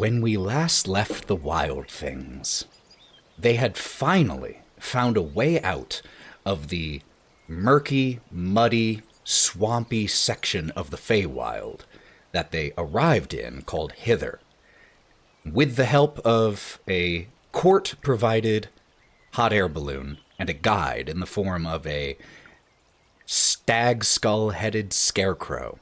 When we last left the Wylde Things, they had finally found a way out of the murky, muddy, swampy section of the Feywild that they arrived in called Hither. With the help of a court-provided hot air balloon and a guide in the form of a stag skull-headed scarecrow,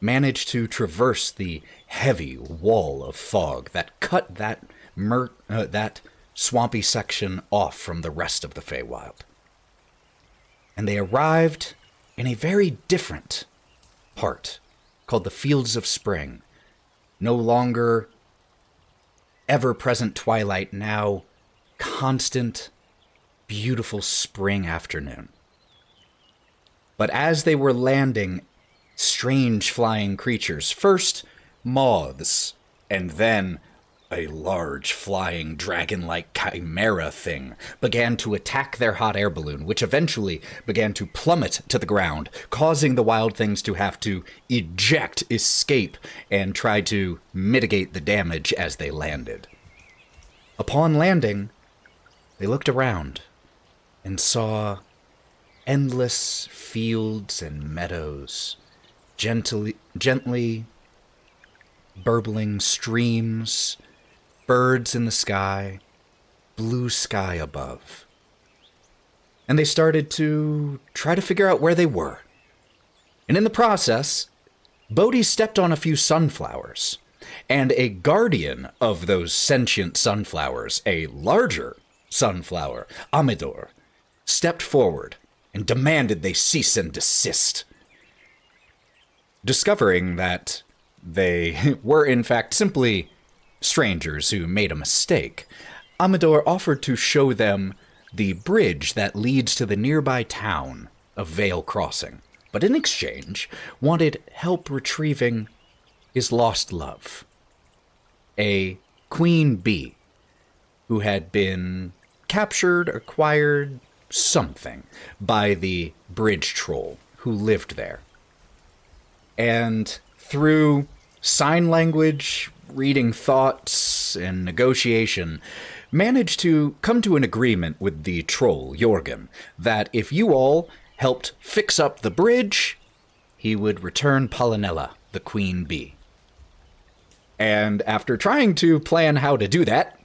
managed to traverse the heavy wall of fog that cut that swampy section off from the rest of the Feywild. And they arrived in a very different part called the Fields of Spring. No longer ever-present twilight, now constant, beautiful spring afternoon. But as they were landing, strange flying creatures, first moths, and then a large flying dragon-like chimera thing, began to attack their hot air balloon, which eventually began to plummet to the ground, causing the Wylde Things to have to eject, escape, and try to mitigate the damage as they landed. Upon landing, they looked around and saw endless fields and meadows, gently burbling streams, birds in the sky, blue sky above. And they started to try to figure out where they were. And in the process, Bodie stepped on a few sunflowers, and a guardian of those sentient sunflowers, a larger sunflower, Amador, stepped forward and demanded they cease and desist. Discovering that they were in fact simply strangers who made a mistake, Amador offered to show them the bridge that leads to the nearby town of Vale Crossing, but in exchange wanted help retrieving his lost love, a queen bee who had been captured, acquired, something, by the bridge troll who lived there. And through sign language, reading thoughts, and negotiation, managed to come to an agreement with the troll, Jorgen, that if you all helped fix up the bridge, he would return Pollinella, the queen bee. And after trying to plan how to do that,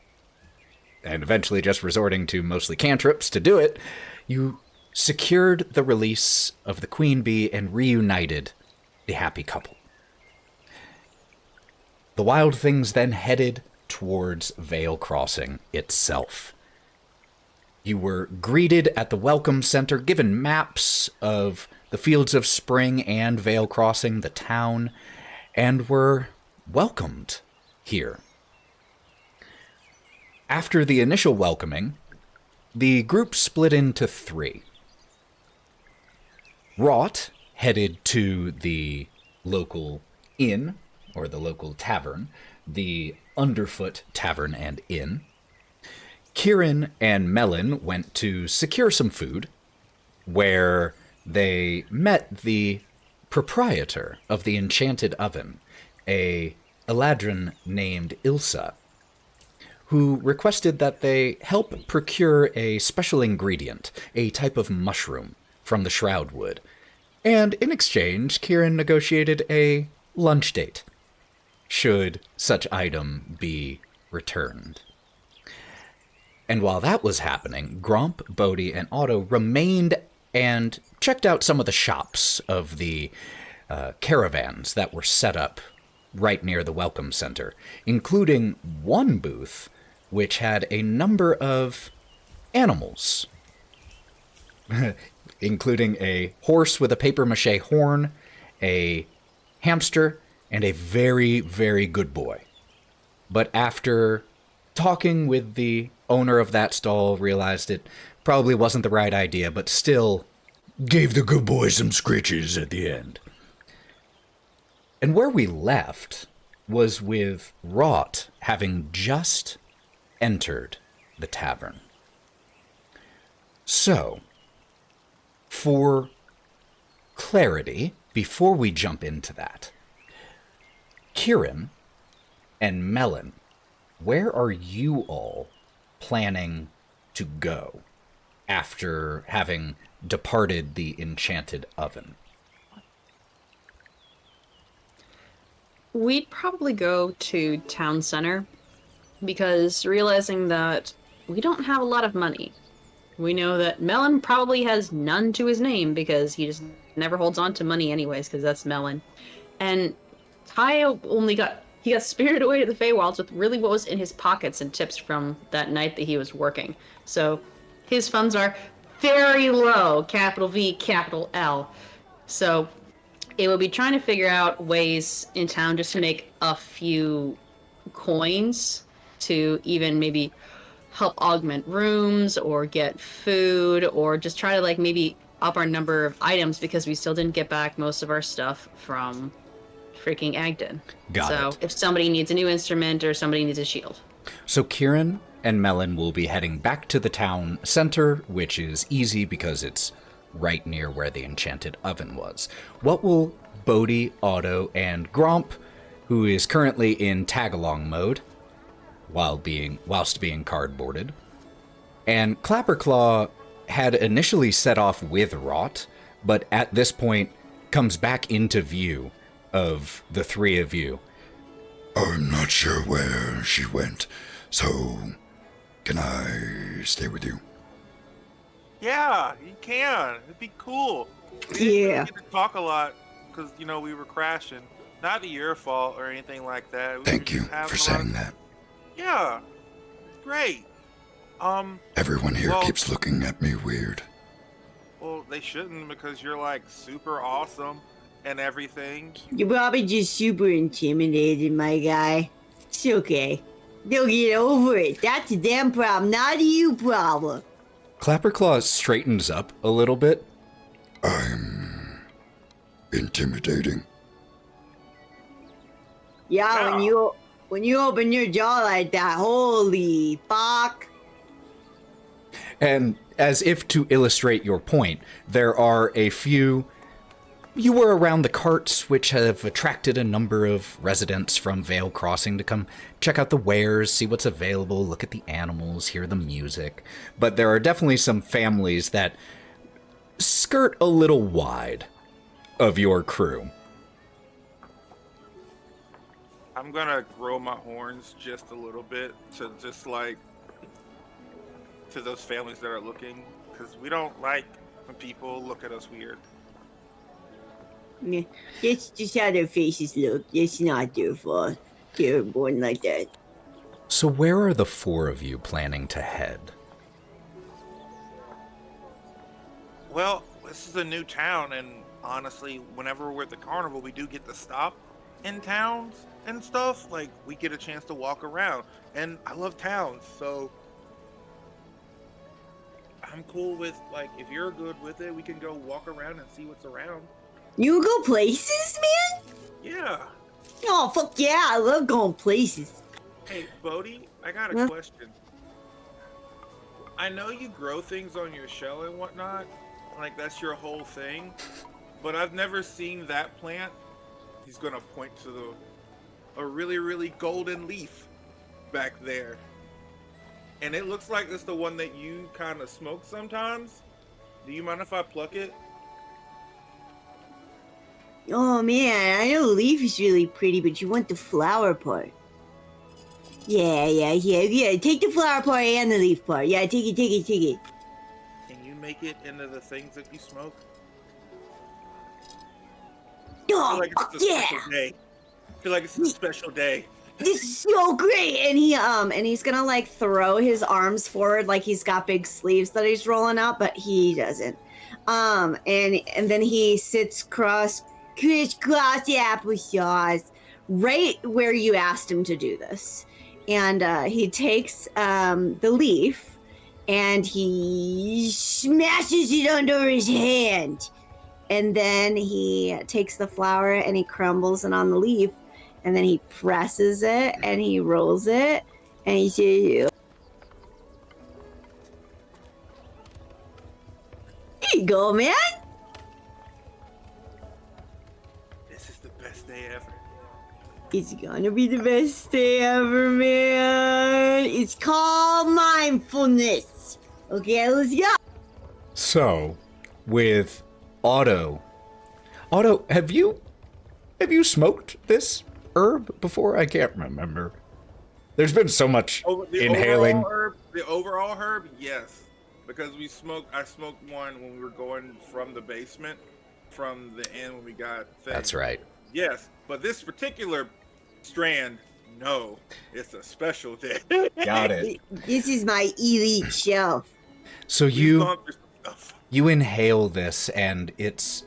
and eventually just resorting to mostly cantrips to do it, you secured the release of the queen bee and reunited the happy couple. The Wylde Things then headed towards Vale Crossing itself. You were greeted at the Welcome Center, given maps of the Fields of Spring and Vale Crossing, the town, and were welcomed here. After the initial welcoming, the group split into three. Wraught headed to the local inn, or the local tavern, the Underfoot Tavern and Inn. Kieren and Melon went to secure some food, where they met the proprietor of the Enchanted Oven, a Eladrin named Ilsa, who requested that they help procure a special ingredient, a type of mushroom, from the Shroudwood. And in exchange, Kieren negotiated a lunch date, should such item be returned. And while that was happening, Gromp, Bodie, and Otto remained and checked out some of the shops of the caravans that were set up right near the Welcome Center, including one booth which had a number of animals, including a horse with a papier-mâché horn, a hamster, and a very, very good boy. But after talking with the owner of that stall, realized it probably wasn't the right idea, but still gave the good boy some scritches at the end. And where we left was with Wraught having just entered the tavern. So, for clarity, before we jump into that, Kieren and Melon where are you all planning to go after having departed the enchanted oven? We'd probably go to town center because realizing that we don't have a lot of money. We know that Melon probably has none to his name because he just never holds on to money anyways because that's Melon. And Ty he got spirited away to the Feywilds with really what was in his pockets and tips from that night that he was working. So his funds are very low, capital V, capital L. So it will be trying to figure out ways in town just to make a few coins to even maybe help augment rooms or get food or just try to like maybe up our number of items because we still didn't get back most of our stuff from freaking Agden. Got So it. if somebody needs a new instrument or somebody needs a shield. So Kieren and Melon will be heading back to the town center, which is easy because it's right near where the enchanted oven was. What will Bodie, Otto, and Gromp, who is currently in tag-along mode, whilst being cardboarded, and Clapperclaw had initially set off with Wraught, but at this point comes back into view of the three of you. I'm not sure where she went, so can I stay with you? Yeah, you can. It'd be cool. We didn't really get to talk a lot because, you know, we were crashing. Not your fault or anything like that. Thank you for saying that. Yeah, great. Everyone here keeps looking at me weird. Well, they shouldn't because you're like super awesome and everything. You're probably just super intimidated, my guy. It's okay. They'll get over it. That's a damn problem, not a you problem. Clapperclaw straightens up a little bit. I'm intimidating. Yeah, when you open your jaw like that, holy fuck. And as if to illustrate your point, there are a few... You were around the carts, which have attracted a number of residents from Vale Crossing to come check out the wares, see what's available, look at the animals, hear the music. But there are definitely some families that skirt a little wide of your crew. I'm gonna grow my horns just a little bit to just like to those families that are looking, because we don't like when people look at us weird. Yeah, that's just how their faces look. It's not their fault. They're born like that. So where are the four of you planning to head? Well, this is a new town, and honestly, whenever we're at the carnival, we do get to stop in towns and stuff. Like, we get a chance to walk around, and I love towns, so I'm cool with, like, if you're good with it, we can go walk around and see what's around. You go places, man? Yeah. Oh, fuck yeah, I love going places. Hey, Bodie, I got a question. I know you grow things on your shell and whatnot, like that's your whole thing, but I've never seen that plant. He's gonna point to a really, really golden leaf back there. And it looks like it's the one that you kind of smoke sometimes. Do you mind if I pluck it? Oh man, I know the leaf is really pretty, but you want the flower part. Yeah. Take the flower part and the leaf part. Yeah, take it. Can you make it into the things that you smoke? Oh, Special day. I feel like it's a special day. This is so great. And he's gonna like throw his arms forward like he's got big sleeves that he's rolling out, but he doesn't. And then he sits crisscross applesauce right where you asked him to do this. And he takes the leaf and he smashes it under his hand. And then he takes the flour and he crumbles it on the leaf. And then he presses it and he rolls it. And he says, "Here you go, man." This is the best day ever. It's gonna be the best day ever, man. It's called mindfulness. Okay, let's go. So, with Otto, have you smoked this herb before? I can't remember. There's been so much inhaling. The overall herb, yes, because I smoked one when we were going from the basement, from the end when we got things. That's right. Yes, but this particular strand, no, it's a special thing. Got it. This is my elite shelf. So We've gone through some stuff. you inhale this, and it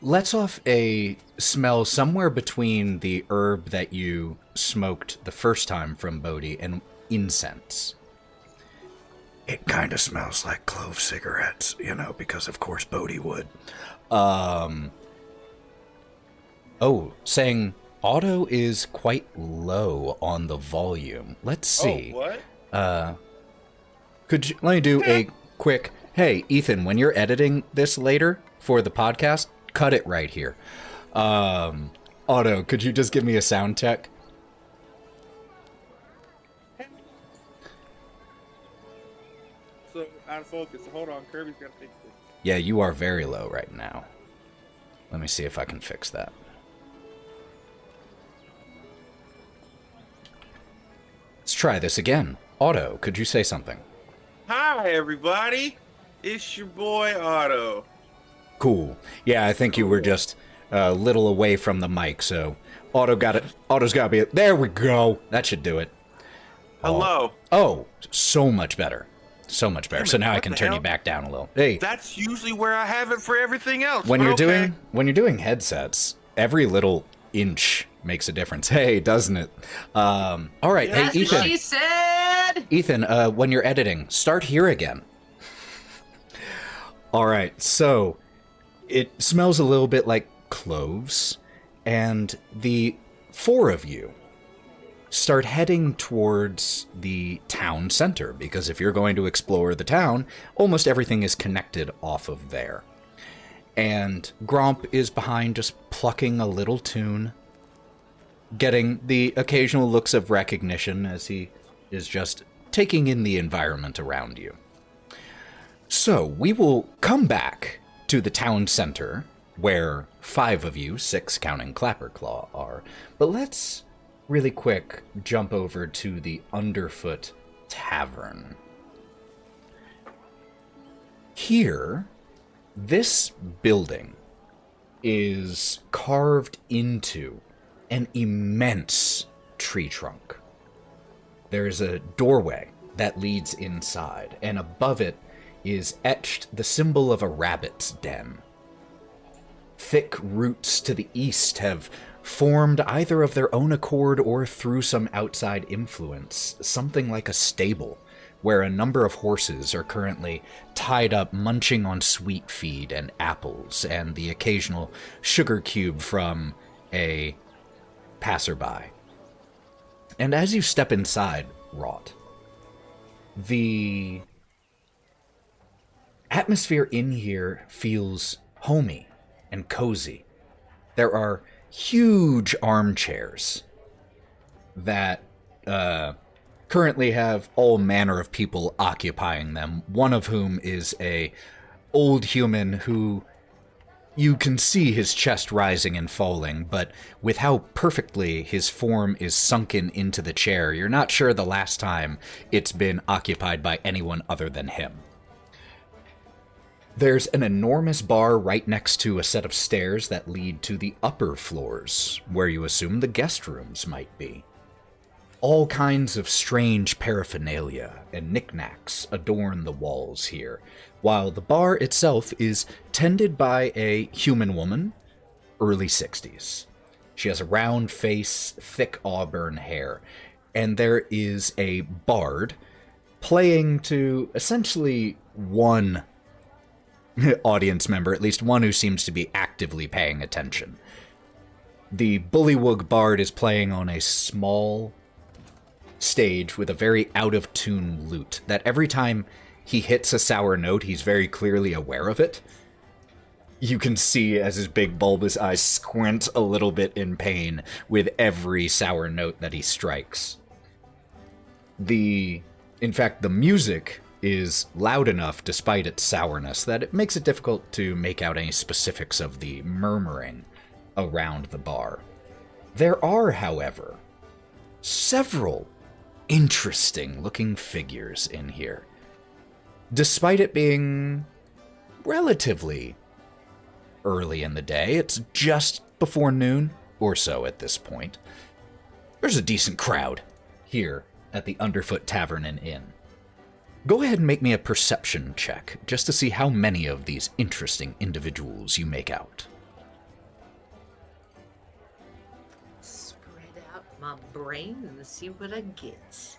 lets off a smell somewhere between the herb that you smoked the first time from Bodie and incense. It kind of smells like clove cigarettes, because of course Bodie would. Saying Otto is quite low on the volume. Let's see. Oh, what? Let me do a quick, hey, Ethan, when you're editing this later for the podcast, cut it right here. Otto, could you just give me a sound check? So, out of focus. Hold on, Kirby's got to fix this. Yeah, you are very low right now. Let me see if I can fix that. Let's try this again. Otto, could you say something? Hi, everybody. It's your boy, Otto. Cool. Yeah, I think you were just a little away from the mic, so Otto's got to be... There we go. That should do it. Hello. Oh, so much better. So much better. So now I what can the turn you hell? back down a little. Hey, That's usually where I have it for everything else. when but you're okay. doing headsets, every little inch makes a difference. Hey, doesn't it? All right. Yeah, hey, that's Ethan. what She said. Ethan, when you're editing, start here again. All right. So it smells a little bit like cloves, and the four of you start heading towards the town center, because if you're going to explore the town, almost everything is connected off of there. And Gromp is behind, just plucking a little tune, getting the occasional looks of recognition as he is just taking in the environment around you. So we will come back to the town center, where 5 of you, 6 counting Clapperclaw, are. But let's really quick jump over to the Underfoot Tavern. Here, this building is carved into an immense tree trunk. There's a doorway that leads inside, and above it is etched the symbol of a rabbit's den. Thick roots to the east have formed either of their own accord or through some outside influence, something like a stable, where a number of horses are currently tied up munching on sweet feed and apples and the occasional sugar cube from a passerby. And as you step inside, Wraught, the atmosphere in here feels homey and cozy. There are huge armchairs that currently have all manner of people occupying them, one of whom is a old human who you can see his chest rising and falling, but with how perfectly his form is sunken into the chair, you're not sure the last time it's been occupied by anyone other than him. There's an enormous bar right next to a set of stairs that lead to the upper floors, where you assume the guest rooms might be. All kinds of strange paraphernalia and knickknacks adorn the walls here, while the bar itself is tended by a human woman, early 60s. She has a round face, thick auburn hair, and there is a bard playing to essentially one audience member, at least one who seems to be actively paying attention. The Bullywug bard is playing on a small stage with a very out-of-tune lute that every time he hits a sour note, he's very clearly aware of it. You can see as his big bulbous eyes squint a little bit in pain with every sour note that he strikes. In fact, the music is loud enough, despite its sourness, that it makes it difficult to make out any specifics of the murmuring around the bar. There are, however, several interesting-looking figures in here. Despite it being relatively early in the day, it's just before noon or so at this point. There's a decent crowd here at the Underfoot Tavern and Inn. Go ahead and make me a perception check, just to see how many of these interesting individuals you make out. Spread out my brain and see what I get.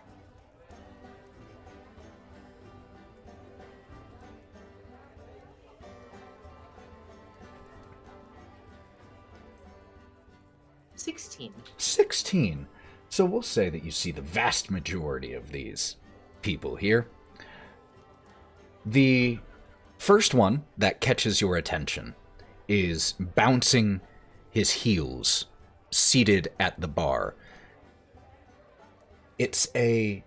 $16. 16. So we'll say that you see the vast majority of these people here. The first one that catches your attention is bouncing his heels, seated at the bar. It's a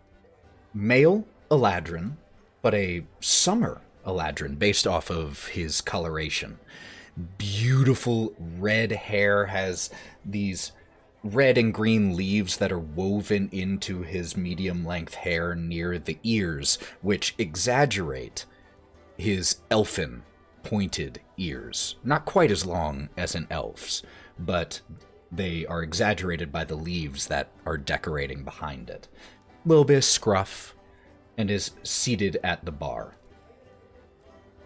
male Eladrin, but a summer Eladrin based off of his coloration. Beautiful red hair, has these red and green leaves that are woven into his medium-length hair near the ears, which exaggerate his elfin pointed ears. Not quite as long as an elf's, but they are exaggerated by the leaves that are decorating behind it. A little bit of scruff, and is seated at the bar.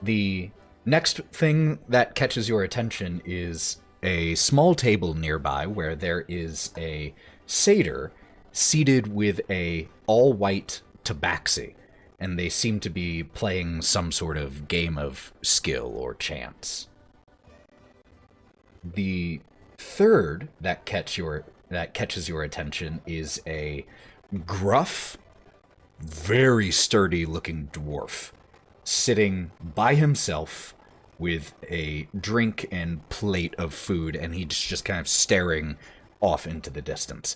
The next thing that catches your attention is a small table nearby where there is a satyr seated with a all-white tabaxi, and they seem to be playing some sort of game of skill or chance. The third that catches your attention is a gruff, very sturdy-looking dwarf sitting by himself with a drink and plate of food, and he's just kind of staring off into the distance.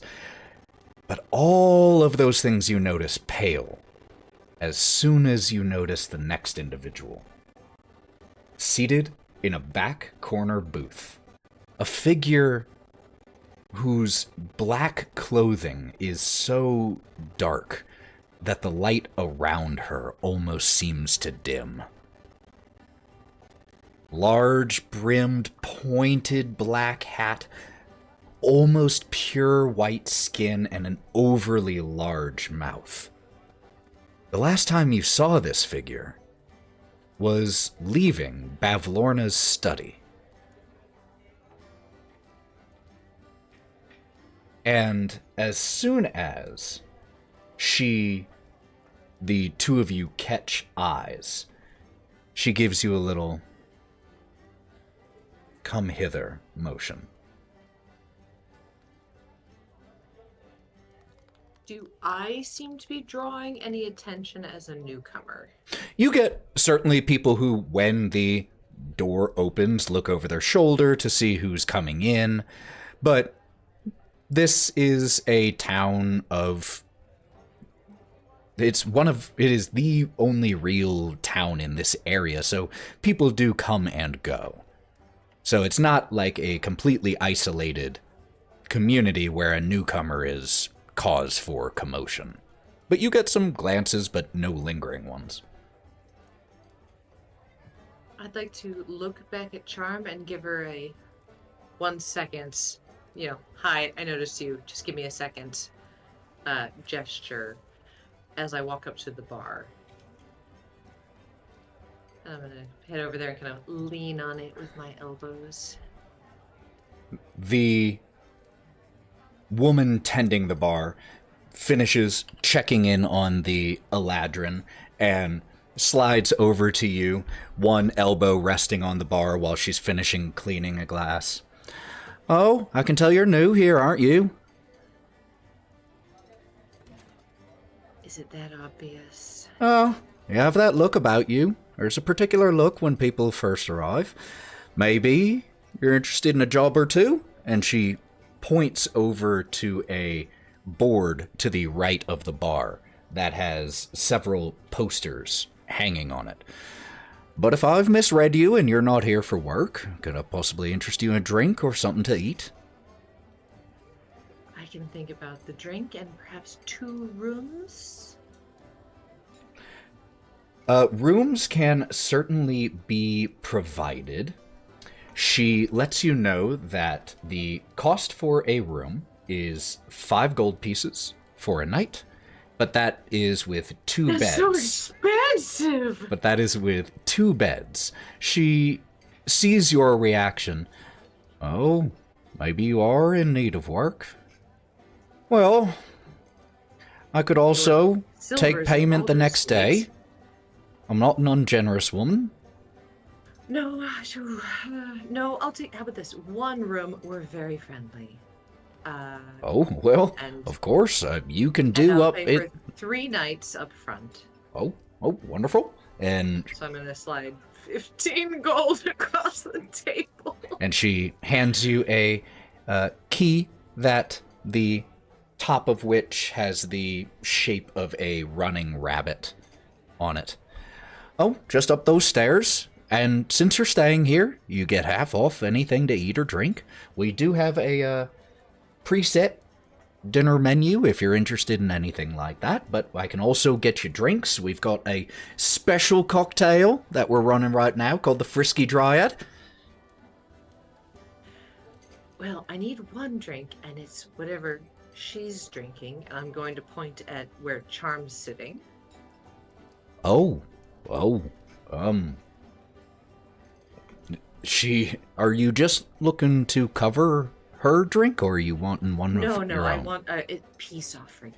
But all of those things you notice pale as soon as you notice the next individual. Seated in a back corner booth, a figure whose black clothing is so dark that the light around her almost seems to dim. Large, brimmed, pointed black hat, almost pure white skin, and an overly large mouth. The last time you saw this figure was leaving Bavlorna's study. And as soon as the two of you catch eyes, she gives you a little come hither motion. Do I seem to be drawing any attention as a newcomer? You get certainly people who, when the door opens, look over their shoulder to see who's coming in, but this is a town of... It is the only real town in this area, so people do come and go. So it's not like a completely isolated community where a newcomer is cause for commotion. But you get some glances, but no lingering ones. I'd like to look back at Charm and give her a 1 second, hi, I noticed you, just give me a second gesture as I walk up to the bar. I'm going to head over there and kind of lean on it with my elbows. The woman tending the bar finishes checking in on the Eladrin and slides over to you, one elbow resting on the bar while she's finishing cleaning a glass. Oh, I can tell you're new here, aren't you? Is it that obvious? Oh, you have that look about you. There's a particular look when people first arrive. Maybe you're interested in a job or two? And she points over to a board to the right of the bar that has several posters hanging on it. But if I've misread you and you're not here for work, could I possibly interest you in a drink or something to eat? I can think about the drink and perhaps 2 rooms. Rooms can certainly be provided. She lets you know that the cost for a room is 5 gold pieces for a night, but that is with 2 beds. That's so expensive! But that is with 2 beds. She sees your reaction. Oh, maybe you are in need of work. Well, I could also take payment the next day. I'm not an ungenerous woman. No, no, I'll take. How about this? 1 room. We're very friendly. Oh, well, and, of course. You can and do I'll up pay it. for 3 nights up front. Oh, wonderful. And So I'm gonna slide 15 gold across the table. and she hands you a key that the top of which has the shape of a running rabbit on it. Oh, just up those stairs. And since you're staying here, you get half off anything to eat or drink. We do have a preset dinner menu if you're interested in anything like that, but I can also get you drinks. We've got a special cocktail that we're running right now called the Frisky Dryad. Well, I need 1 drink, and it's whatever she's drinking. I'm going to point at where Charm's sitting. Are you just looking to cover her drink, or are you wanting one of your own? No, I want peace offering.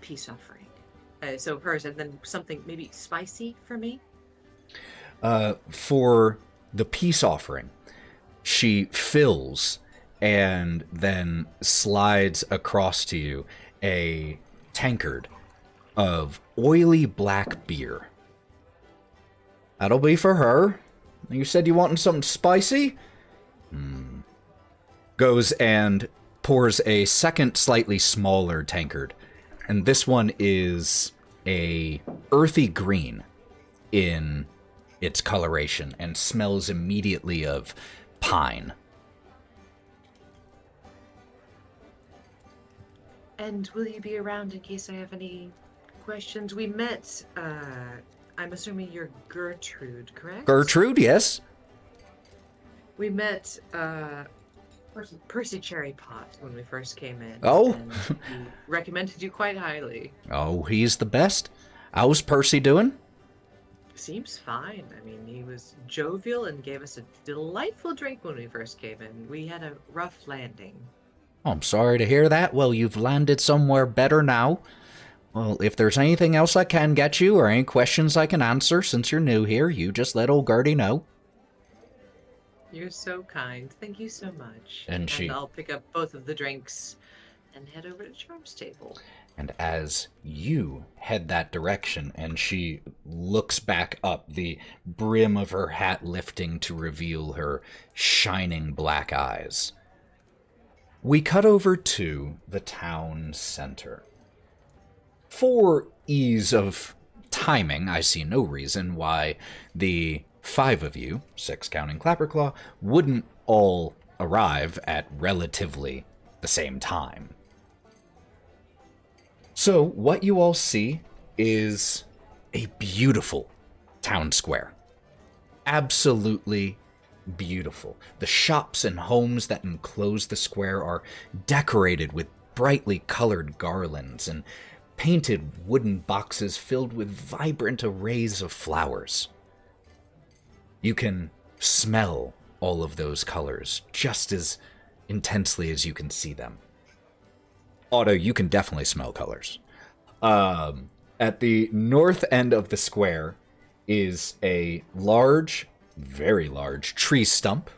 So hers, and then something maybe spicy for me. For the peace offering, she fills and then slides across to you a tankard of oily black beer. That'll be for her. You said you wanted something spicy? Goes and pours a second slightly smaller tankard. And this one is a earthy green in its coloration and smells immediately of pine. And will you be around in case I have any questions? We met, I'm assuming you're Gertrude, correct? Gertrude, yes. We met, Percy Cherry Pot when we first came in. Oh. And he recommended you quite highly. Oh, he's the best. How's Percy doing? Seems fine. I mean, he was jovial and gave us a delightful drink when we first came in. We had a rough landing. Oh, I'm sorry to hear that. Well, you've landed somewhere better now. Well, if there's anything else I can get you or any questions I can answer since you're new here, you just let old Gertie know. You're so kind. Thank you so much. And I'll pick up both of the drinks and head over to Charm's table. And as you head that direction, and she looks back up, the brim of her hat lifting to reveal her shining black eyes, we cut over to the town center. For ease of timing, I see no reason why the 5 of you, 6 counting Clapperclaw, wouldn't all arrive at relatively the same time. So, what you all see is a beautiful town square. Absolutely beautiful. The shops and homes that enclose the square are decorated with brightly colored garlands and painted wooden boxes filled with vibrant arrays of flowers. You can smell all of those colors just as intensely as you can see them. Otto, you can definitely smell colors. At the north end of the square is a large, very large tree stump.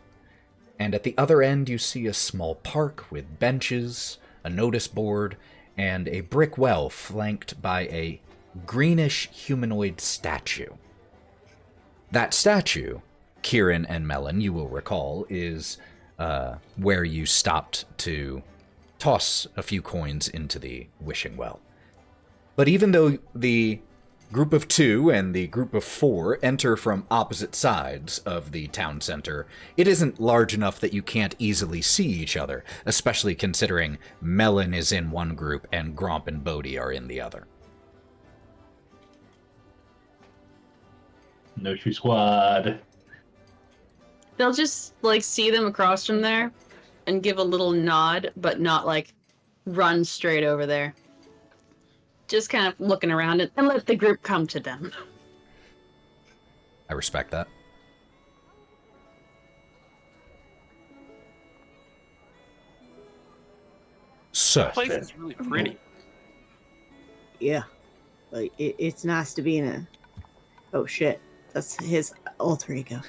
And at the other end, you see a small park with benches, a notice board, and a brick well flanked by a greenish humanoid statue. That statue, Kieren and Melon, you will recall, is where you stopped to toss a few coins into the wishing well. But even though the group of 2 and the group of 4 enter from opposite sides of the town center, it isn't large enough that you can't easily see each other, especially considering Melon is in one group and Gromp and Bodie are in the other. No shoe squad. They'll just, like, see them across from there and give a little nod, but not, like, run straight over there. Just kind of looking around and let the group come to them. I respect that. So, This place is really pretty. Yeah. Like, it's nice to be in a... Oh, shit. That's his alter ego.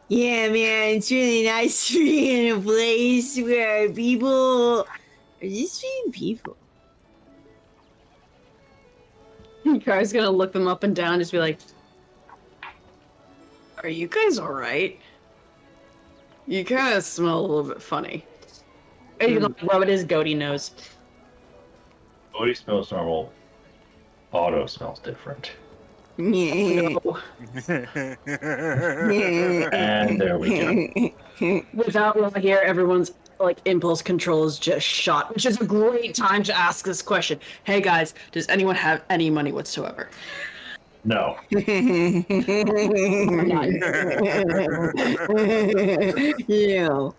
Yeah, man, it's really nice to be in a place where people are just being people. Kai's gonna look them up and down and just be like, "Are you guys alright? You kind of smell a little bit funny." And you like, rub at his goatee nose. Bodie smells normal. Otto smells different. Yeah. No. And there we go. Without Wraught here, everyone's like impulse control is just shot, which is a great time to ask this question. Hey guys, does anyone have any money whatsoever? No. Yeah.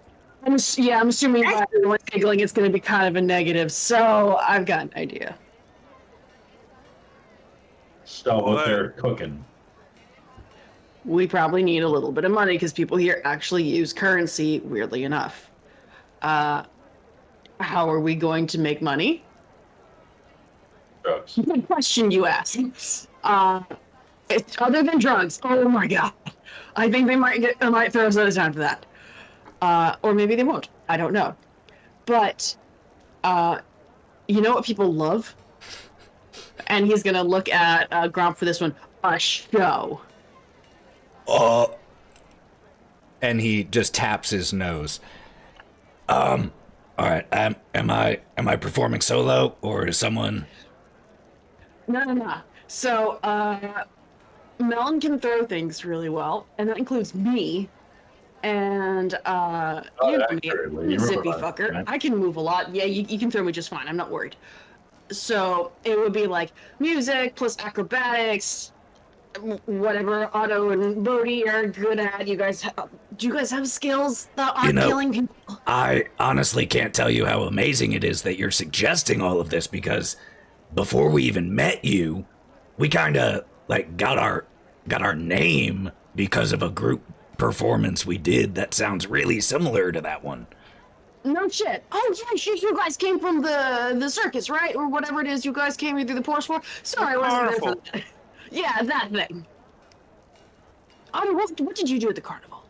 I'm assuming that everyone's giggling it's going to be kind of a negative, so I've got an idea. So what they're cooking. We probably need a little bit of money because people here actually use currency, weirdly enough. How are we going to make money? Drugs. Good question you ask. It's other than drugs. Oh my god. I think they might throw us out of town for that. Or maybe they won't. I don't know. But, you know what people love? And he's gonna look at Gromp for this one. A show. and he just taps his nose. All right. Am I performing solo, or is someone? No. So, Melon can throw things really well, and that includes me. And you know me, I'm a zippy fucker. right? I can move a lot. Yeah, you can throw me just fine. I'm not worried. So it would be like music plus acrobatics, whatever Otto and Bodie are good at. Do you guys have skills that aren't killing people? I honestly can't tell you how amazing it is that you're suggesting all of this, because before we even met you, we kind of like got our name because of a group performance we did that sounds really similar to that one. No shit. Oh yeah, you guys came from the circus, right? Or whatever it is you guys came here through the porch for. Sorry, I wasn't there for that. Yeah, that thing. Otto, what did you do at the carnival?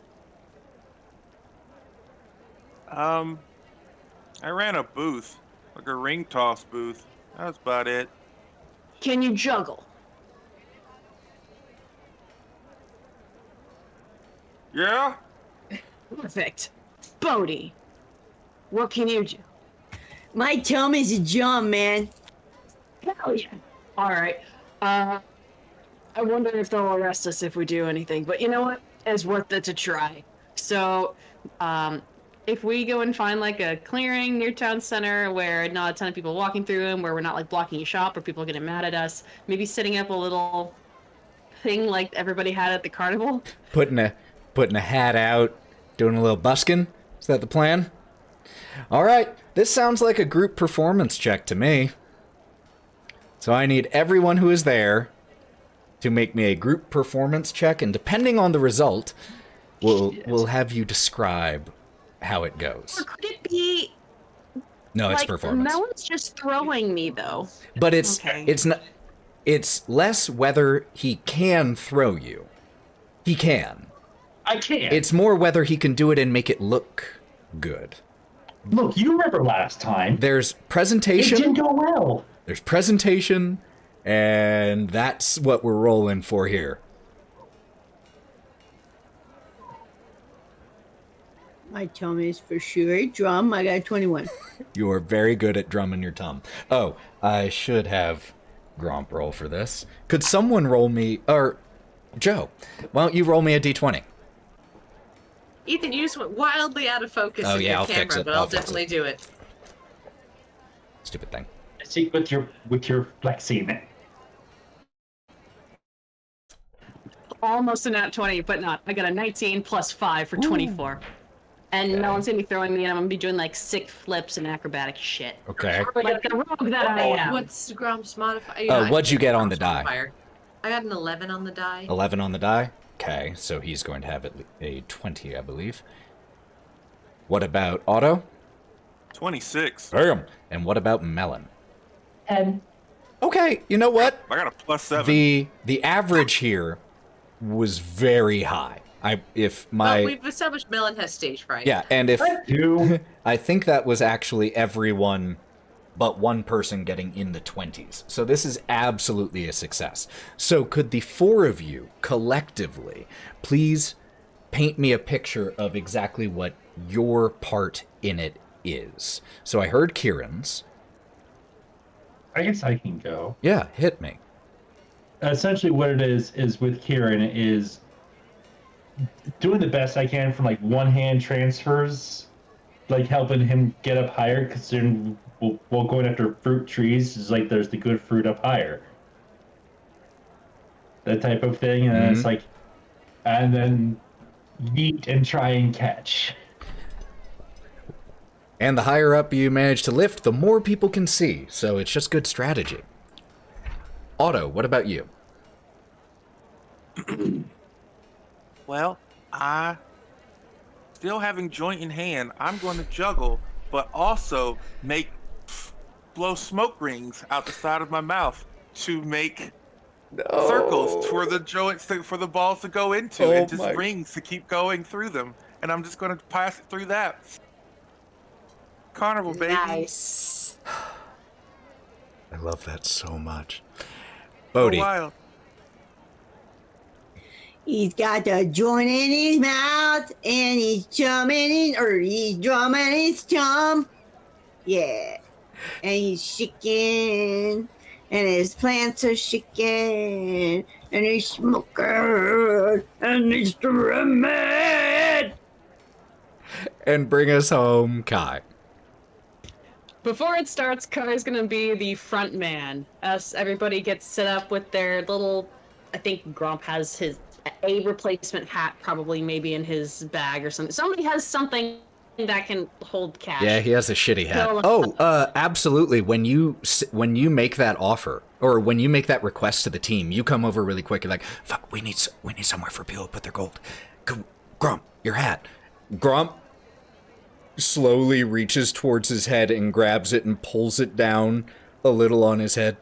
I ran a booth, like a ring toss booth. That's about it. Can you juggle? Yeah? Perfect. Bodie, what can you do? My tummy's a jump, man. Hell yeah. Alright. I wonder if they'll arrest us if we do anything, but you know what? It's worth it to try. So, if we go and find like a clearing near town center where not a ton of people walking through and where we're not like blocking a shop or people getting mad at us, maybe setting up a little thing like everybody had at the carnival. Putting a hat out, doing a little busking. Is that the plan? All right, this sounds like a group performance check to me. So I need everyone who is there to make me a group performance check, and depending on the result, we'll have you describe how it goes. Or could it be No, it's like performance. Melon's just throwing me though? But it's Okay. it's not. It's less whether he can throw you. He can. I can't. It's more whether he can do it and make it look good. Look, you remember last time. There's It presentation. didn't go well. There's presentation, and that's what we're rolling for here. My tummy's for sure a drum. I got 21. You are very good at drumming your tum. Oh, I should have Gromp roll for this. Could someone roll me, or Joe, why don't you roll me a d20? Ethan, you just went wildly out of focus Oh, in yeah, your I'll camera, fix it. but I'll I'll fix definitely it. do it. Stupid thing. See, with your flexing. Almost a nat 20, but not. I got a 19 plus 5 for 24. And Okay. Melon's gonna be throwing me, and I'm gonna be doing like sick flips and acrobatic shit. Okay. Like the rogue that I am. What's Gromp's modifier? What'd you get on the die? Modifier. I got an 11 on the die. 11 on the die? Okay, so he's going to have a 20, I believe. What about Otto? 26. Damn. And what about Melon? 10. Okay, you know what? I got a +7. The average here was very high. Well, we've established Melon has stage fright. Yeah, and if I do. I think that was actually everyone but one person getting in the 20s. So this is absolutely a success. So could the four of you collectively please paint me a picture of exactly what your part in it is? So I heard Kieran's. I guess I can go. Yeah, hit me. Essentially, what it is with Kieren is doing the best I can from like one-hand transfers, like helping him get up higher. Because then we'll going after fruit trees is like there's the good fruit up higher, that type of thing, and then it's like, and then yeet and try and catch. And the higher up you manage to lift, the more people can see. So it's just good strategy. Otto, what about you? Well, still having joint in hand, I'm going to juggle, but also blow smoke rings out the side of my mouth to make circles for the joints for the balls to go into, and just rings to keep going through them. And I'm just going to pass it through that. Carnival, baby. Nice. I love that so much. Go Bodie. wild. He's got the joint in his mouth and he's drumming his thumb. Yeah. And he's shaking. And his plants are shaking. And he's smoking. And he's drumming. And bring us home, Kai. Before it starts, Kai's gonna be the front man. As everybody gets set up with their little, I think Gromp has a replacement hat probably maybe in his bag or something. Somebody has something that can hold cash. Yeah, he has a shitty hat. No. Oh, absolutely. When you make that offer, or when you make that request to the team, you come over really quick. You're like, "Fuck, we need somewhere for people to put their gold. Gromp, your hat." Gromp slowly reaches towards his head and grabs it and pulls it down a little on his head.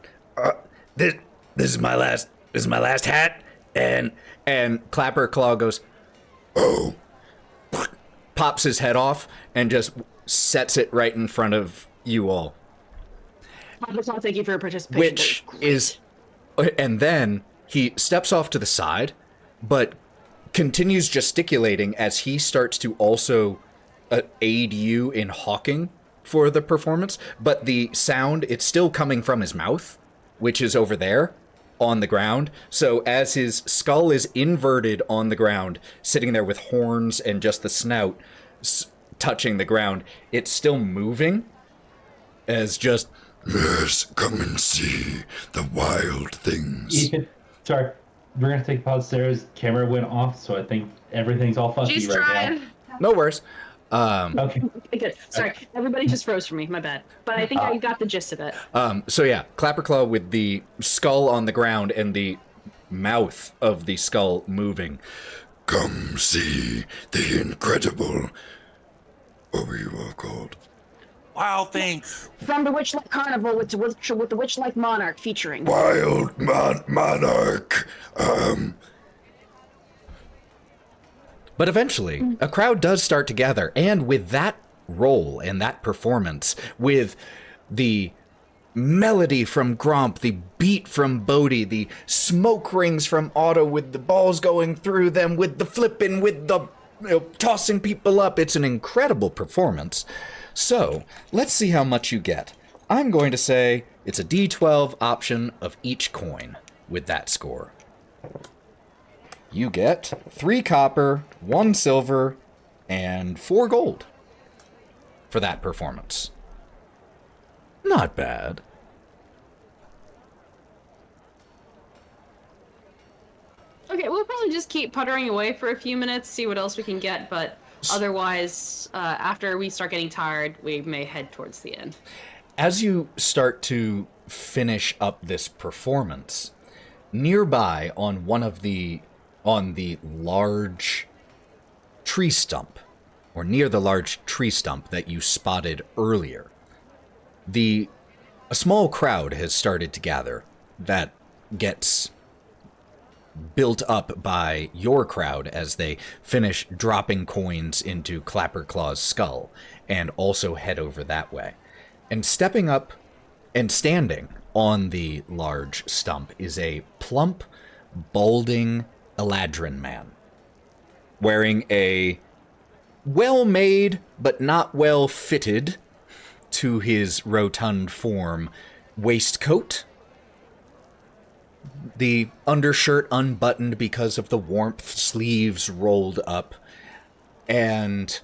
This is my last hat, and Clapper Claw goes, Oh, pops his head off and just sets it right in front of you all. Thank you for your participation. Which is, and then he steps off to the side, but continues gesticulating as he starts to also aid you in hawking for the performance. But the sound, it's still coming from his mouth, which is over there on the ground. So as his skull is inverted on the ground, sitting there with horns and just the snout touching the ground, it's still moving as just... yes, come and see the Wylde Things. Ethan, sorry, we're gonna take a pause there. His camera went off, so I think everything's all fuzzy She's right trying. No worries. Okay. Good. Sorry, everybody just froze for me. My bad. But I think I got the gist of it. So yeah, Clapperclaw with the skull on the ground and the mouth of the skull moving. Come see the incredible... what were you all called? Wylde Things. From the Witch-like Carnival with the Witch-like Monarch featuring. Wild Monarch. But eventually, a crowd does start to gather, and with that role and that performance, with the melody from Gromp, the beat from Bodie, the smoke rings from Otto with the balls going through them, with the flipping, with the tossing people up, it's an incredible performance. So, let's see how much you get. I'm going to say It's a D12 option of each coin with that score. You get 3 copper, 1 silver, and 4 gold for that performance. Not bad. Okay, we'll probably just keep puttering away for a few minutes, see what else we can get, but otherwise, after we start getting tired, we may head towards the end. As you start to finish up this performance, nearby on the large tree stump, or near the large tree stump that you spotted earlier, a small crowd has started to gather that gets built up by your crowd as they finish dropping coins into Clapperclaw's skull and also head over that way. And stepping up and standing on the large stump is a plump, balding Eladrin man wearing a well-made but not well-fitted to his rotund form waistcoat, the undershirt unbuttoned because of the warmth, sleeves rolled up, and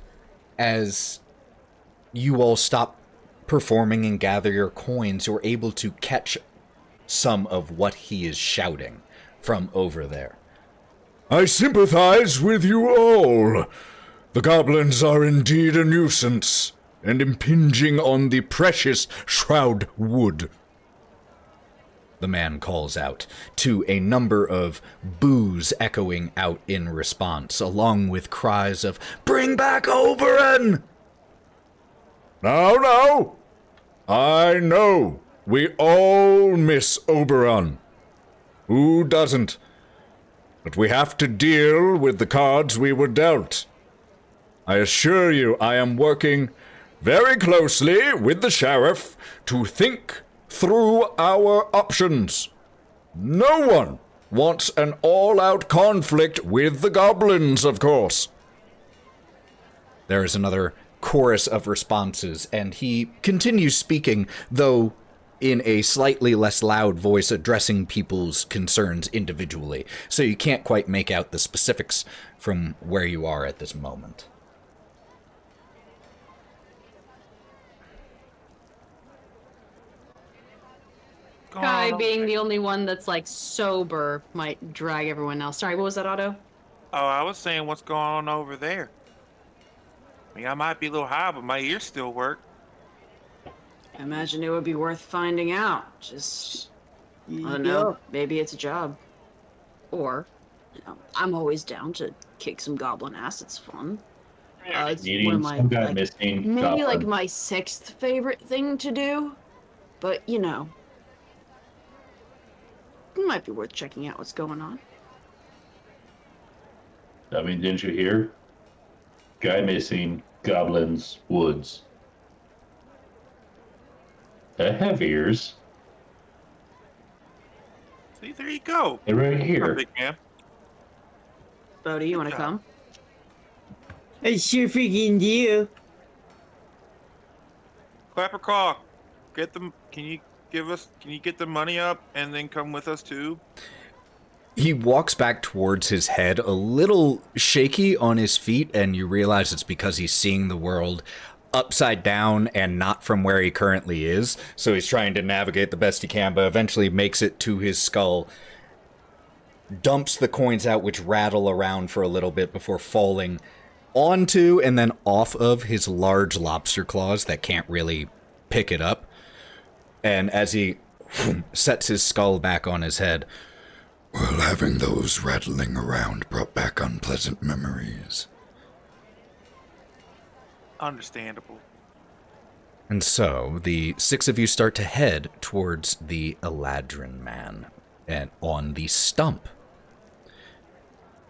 as you all stop performing and gather your coins, you're able to catch some of what he is shouting from over there. I sympathize with you all. The goblins are indeed a nuisance, and impinging on the precious shroud wood. The man calls out, to a number of boos echoing out in response, along with cries of, "Bring back Oberon!" Now, I know we all miss Oberon. Who doesn't? But we have to deal with the cards we were dealt. I assure you I am working very closely with the sheriff to think through our options. No one wants an all-out conflict with the goblins, of course. There is another chorus of responses, and he continues speaking, though in a slightly less loud voice, addressing people's concerns individually, so you can't quite make out the specifics from where you are at this moment. Kai being the only one that's like sober might drag everyone else. Sorry, what was that, Otto? Oh, I was saying what's going on over there. I mean, I might be a little high, but my ears still work. I imagine it would be worth finding out. Just, I don't know, maybe it's a job. Or, I'm always down to kick some goblin ass, it's fun. It's one of my, maybe like my 6th favorite thing to do. But, it might be worth checking out what's going on. I mean, didn't you hear? Guy missing, goblins, woods. I have ears. See, there you go. They're right here. Big man. Bodie, you want to come? I sure freaking do. Clapperclaw, get them. Can you get the money up and then come with us too? He walks back towards his head, a little shaky on his feet, and you realize it's because he's seeing the world upside down and not from where he currently is. So he's trying to navigate the best he can, but eventually makes it to his skull, dumps the coins out, which rattle around for a little bit before falling onto and then off of his large lobster claws that can't really pick it up. And as he sets his skull back on his head, Well, having those rattling around brought back unpleasant memories. Understandable. and so the 6 of you start to head towards the Eladrin man and on the stump.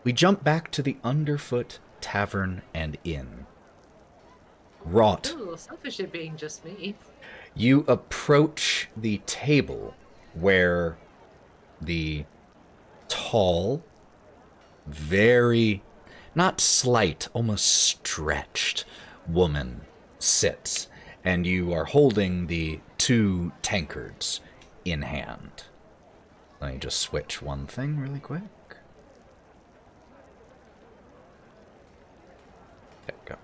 We jump back to the Underfoot Tavern and Inn. Wraught, Ooh, selfish it being just me. you approach the table where the tall, very, not slight, almost stretched woman sits, and you are holding the two tankards in hand. Let me just switch one thing really quick. There we go.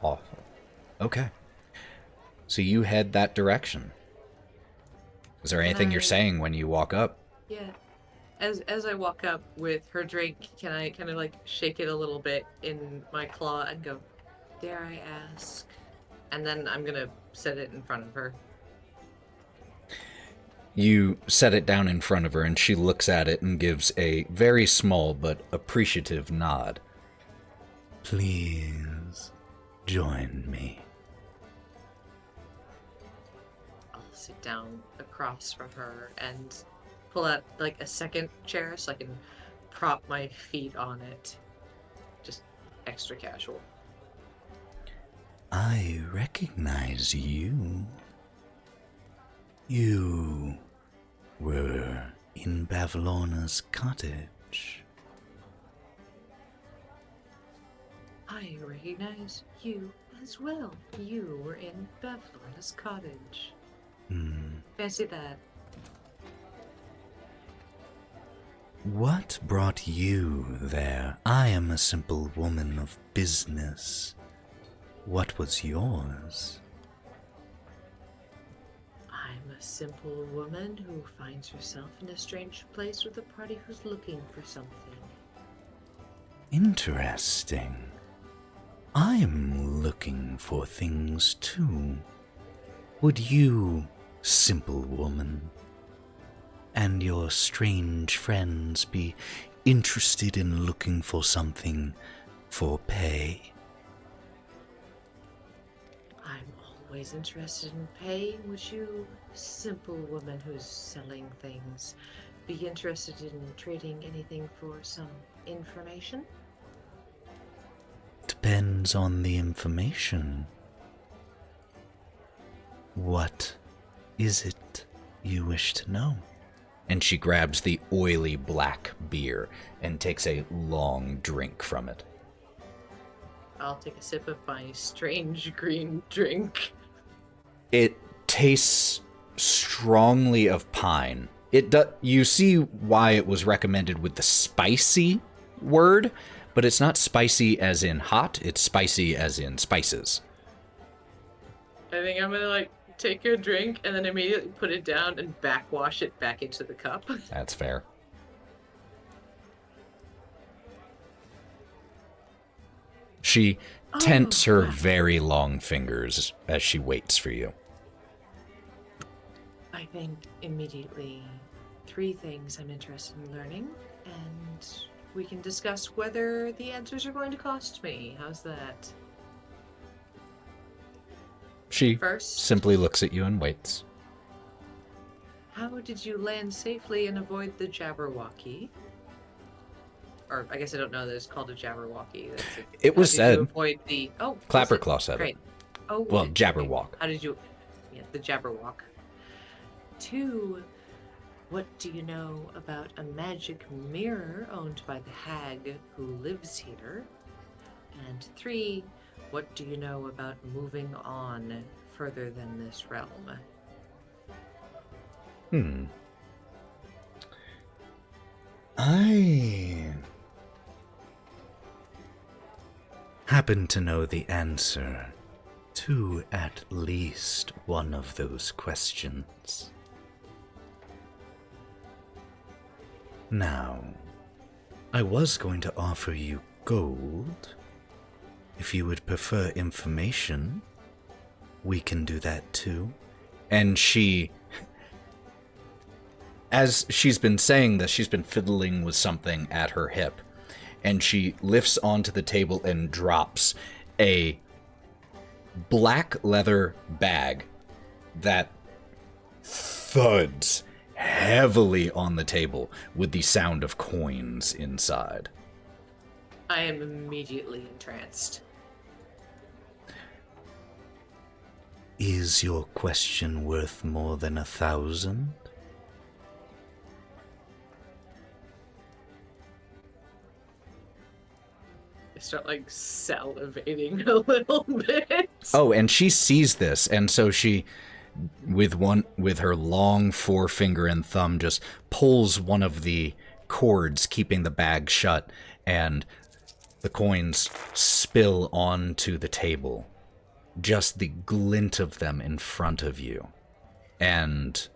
Awful. Okay. So you head that direction. Is there anything you're saying when you walk up? Yeah. As I walk up with her drink, can I kind of like shake it a little bit in my claw and go, "Dare I ask?" And then I'm gonna set it in front of her. You set it down in front of her, and she looks at it and gives a very small but appreciative nod. Please join me. I'll sit down across from her and pull out like a second chair so I can prop my feet on it. Just extra casual. I recognize you. You were in Bavlona's cottage. I recognize you as well. You were in Bavlona's cottage. Fancy that. What brought you there? I am a simple woman of business. What was yours? I'm a simple woman who finds herself in a strange place with a party who's looking for something. Interesting. I'm looking for things too. Would you, simple woman, and your strange friends be interested in looking for something for pay? I'm always interested in pay. Would you, simple woman who's selling things, be interested in trading anything for some information? Depends on the information. What is it you wish to know? And she grabs the oily black beer and takes a long drink from it. I'll take a sip of my strange green drink. It tastes strongly of pine. You see why it was recommended with the spicy word, but it's not spicy as in hot, it's spicy as in spices. I think I'm gonna like take a drink and then immediately put it down and backwash it back into the cup. That's fair. She tenses her very long fingers as she waits for you. I think immediately 3 things I'm interested in learning, and we can discuss whether the answers are going to cost me. How's that? She First, simply looks at you and waits. how did you land safely and avoid the Jabberwocky? Or I guess I don't know that it's called a Jabberwocky. It was said. How did you avoid the Clapperclaw said Great. it. Oh, Well, okay. Jabberwock. How did you? Yeah, the Jabberwock. 2. What do you know about a magic mirror owned by the hag who lives here? And 3. What do you know about moving on further than this realm? I happen to know the answer to at least one of those questions. Now, I was going to offer you gold. If you would prefer information, we can do that too. And she, as she's been saying this, she's been fiddling with something at her hip. And she lifts onto the table and drops a black leather bag that thuds heavily on the table with the sound of coins inside. I am immediately entranced. Is your question worth more than 1,000? start like salivating a little bit. Oh, and she sees this, and so she, with her long forefinger and thumb, just pulls one of the cords keeping the bag shut, and the coins spill onto the table. Just the glint of them in front of you. And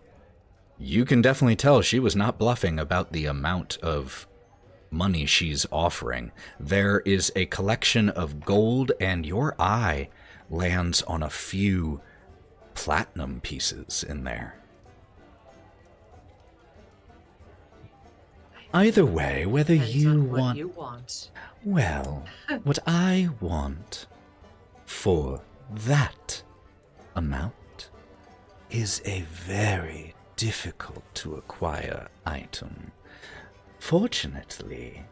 you can definitely tell she was not bluffing about the amount of money she's offering. There is a collection of gold, and your eye lands on a few platinum pieces in there. Either way, whether Depends you on what want... you want. Well, what I want for that amount is a very difficult to acquire item. Fortunately,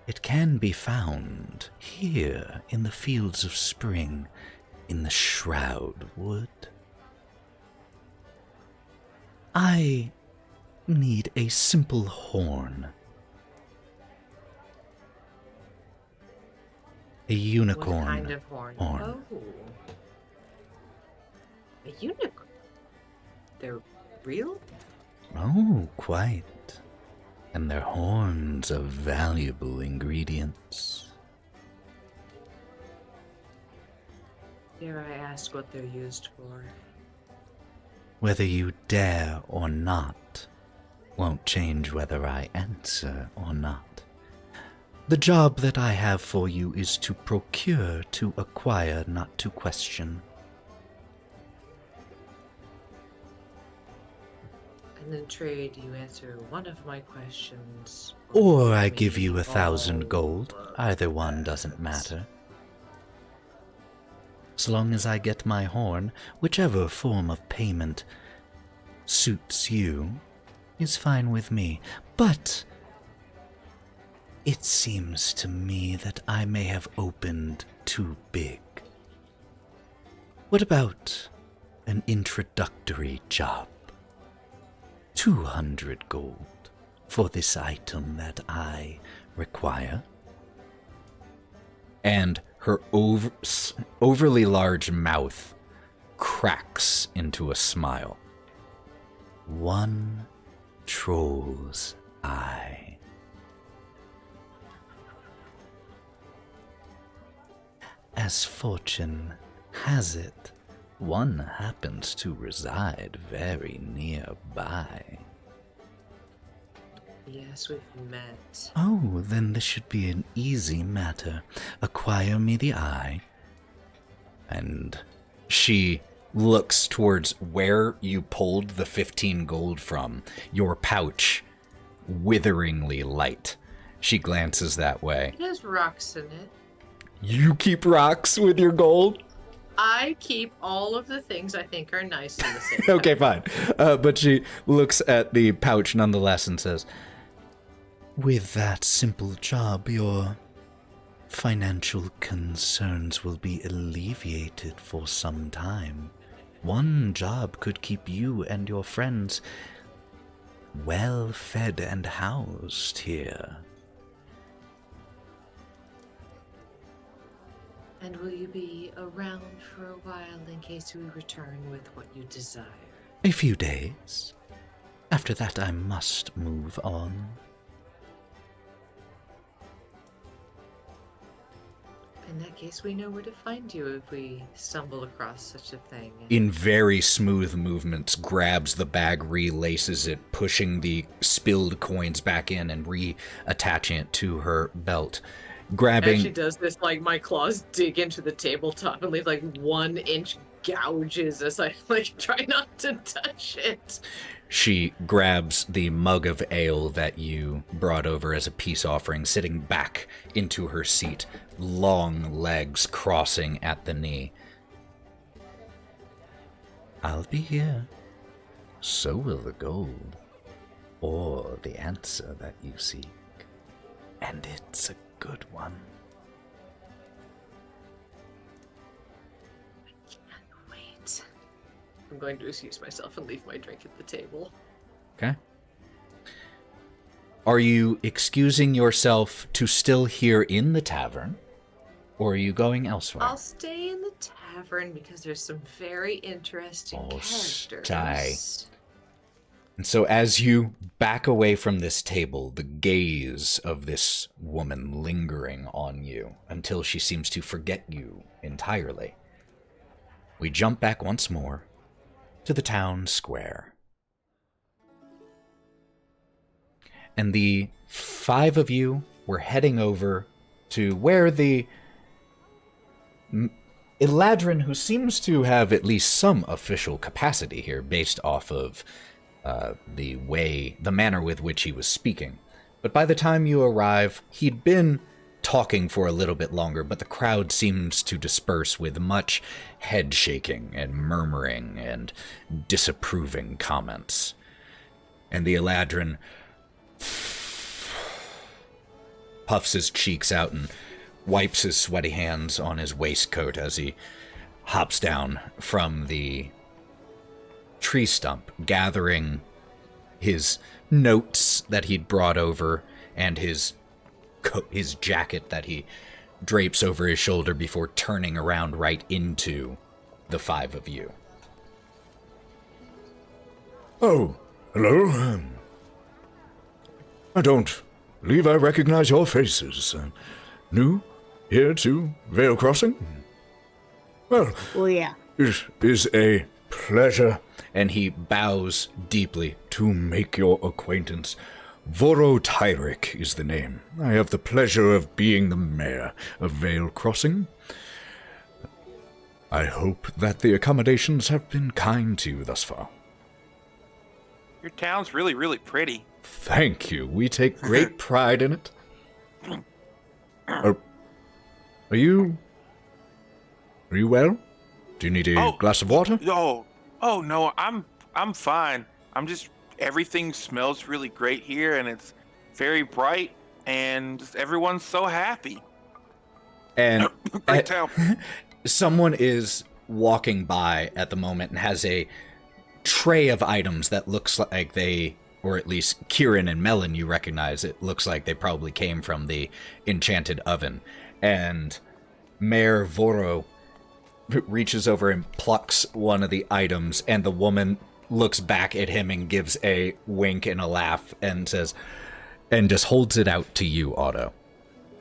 it can be found here in the fields of spring in the Shroud Wood. I need a simple horn. A unicorn What kind of horn? horn. Oh. A unicorn? They're real? Oh, quite. And their horns are valuable ingredients. Dare I ask what they're used for? Whether you dare or not won't change whether I answer or not. The job that I have for you is to procure, to acquire, not to question. And then trade, you answer one of my questions. Or I me give you 1,000 all gold. of Either one that. doesn't matter. As long as I get my horn, whichever form of payment suits you is fine with me. But it seems to me that I may have opened too big. What about an introductory job? 200 gold for this item that I require. And her overly large mouth cracks into a smile. One troll's eye. As fortune has it, one happens to reside very nearby. Yes, we've met. Oh, then this should be an easy matter. Acquire me the eye. And she looks towards where you pulled the 15 gold from, your pouch, witheringly light. She glances that way. It has rocks in it. You keep rocks with your gold? I keep all of the things I think are nice in the same. Okay, fine. But she looks at the pouch nonetheless and says, with that simple job, your financial concerns will be alleviated for some time. One job could keep you and your friends well fed and housed here. And will you be around for a while in case we return with what you desire? A few days. After that, I must move on. In that case, we know where to find you if we stumble across such a thing. In very smooth movements, grabs the bag, relaces it, pushing the spilled coins back in and reattaching it to her belt. Grabbing... Actually does this, like, my claws dig into the tabletop and leave, like, 1-inch gouges as I, like, try not to touch it. She grabs the mug of ale that you brought over as a peace offering, sitting back into her seat, long legs crossing at the knee. I'll be here. So will the gold, or the answer that you seek. And it's a good one. I can't wait. I'm going to excuse myself and leave my drink at the table. Okay. Are you excusing yourself to still here in the tavern, or are you going elsewhere? I'll stay in the tavern because there's some very interesting characters. Stay. And so as you back away from this table, the gaze of this woman lingering on you until she seems to forget you entirely, we jump back once more to the town square. And the 5 of you were heading over to where the Eladrin, who seems to have at least some official capacity here based off of the manner with which he was speaking. But by the time you arrive, he'd been talking for a little bit longer, but the crowd seems to disperse with much head shaking and murmuring and disapproving comments. And the Eladrin puffs his cheeks out and wipes his sweaty hands on his waistcoat as he hops down from the tree stump, gathering his notes that he'd brought over and his jacket that he drapes over his shoulder before turning around right into the 5 of you. Oh, hello. I don't believe I recognize your faces. New here to Vale Crossing? Well, yeah. it is a pleasure. And he bows deeply. To make your acquaintance. Wraught is the name. I have the pleasure of being the mayor of Vale Crossing. I hope that the accommodations have been kind to you thus far. Your town's really, really pretty. Thank you. We take great pride in it. Are you well? Do you need a glass of water? Oh no, I'm fine. Everything smells really great here, and it's very bright, and just everyone's so happy. And Great town. Someone is walking by at the moment and has a tray of items that looks like they, or at least Kieren and Melon, you recognize it looks like they probably came from the enchanted oven. And Mayor Voro reaches over and plucks one of the items, and the woman looks back at him and gives a wink and a laugh and says, and just holds it out to you, Otto,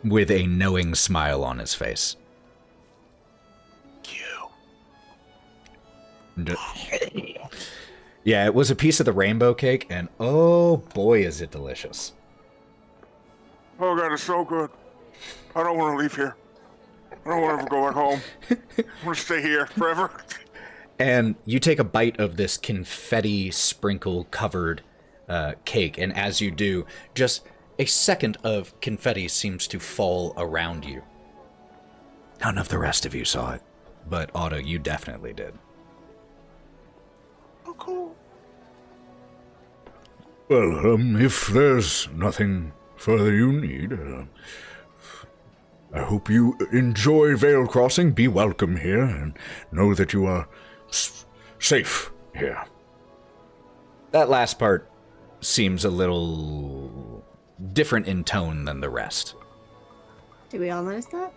with a knowing smile on his face. Yeah, it was a piece of the rainbow cake, and oh boy, is it delicious. Oh God, it's so good. I don't want to leave here. I don't want to ever go back home. I want to stay here forever. And you take a bite of this confetti sprinkle covered cake, and as you do, just a second of confetti seems to fall around you. None of the rest of you saw it, but Otto, you definitely did. Oh, cool. Well, if there's nothing further you need, I hope you enjoy Vale Crossing, be welcome here, and know that you are safe here. That last part seems a little different in tone than the rest. Did we all notice that?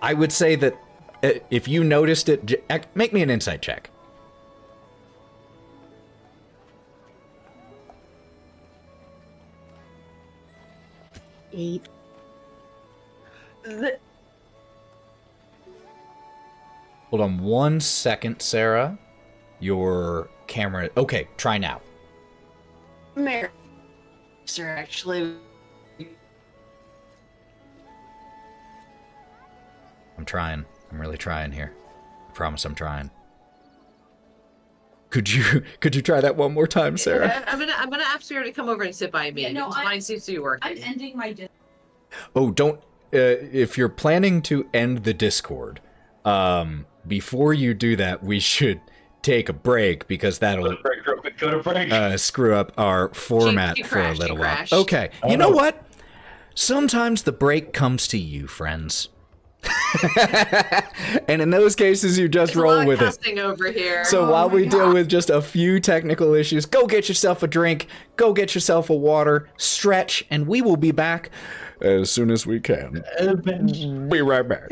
I would say that if you noticed it, make me an insight check. Eight. Hold on 1 second, Sarah. Your camera... Okay, try now. Mayor. Sir, actually... I'm trying. I'm really trying here. I promise I'm trying. Could you try that one more time, Sarah? I'm gonna ask her to come over and sit by me. Yeah, no, because mine seems to be working. I'm ending my... Oh, don't... if you're planning to end the Discord, before you do that, we should take a break, because that'll screw up our format for a little while. Okay, you know what? Sometimes the break comes to you, friends. And in those cases, you just There's a roll lot of with it. cussing over here. So while we deal with just a few technical issues, go get yourself a drink, go get yourself a water, stretch, and we will be back as soon as we can. Be right back.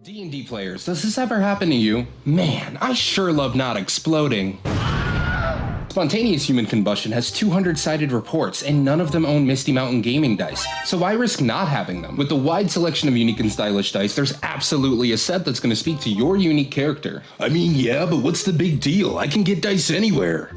D&D players, does this ever happen to you? Man, I sure love not exploding. Spontaneous Human Combustion has 200 sided reports, and none of them own Misty Mountain gaming dice, so why risk not having them? With the wide selection of unique and stylish dice, there's absolutely a set that's going to speak to your unique character. I mean, yeah, but what's the big deal? I can get dice anywhere.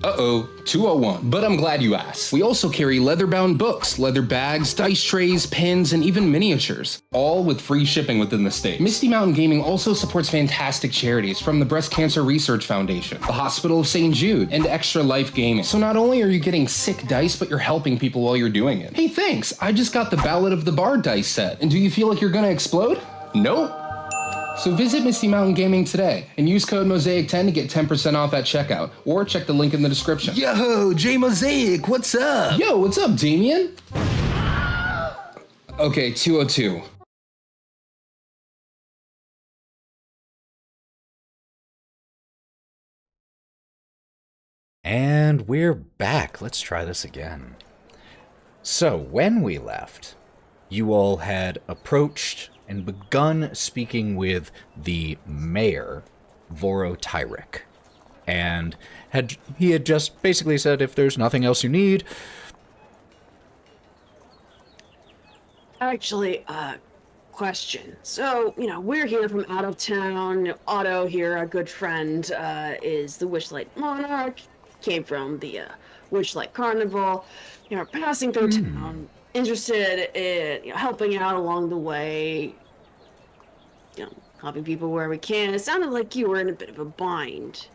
Uh-oh, 201. But I'm glad you asked. We also carry leather-bound books, leather bags, dice trays, pins, and even miniatures, all with free shipping within the state. Misty Mountain Gaming also supports fantastic charities from the Breast Cancer Research Foundation, the Hospital of St. Jude, and Extra Life Gaming. So not only are you getting sick dice, but you're helping people while you're doing it. Hey, thanks. I just got the Ballad of the Bard dice set. And do you feel like you're gonna explode? Nope. So visit Misty Mountain Gaming today and use code Mosaic10 to get 10% off at checkout, or check the link in the description. Yo, J Mosaic, what's up? Yo, what's up, Damien? Okay, 202. And we're back. Let's try this again. So, when we left, you all had approached and begun speaking with the mayor, Voro Tyrick. And he had just basically said, if there's nothing else you need... Actually, question. So, we're here from out of town. Otto here, our good friend, is the Wishlight Monarch. Came from the Wishlight Carnival. Passing through town. Interested in helping out along the way, helping people where we can. It sounded like you were in a bit of a bind.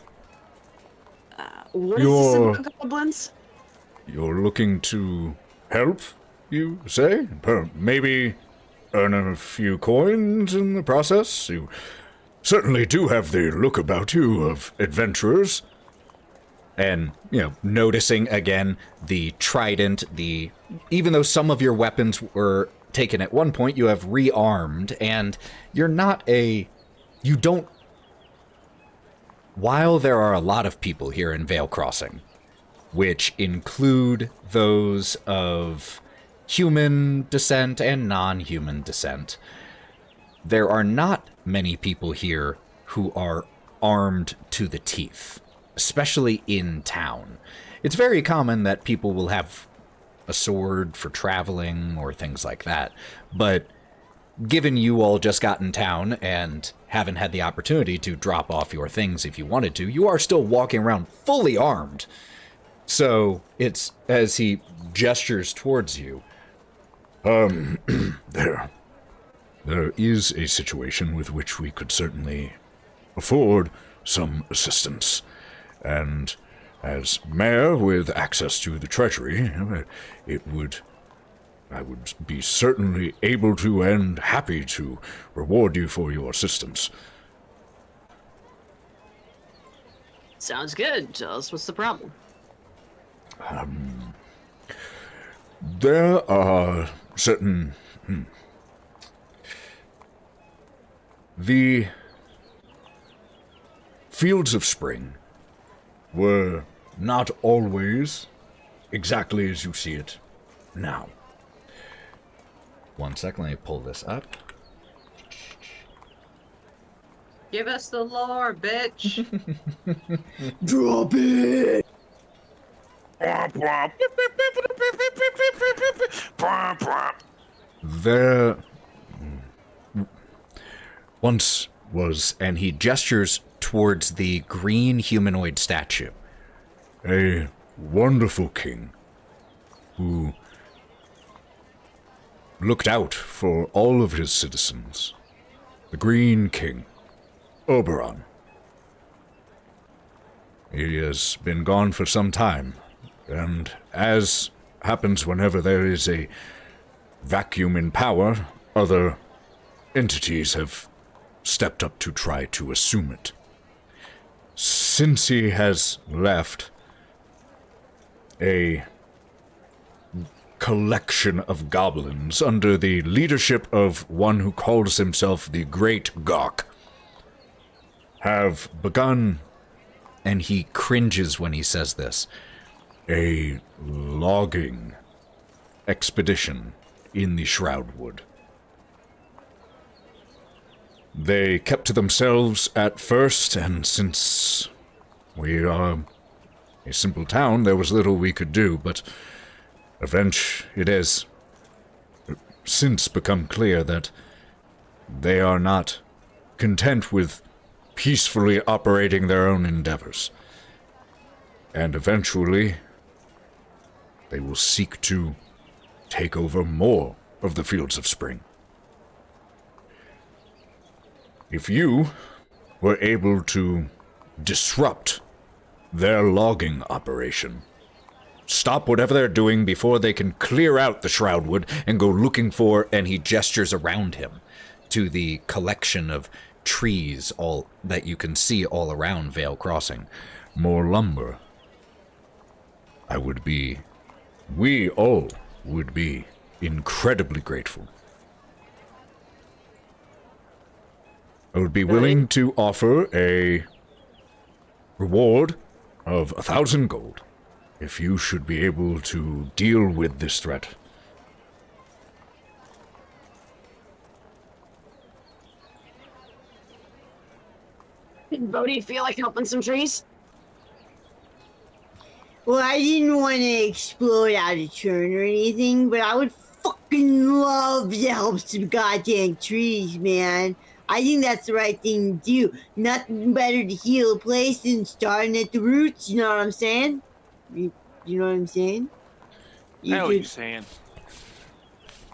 What is this about goblins? You're looking to help, you say? Maybe earn a few coins in the process? You certainly do have the look about you of adventurers. And, noticing again the trident, even though some of your weapons were taken at one point, you have rearmed, and while there are a lot of people here in Vale Crossing, which include those of human descent and non-human descent, there are not many people here who are armed to the teeth. Especially in town. It's very common that people will have a sword for traveling or things like that. But given you all just got in town and haven't had the opportunity to drop off your things if you wanted to, you are still walking around fully armed. So it's as he gestures towards you. There is a situation with which we could certainly afford some assistance. And as mayor with access to the treasury, I would be certainly able to and happy to reward you for your assistance. Sounds good. Tell us what's the problem. There are certain... The Fields of Spring were not always exactly as you see it now. One second, let me pull this up. Give us the lore, bitch. Drop it! There once was, And he gestures towards the green humanoid statue. a wonderful king who looked out for all of his citizens. The Green King, Oberon. He has been gone for some time, and as happens whenever there is a vacuum in power, other entities have stepped up to try to assume it. Since he has left, a collection of goblins under the leadership of one who calls himself the Great Gawk have begun, And he cringes when he says this, a logging expedition in the Shroudwood. They kept to themselves at first, and since we are a simple town, there was little we could do, but it has since become clear that they are not content with peacefully operating their own endeavors. And eventually, they will seek to take over more of the Fields of Spring. If you were able to disrupt their logging operation, stop whatever they're doing before they can clear out the Shroudwood and go looking for, and he gestures around him to the collection of trees all that you can see all around Vale Crossing, more lumber, we all would be incredibly grateful. I would be willing to offer a reward of 1,000 gold if you should be able to deal with this threat. Bodie, feel like helping some trees? Well, I didn't want to explode out of turn or anything, but I would fucking love to help some goddamn trees, man. I think that's the right thing to do. Nothing better to heal a place than starting at the roots, you know what I'm saying? You know what I'm saying? I know what you're saying.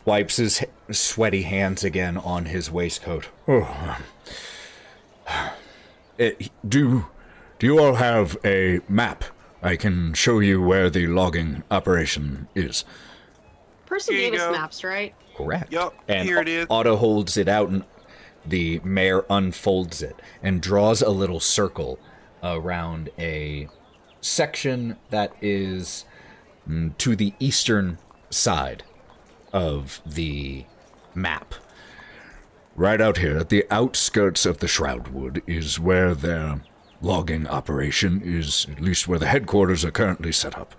Wipes his sweaty hands again on his waistcoat. Oh. Do you all have a map? I can show you where the logging operation is. Person Here you gave us go. maps, right? Correct. Yup, And here it is. Otto holds it out, and the mayor unfolds it and draws a little circle around a section that is to the eastern side of the map. Right out here, at the outskirts of the Shroudwood, is where their logging operation is, at least where the headquarters are currently set up.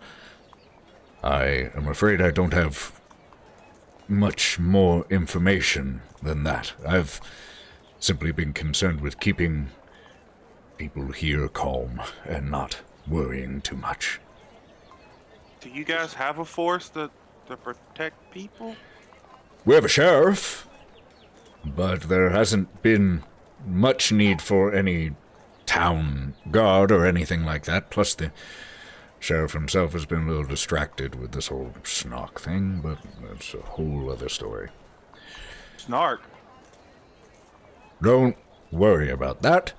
I am afraid I don't have much more information than that. I've simply been concerned with keeping people here calm and not worrying too much. Do you guys have a force to protect people? We have a sheriff, but there hasn't been much need for any town guard or anything like that. Plus, the sheriff himself has been a little distracted with this whole snark thing, but that's a whole other story. Snark. Don't worry about that.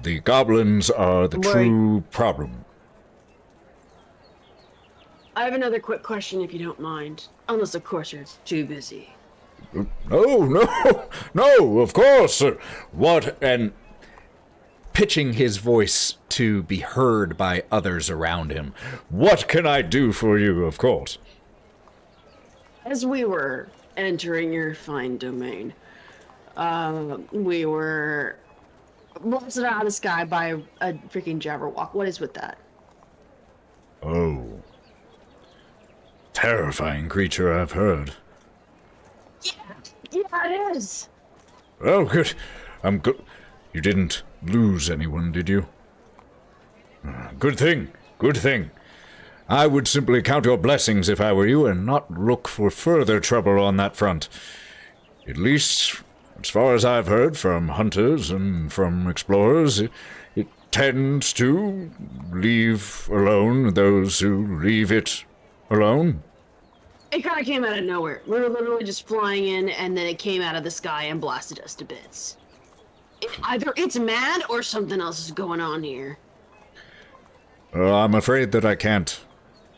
The goblins are the true problem. I have another quick question if you don't mind. Unless, of course, you're too busy. No, of course. What, and pitching his voice to be heard by others around him. What can I do for you, of course? As we were entering your fine domain, we were blasted out of the sky by a freaking Jabberwock. What is with that? Oh. Terrifying creature, I've heard. Yeah, it is. Oh, good. I'm good. You didn't lose anyone, did you? Good thing. Good thing. I would simply count your blessings if I were you and not look for further trouble on that front. At least, as far as I've heard from hunters and from explorers, it tends to leave alone those who leave it alone. It kind of came out of nowhere. We were literally just flying in, and then it came out of the sky and blasted us to bits. Either it's mad or something else is going on here. I'm afraid that I can't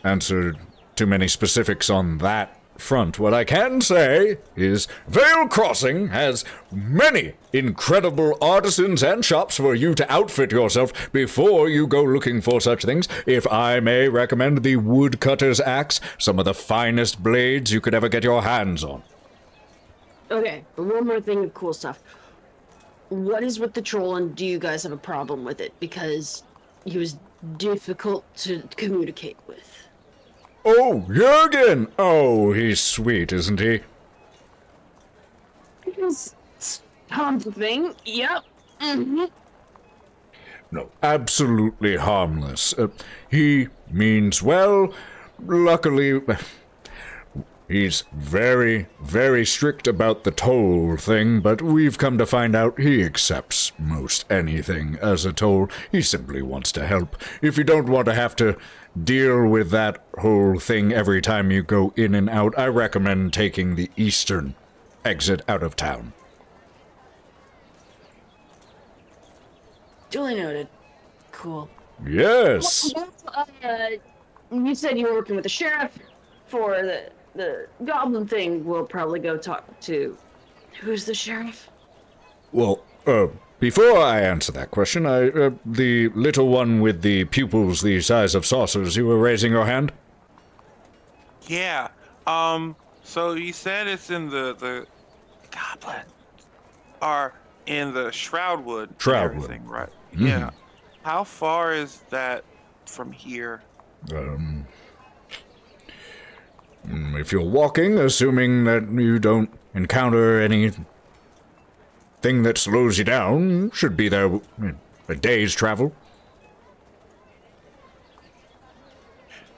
answer too many specifics on that front. What I can say is Vale Crossing has many incredible artisans and shops for you to outfit yourself before you go looking for such things. If I may recommend the woodcutter's axe, some of the finest blades you could ever get your hands on. Okay, but one more thing of cool stuff. What is with the troll, and do you guys have a problem with it? Because he was difficult to communicate with. Oh, Jürgen! Oh, he's sweet, isn't he? It's something. Yep. Mm-hmm. No, absolutely harmless. He means well. Luckily, he's very, very strict about the toll thing, but we've come to find out he accepts most anything as a toll. He simply wants to help. If you don't want to have to deal with that whole thing every time you go in and out, I recommend taking the eastern exit out of town. Duly noted. Cool. Yes. You said you were working with the sheriff for the goblin thing. We'll probably go talk to... Who's the sheriff? Well, before I answer that question, the little one with the pupils the size of saucers, you were raising your hand? Yeah. So you said it's in the goblin are in the Shroudwood. Shroudwood. Right? Mm-hmm. Yeah. How far is that from here? If you're walking, assuming that you don't encounter anything that slows you down, should be there a day's travel.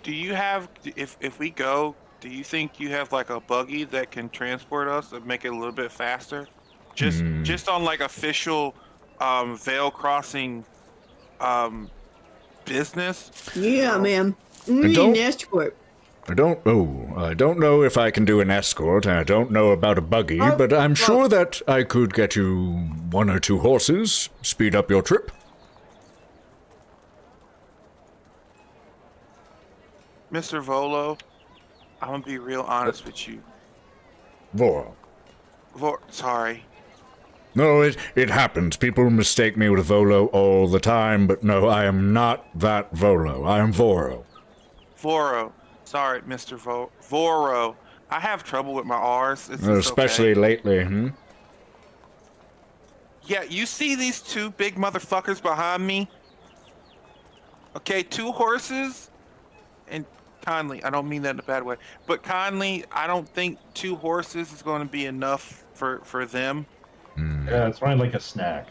Do you have, if we go, do you think you have like a buggy that can transport us and make it a little bit faster? Just on like official Vale Crossing business? Yeah, ma'am. We need an escort. I don't know if I can do an escort, and I don't know about a buggy, but I'm sure that I could get you 1 or 2 horses, speed up your trip. Mr. Volo, I'm gonna be real honest with you. Voro. Sorry. No, it happens. People mistake me with Volo all the time, but no, I am not that Volo. I am Voro. Voro. Sorry, Mr. Voro. I have trouble with my R's. Especially lately, Yeah, you see these 2 big motherfuckers behind me? Okay, 2 horses? And kindly, I don't mean that in a bad way, but kindly, I don't think 2 horses is going to be enough for them. Yeah, it's running like a snack.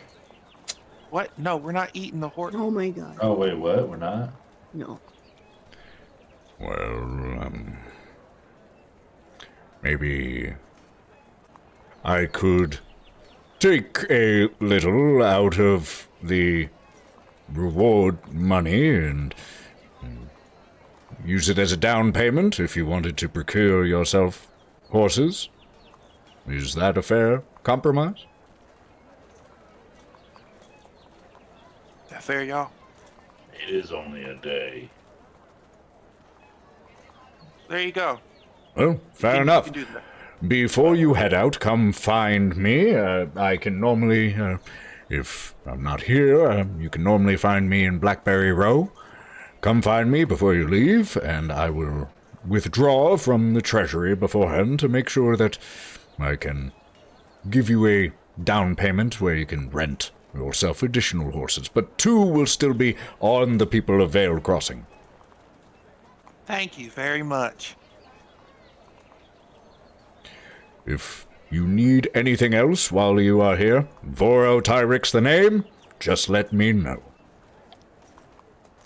What? No, we're not eating the horse. Oh my god. Oh, wait, what? We're not? No. Well, maybe I could take a little out of the reward money and use it as a down payment if you wanted to procure yourself horses. Is that a fair compromise? Is that fair, y'all? It is only a day. There you go. Well, fair enough. You can do that. Before you head out, come find me. I can normally, if I'm not here, you can normally find me in Blackberry Row. Come find me before you leave, and I will withdraw from the treasury beforehand to make sure that I can give you a down payment where you can rent yourself additional horses. But 2 will still be on the people of Vale Crossing. Thank you very much. If you need anything else while you are here, Voro Tyrix the name, just let me know.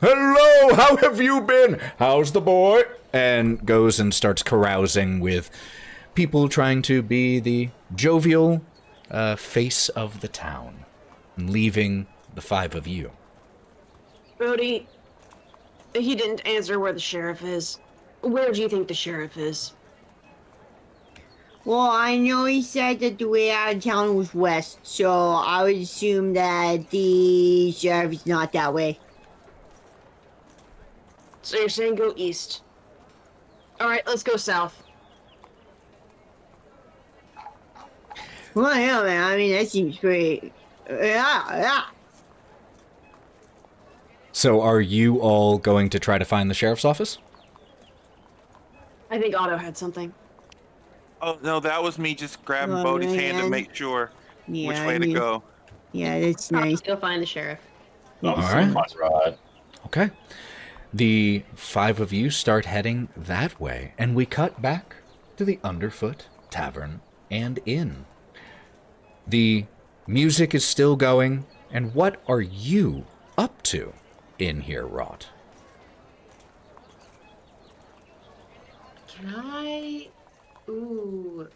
Hello, how have you been? How's the boy? And goes and starts carousing with people trying to be the jovial face of the town, leaving the 5 of you. Bodie, he didn't answer where the sheriff is. Where do you think the sheriff is? Well, I know he said that the way out of town was west, so I would assume that the sheriff is not that way. So you're saying go east. Alright, let's go south. Well, yeah, man, I mean, that seems great. Yeah. So are you all going to try to find the sheriff's office? I think Otto had something. Oh, no, that was me just grabbing Oh, Bodie's hand to man. make sure Yeah, which I way mean, to go. Yeah, that's nice. Go find the sheriff. All right. Right. Okay. The 5 of you start heading that way, and we cut back to the Underfoot Tavern and Inn. The music is still going, and what are you up to in here, Wraught? Can I? Ooh,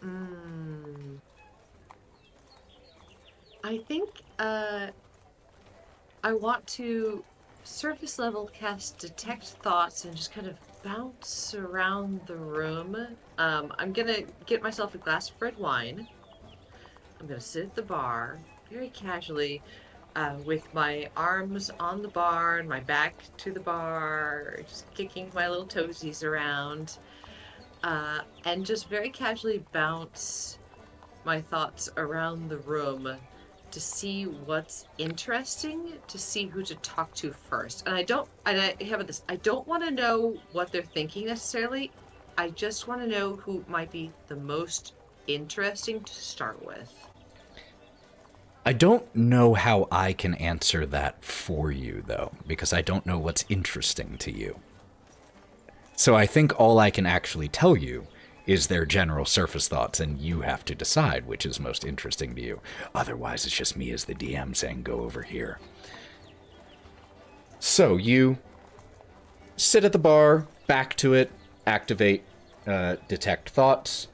I think I want to surface level cast Detect Thoughts and just kind of bounce around the room. I'm gonna get myself a glass of red wine. I'm gonna sit at the bar very casually, with my arms on the bar and my back to the bar, just kicking my little toesies around, and just very casually bounce my thoughts around the room to see what's interesting, to see who to talk to first. And I have this, I don't want to know what they're thinking necessarily. I just want to know who might be the most interesting to start with. I don't know how I can answer that for you, though, because I don't know what's interesting to you. So I think all I can actually tell you is their general surface thoughts, and you have to decide which is most interesting to you. Otherwise, it's just me as the DM saying, go over here. So you sit at the bar, back to it, activate Detect Thoughts.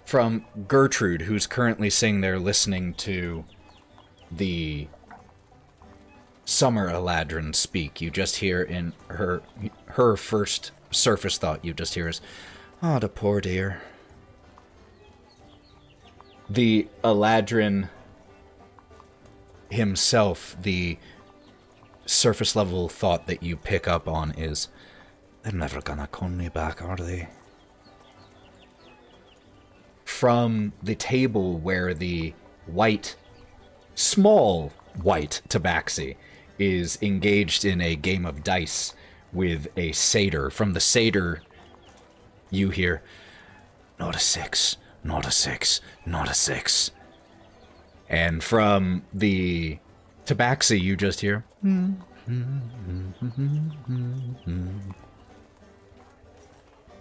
From Gertrude, who's currently sitting there listening to the Summer Eladrin speak, you just hear in her first surface thought, you just hear is, "Oh, the poor dear." The Eladrin himself, the surface level thought that you pick up on is, "They're never gonna call me back, are they?" From the table where the small white tabaxi is engaged in a game of dice with a satyr. From the satyr, you hear, "Not a 6, not a 6, not a 6. And from the tabaxi, you just hear,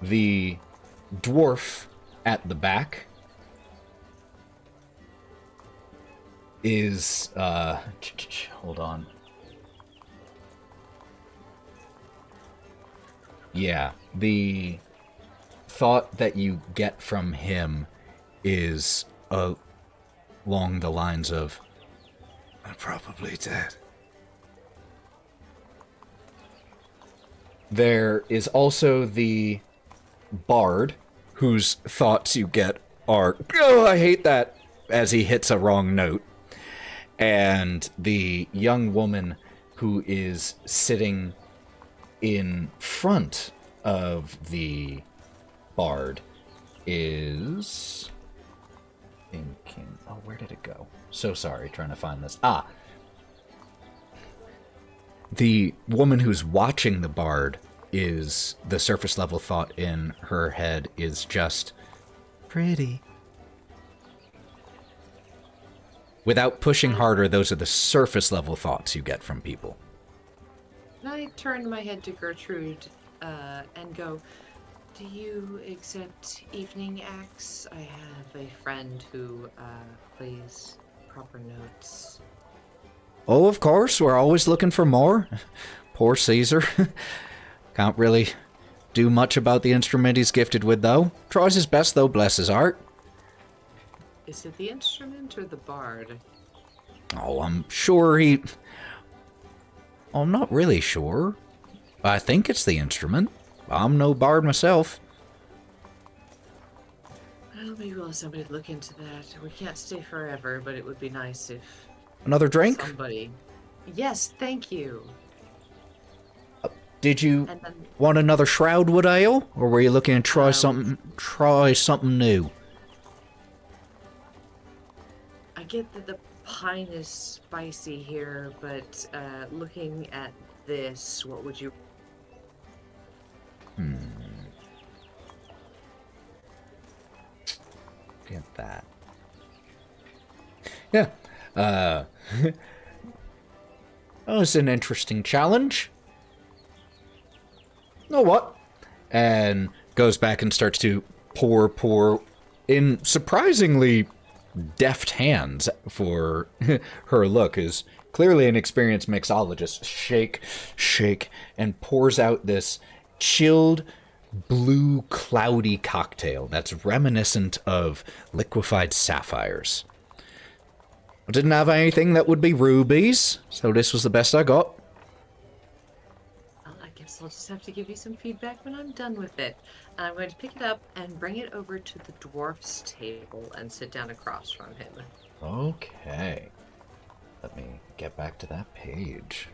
The dwarf at the back is, hold on. Yeah, the thought that you get from him is along the lines of, "I'm probably dead." There is also the bard, whose thoughts you get are, "Oh, I hate that," as he hits a wrong note. And the young woman who is sitting in front of the bard is thinking, oh, where did it go? So sorry, trying to find this. The woman who's watching the bard is, the surface level thought in her head is just pretty. Without pushing harder, those are the surface level thoughts you get from people. I turn my head to Gertrude and go, "Do you accept evening acts? I have a friend who plays proper notes." Oh, of course, we're always looking for more. Poor Caesar. Can't really do much about the instrument he's gifted with, though. Tries his best, though, bless his heart. Is it the instrument or the bard? Oh, I'm not really sure. I think it's the instrument. I'm no bard myself. Well, maybe we'll have somebody look into that. We can't stay forever, but it would be nice if... Another drink? Somebody... Yes, thank you. Did you want another Shroudwood Ale? Or were you looking to try something new? I get that the pine is spicy here, but looking at this, what would you... Get that. Yeah. That was an interesting challenge. Know what? And goes back and starts to pour in surprisingly deft hands for her look, is clearly an experienced mixologist, shake, and pours out this chilled, blue, cloudy cocktail that's reminiscent of liquefied sapphires. I didn't have anything that would be rubies, so this was the best I got. Well, I guess I'll just have to give you some feedback when I'm done with it. I'm going to pick it up and bring it over to the dwarf's table and sit down across from him. Okay. Let me get back to that page.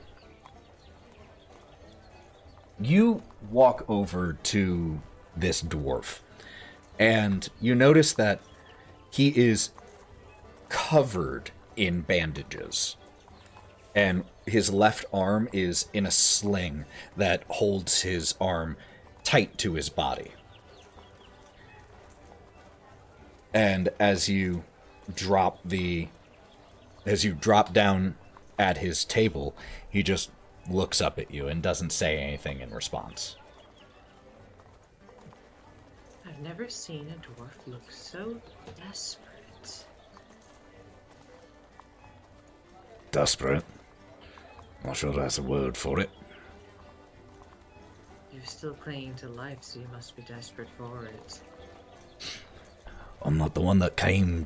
You walk over to this dwarf, and you notice that he is covered in bandages. And his left arm is in a sling that holds his arm tight to his body. And as you drop down at his table, he just looks up at you and doesn't say anything in response. I've never seen a dwarf look so desperate. Desperate? Not sure that's a word for it. You're still clinging to life, so you must be desperate for it. I'm not the one that came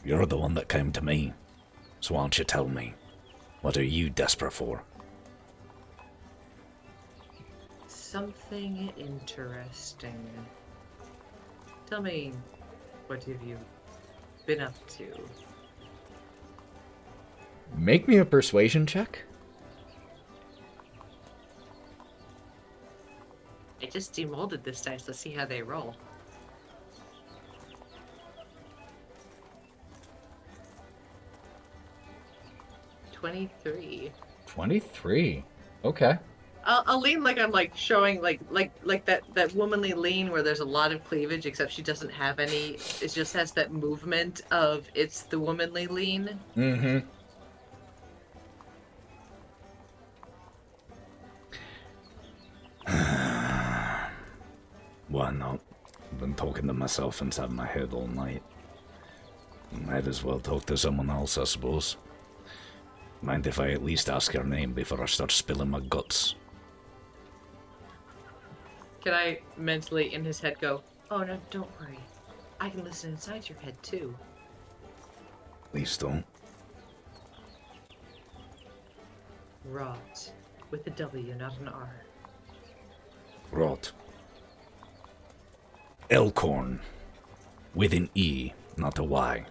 You're the one that came to me. So why don't you tell me? What are you desperate for? Something interesting. Tell me, what have you been up to? Make me a persuasion check. I just demolded this dice. Let's see how they roll. $23. 23. Okay. I'll lean like I'm like showing like that womanly lean where there's a lot of cleavage, except she doesn't have any. It just has that movement of it's the womanly lean. Mm-hmm. Why not? I've been talking to myself inside my head all night. Might as well talk to someone else, I suppose. Mind if I at least ask her name before I start spilling my guts? Can I mentally in his head go, oh no, don't worry. I can listen inside your head too. Please don't. Wraught. With a W, not an R. Wraught. Elkhorn. With an E, not a Y.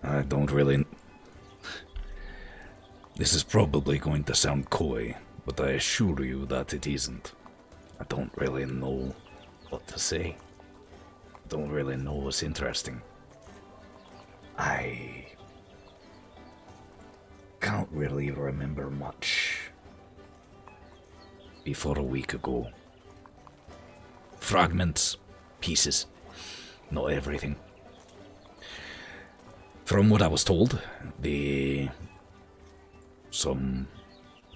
I don't really... This is probably going to sound coy, but I assure you that it isn't. I don't really know what to say. Don't really know what's interesting. I can't really remember much before a week ago. Fragments, pieces, not everything. From what I was told, some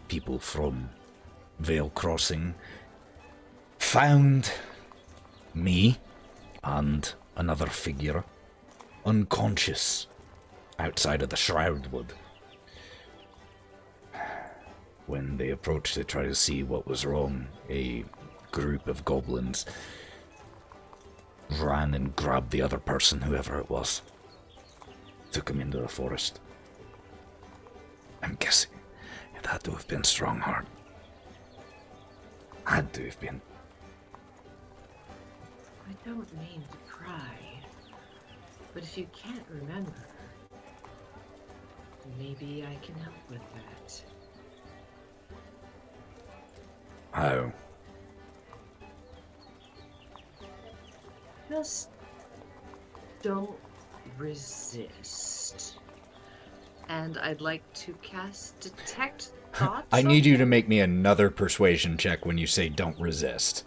people from Vale Crossing found me and another figure unconscious outside of the Shroud Wood. When they approached to try to see what was wrong, a group of goblins ran and grabbed the other person, whoever it was. Took him into the forest. I'm guessing it had to have been Strongheart. Had to have been. I don't mean to pry, but if you can't remember, maybe I can help with that. How? Just don't resist. And I'd like to cast Detect Thoughts. I need you to make me another persuasion check when you say don't resist.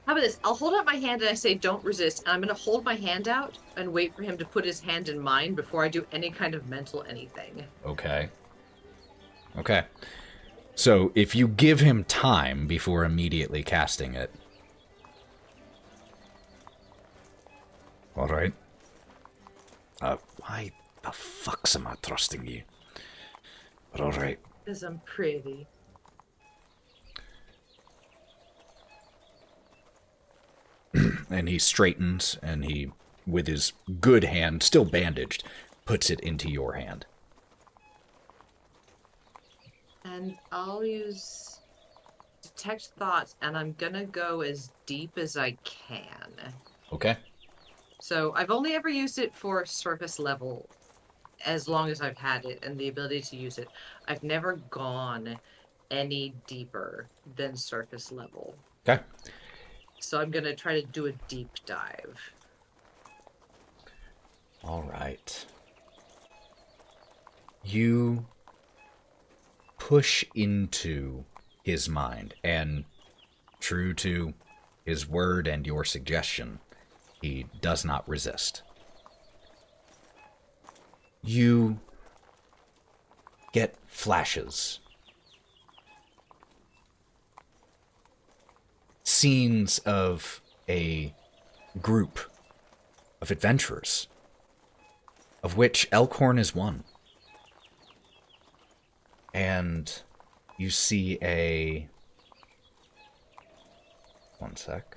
How about this? I'll hold out my hand and I say don't resist. And I'm going to hold my hand out and wait for him to put his hand in mine before I do any kind of mental anything. Okay. Okay. So if you give him time before immediately casting it. Alright. Why the fuck's am I trusting you? But alright. Because I'm pretty. And he straightens, and he, with his good hand, still bandaged, puts it into your hand. And I'll use detect thoughts, and I'm gonna go as deep as I can. Okay. So I've only ever used it for surface level as long as I've had it and the ability to use it. I've never gone any deeper than surface level. Okay. So I'm gonna try to do a deep dive. Alright. You push into his mind, and true to his word and your suggestion, he does not resist. You get flashes. Scenes of a group of adventurers, of which Elkhorn is one. And you see a... One sec.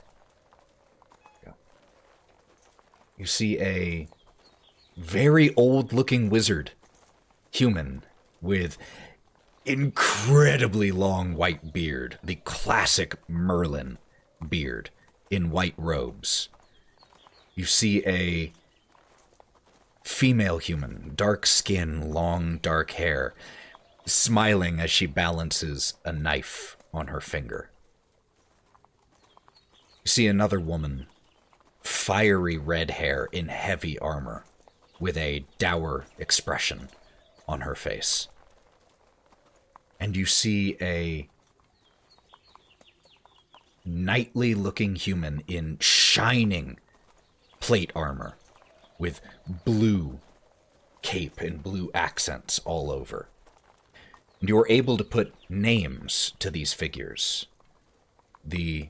Yeah. You see a very old-looking wizard, human, with incredibly long white beard, the classic Merlin beard, in white robes. You see a female human, dark skin, long dark hair, smiling as she balances a knife on her finger. You see another woman, fiery red hair in heavy armor, with a dour expression on her face. And you see a knightly-looking human in shining plate armor, with blue cape and blue accents all over. And you're able to put names to these figures. The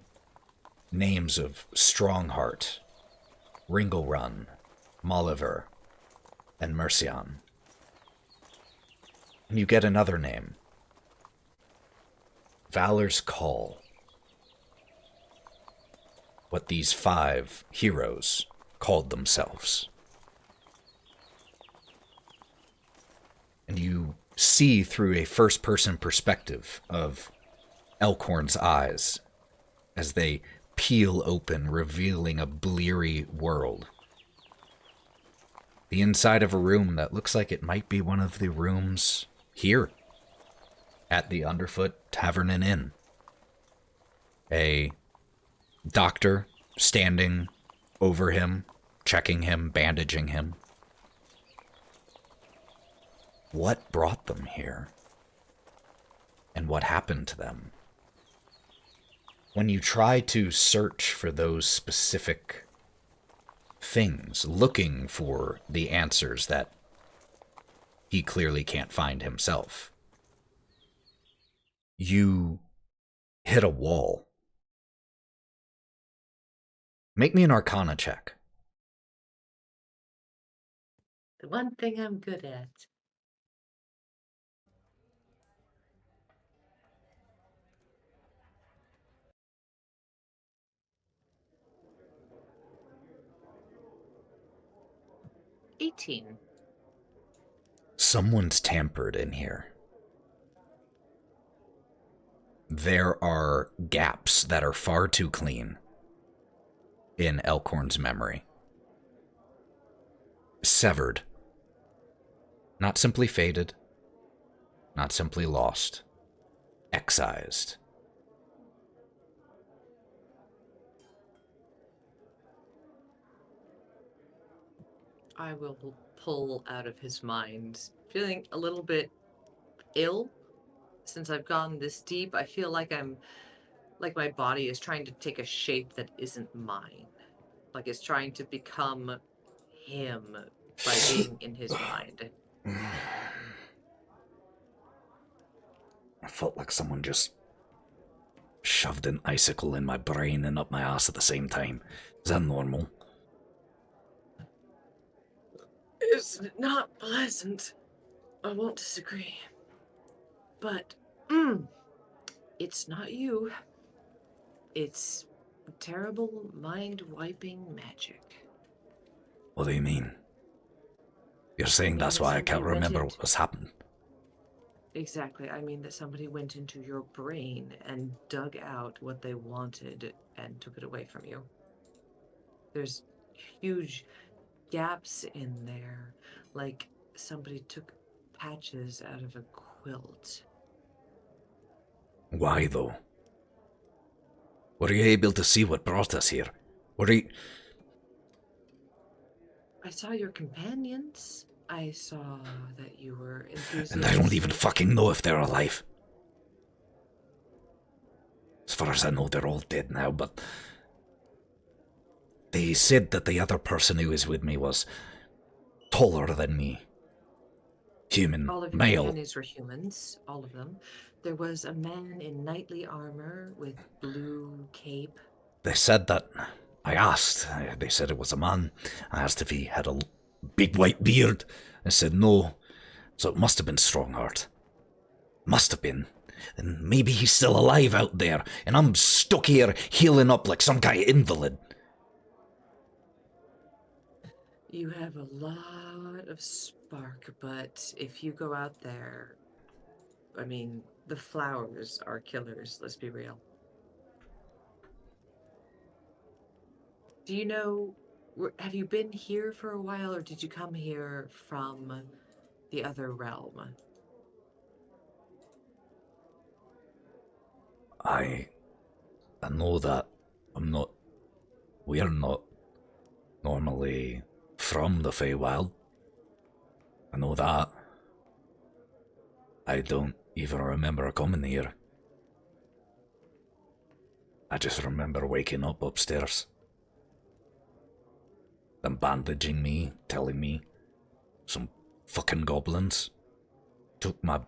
names of Strongheart, Ringlerun, Molliver, and Mercian. And you get another name. Valor's Call. What these 5 heroes called themselves. And you see through a first-person perspective of Elkhorn's eyes as they peel open, revealing a bleary world. The inside of a room that looks like it might be one of the rooms here at the Underfoot Tavern and Inn. A doctor standing over him, checking him, bandaging him. What brought them here? And what happened to them? When you try to search for those specific things, looking for the answers that he clearly can't find himself, you hit a wall. Make me an Arcana check. The one thing I'm good at. $18. Someone's tampered in here. There are gaps that are far too clean in Elkhorn's memory. Severed. Not simply faded. Not simply lost. Excised. I will pull out of his mind. Feeling a little bit ill since I've gone this deep. I feel like my body is trying to take a shape that isn't mine. Like it's trying to become him by being in his mind. I felt like someone just shoved an icicle in my brain and up my ass at the same time. Is that normal? was not pleasant. I won't disagree. But, it's not you. It's terrible mind-wiping magic. What do you mean? You're saying that's why I can't remember what has happened? Exactly. I mean that somebody went into your brain and dug out what they wanted and took it away from you. There's huge gaps in there, like somebody took patches out of a quilt. Why, though? Were you able to see what brought us here? Were you... I saw your companions. I saw that you were enthusiastic. And I don't even fucking know if they're alive. As far as I know, they're all dead now, but... They said that the other person who was with me was taller than me. Human, All of your male. companions were humans, all of them. There was a man in knightly armor with blue cape. They said that... I asked. They said it was a man. I asked if he had a big white beard. I said no. So it must have been Strongheart. Must have been. And maybe he's still alive out there, and I'm stuck here healing up like some kind of invalid. You have a lot of spark, but if you go out there, I mean, the flowers are killers, let's be real. Do you know, have you been here for a while, or did you come here from the other realm? I know that we're not normally from the Feywild. I know that. I don't even remember coming here. I just remember waking up upstairs. Them bandaging me, telling me some fucking goblins took my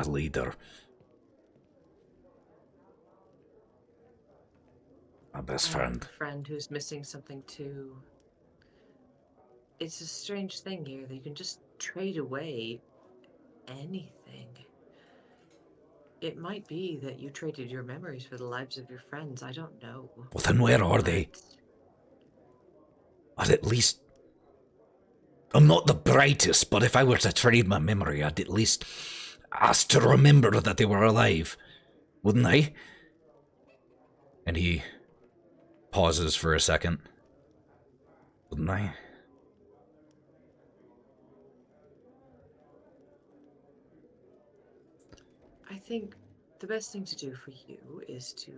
leader. My best friend. A friend who's missing something too. It's a strange thing here that you can just trade away anything. It might be that you traded your memories for the lives of your friends. I don't know. Well, then where are they? I'd at least... I'm not the brightest, but if I were to trade my memory, I'd at least ask to remember that they were alive. Wouldn't I? And he pauses for a second. Wouldn't I? I think the best thing to do for you is to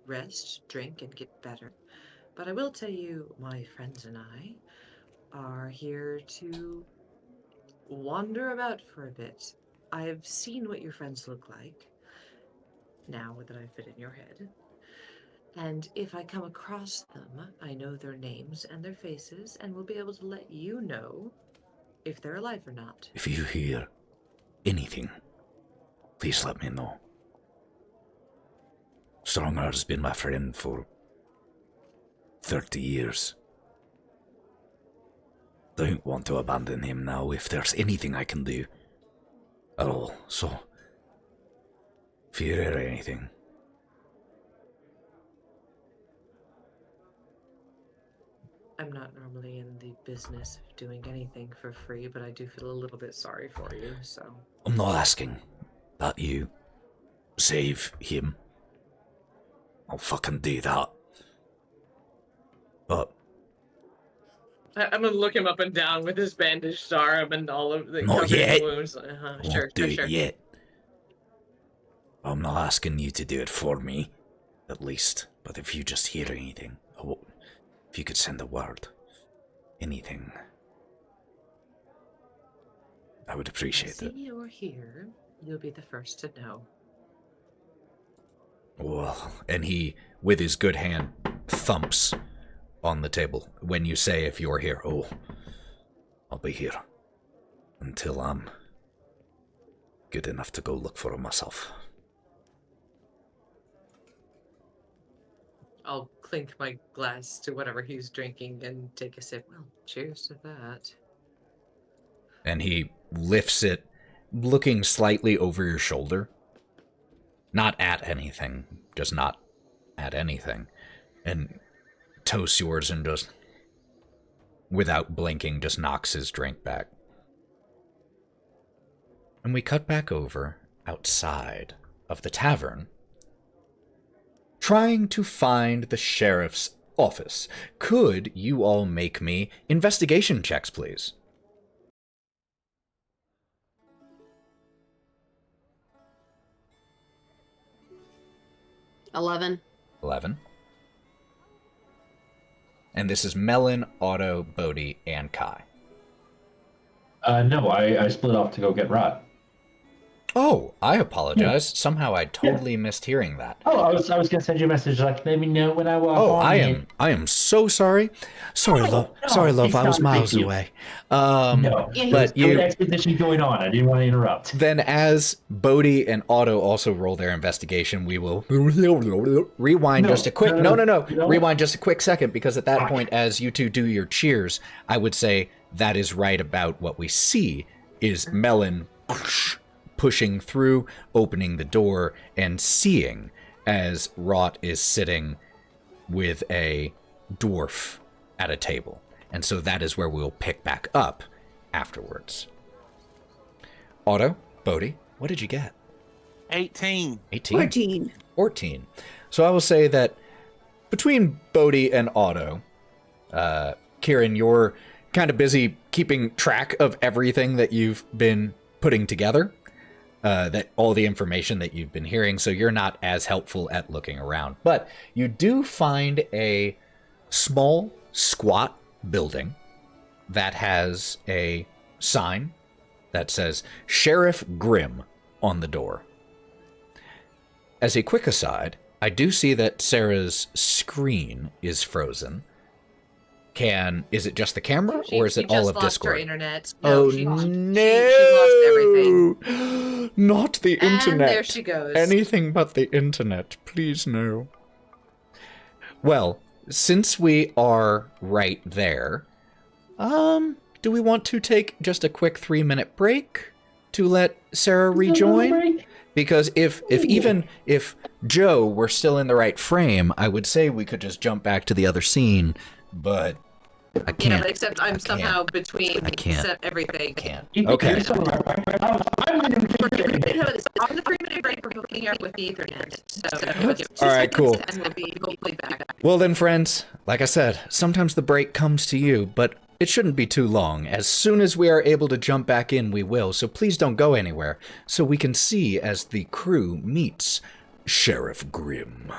rest, drink, and get better. But I will tell you, my friends and I are here to wander about for a bit. I've seen what your friends look like, now that I've been in your head. And if I come across them, I know their names and their faces, and will be able to let you know if they're alive or not. If you hear anything, please let me know. Strongheart has been my friend for 30 years. Don't want to abandon him now if there's anything I can do at all. So, if you hear anything, I'm not normally in the business of doing anything for free, but I do feel a little bit sorry for you, so... I'm not asking that you save him. I'll fucking do that. But... I'm gonna look him up and down with his bandaged arm and all of the not yet. wounds. Won't do it yet. I'm not asking you to do it for me, at least. But if you just hear anything, if you could send a word, anything, I would appreciate it. See you're here, you'll be the first to know. Well, and he, with his good hand, thumps on the table. When you say if you're here, I'll be here until I'm good enough to go look for him myself. I'll clink my glass to whatever he's drinking and take a sip. Well, cheers to that. And he lifts it, looking slightly over your shoulder. Not at anything, just not at anything. And toasts yours and just, without blinking, just knocks his drink back. And we cut back over outside of the tavern, trying to find the sheriff's office. Could you all make me investigation checks, please? 11. 11. And this is Melon, Otto, Bodie, and Kai. No, I split off to go get Wraught. Oh, I apologize. Somehow I totally missed hearing that. Oh, I was gonna send you a message like, let me know when I walk on. I am so sorry. Sorry, love. Sorry, love. I was miles away. No, but you expedition going on. I didn't want to interrupt. Then, as Bodie and Otto also roll their investigation, we will rewind just a quick. Rewind just a quick second, because at that point, as you two do your cheers, I would say that is right about what we see is Melon pushing through, opening the door, and seeing as Wraught is sitting with a dwarf at a table. And so that is where we'll pick back up afterwards. Otto, Bodie, what did you get? 18. 14. 14. So I will say that between Bodie and Otto, Kieren, you're kind of busy keeping track of everything that you've been putting together. That all the information that you've been hearing, so you're not as helpful at looking around. But you do find a small, squat building that has a sign that says Sheriff Grimm on the door. As a quick aside, I do see that Sarah's screen is frozen. Is it just the camera, or is it all of Discord? Her internet. No, she lost everything. Not the internet. And there she goes. Anything but the internet, please no. Well, since we are right there, do we want to take just a quick 3-minute break to let Sarah rejoin? Because if Joe were still in the right frame, I would say we could just jump back to the other scene, but I can't. Yeah, but except I'm somehow between everything. I can't. Okay. On the 3-minute break, we're hooking up with the Ethernet. So, all right, cool. And we'll be hopefully back. Well then, friends, like I said, sometimes the break comes to you, but it shouldn't be too long. As soon as we are able to jump back in, we will. So please don't go anywhere, so we can see as the crew meets Sheriff Grimm.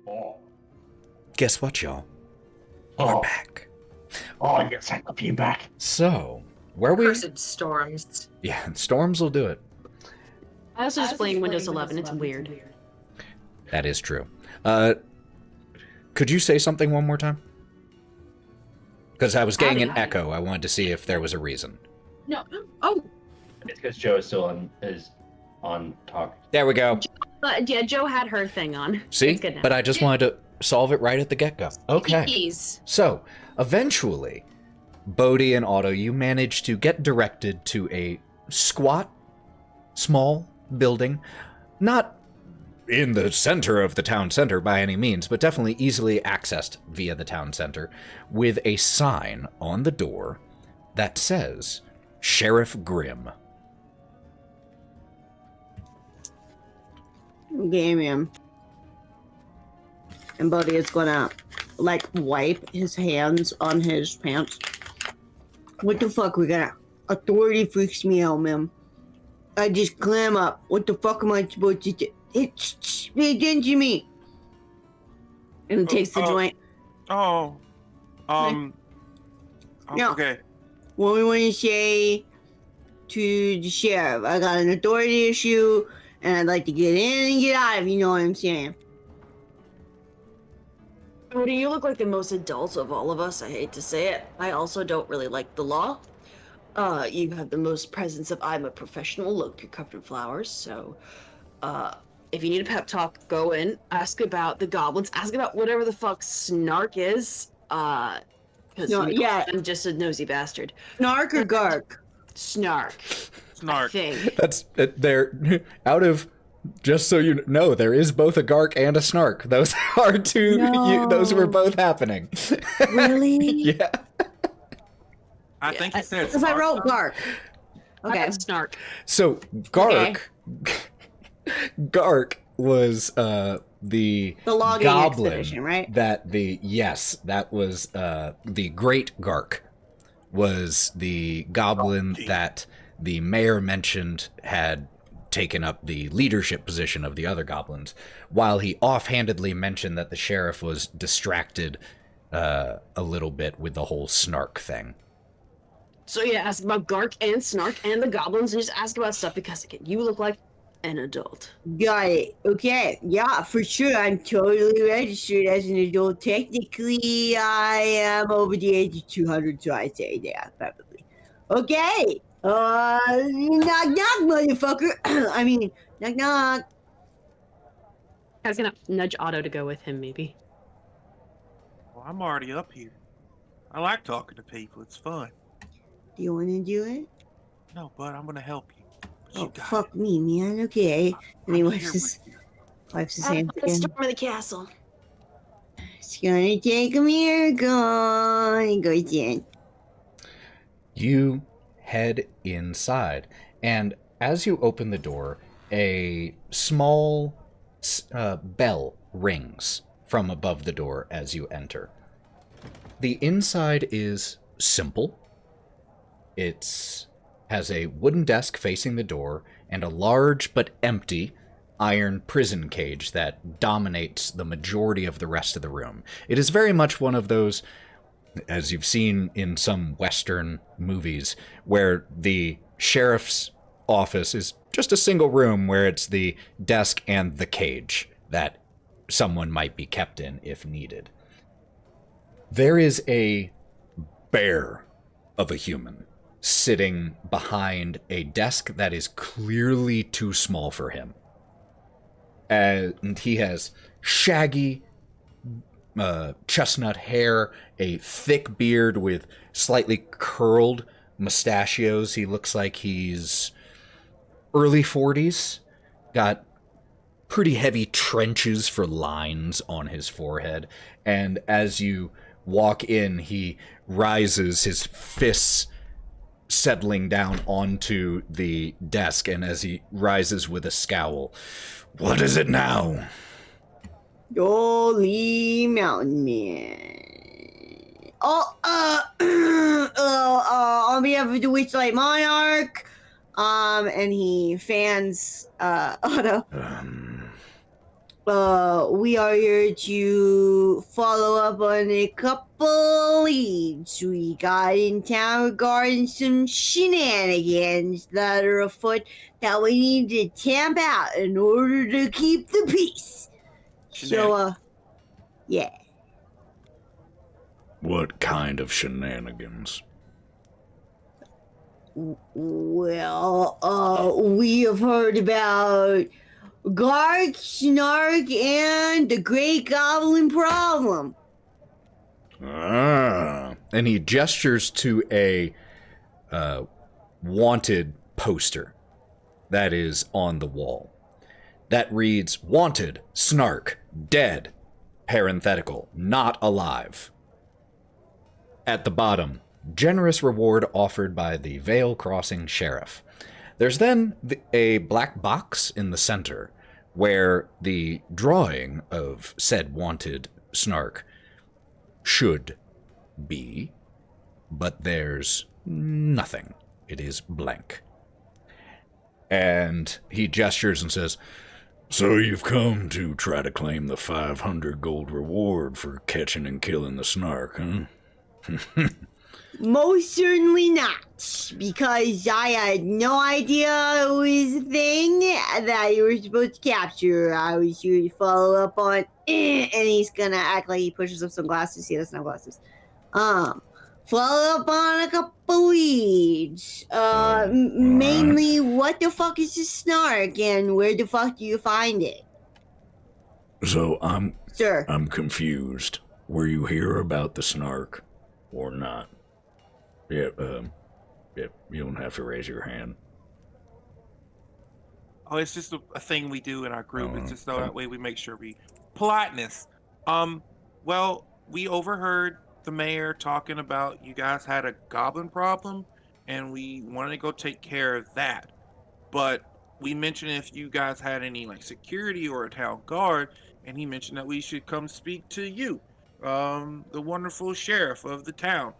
Oh. Guess what, y'all? Oh. We're back. Oh, yes, I love you back. So, where we... Cursed storms. Yeah, storms will do it. I also just playing Windows 11. It's weird. That is true. Could you say something one more time? Because I was getting an echo. I wanted to see if there was a reason. No. Oh. It's because Joe is still on talk. There we go. Yeah, Joe had her thing on. See? It's good now. But I just wanted to solve it right at the get-go. Okay. Please. So, eventually, Bodie and Otto, you managed to get directed to a squat, small building. Not in the center of the town center by any means, but definitely easily accessed via the town center, with a sign on the door that says, Sheriff Grimm. Game him. And Bodie is gonna, like, wipe his hands on his pants. What the fuck? We got authority freaks me out, man. I just clam up. What the fuck am I supposed to do? Pay attention to me. And he takes the joint. Oh. Yeah. Okay. What we want to say to the sheriff? I got an authority issue, and I'd like to get in and get out, if you know what I'm saying. Bodie, you look like the most adult of all of us. I hate to say it. I also don't really like the law. You have the most presence of I'm a professional. Look, you're covered in flowers. So, if you need a pep talk, go in, ask about the goblins, ask about whatever the fuck snark is. Because I'm just a nosy bastard. Snark or gark? Snark. Snark. I think. That's, they're, out of, just so you know, there is both a gark and a snark. Those are two, those were both happening. Really? Yeah. I think he said Because I wrote gark. Okay. Snark. So, gark, Gark was the logging goblin expedition, right? that that was the Great Gark was the goblin that the mayor mentioned had taken up the leadership position of the other goblins, while he offhandedly mentioned that the sheriff was distracted a little bit with the whole snark thing. So yeah, ask about Gark and Snark and the goblins, and just ask about stuff because again, you look like an adult. Got it. Okay. Yeah, for sure. I'm totally registered as an adult. Technically, I am over the age of 200, so I say yeah, probably. Okay. Knock knock, motherfucker. I mean, knock knock. I was gonna nudge Otto to go with him, maybe. Well, I'm already up here. I like talking to people. It's fun. Do you want to do it? No, but I'm gonna help you. Oh, fuck me, man. Okay. And he wipes his hands The again. storm of the castle. It's gonna take a miracle. And goes in. You head inside, and as you open the door, a small bell rings from above the door as you enter. The inside is simple. It has a wooden desk facing the door and a large but empty iron prison cage that dominates the majority of the rest of the room. It is very much one of those, as you've seen in some Western movies, where the sheriff's office is just a single room where it's the desk and the cage that someone might be kept in if needed. There is a bear of a human sitting behind a desk that is clearly too small for him. And he has shaggy chestnut hair, a thick beard with slightly curled mustachios. He looks like he's early 40s, got pretty heavy trenches for lines on his forehead, and as you walk in, he rises, his fists settling down onto the desk, and as he rises with a scowl, "What is it now?" Holy mountain man. On behalf of the Witchlight Monarch, and he fans Otto. We are here to follow up on a couple leads we got in town regarding some shenanigans that are afoot that we need to tamp out in order to keep the peace. So, yeah. What kind of shenanigans? Well, we have heard about Gark, Snark, and the Great Goblin Problem. Ah. And he gestures to a wanted poster that is on the wall. That reads, "Wanted, Snark, dead, parenthetical, not alive." At the bottom, generous reward offered by the Vale Crossing Sheriff. There's then a black box in the center where the drawing of said wanted Snark should be, but there's nothing. It is blank. And he gestures and says, So you've come to try to claim the 500 gold reward for catching and killing the Snark, huh? Most certainly not, because I had no idea it was a thing that you were supposed to capture. I was here to follow up on, and he's gonna act like he pushes up some glasses. He doesn't have glasses. Follow up on a couple leads. Mainly, what the fuck is a Snark, and where the fuck do you find it? So Sir. I'm confused. Were you here about the Snark or not? Yeah, you don't have to raise your hand. Oh, it's just a thing we do in our group. It's just so that way we make sure we politeness. Well, we overheard the mayor talking about you guys had a goblin problem, and we wanted to go take care of that. But we mentioned if you guys had any like security or a town guard, and he mentioned that we should come speak to you, the wonderful sheriff of the town,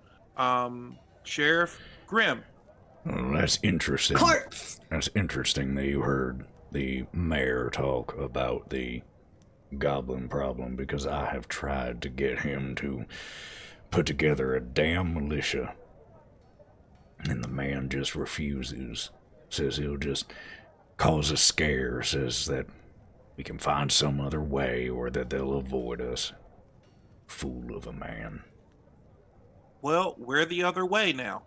Sheriff Grimm. Well, that's interesting. Carts! That's interesting that you heard the mayor talk about the goblin problem, because I have tried to get him to put together a damn militia, and the man just refuses. Says he'll just cause a scare, says that we can find some other way or that they'll avoid us. Fool of a man. Well, we're the other way now.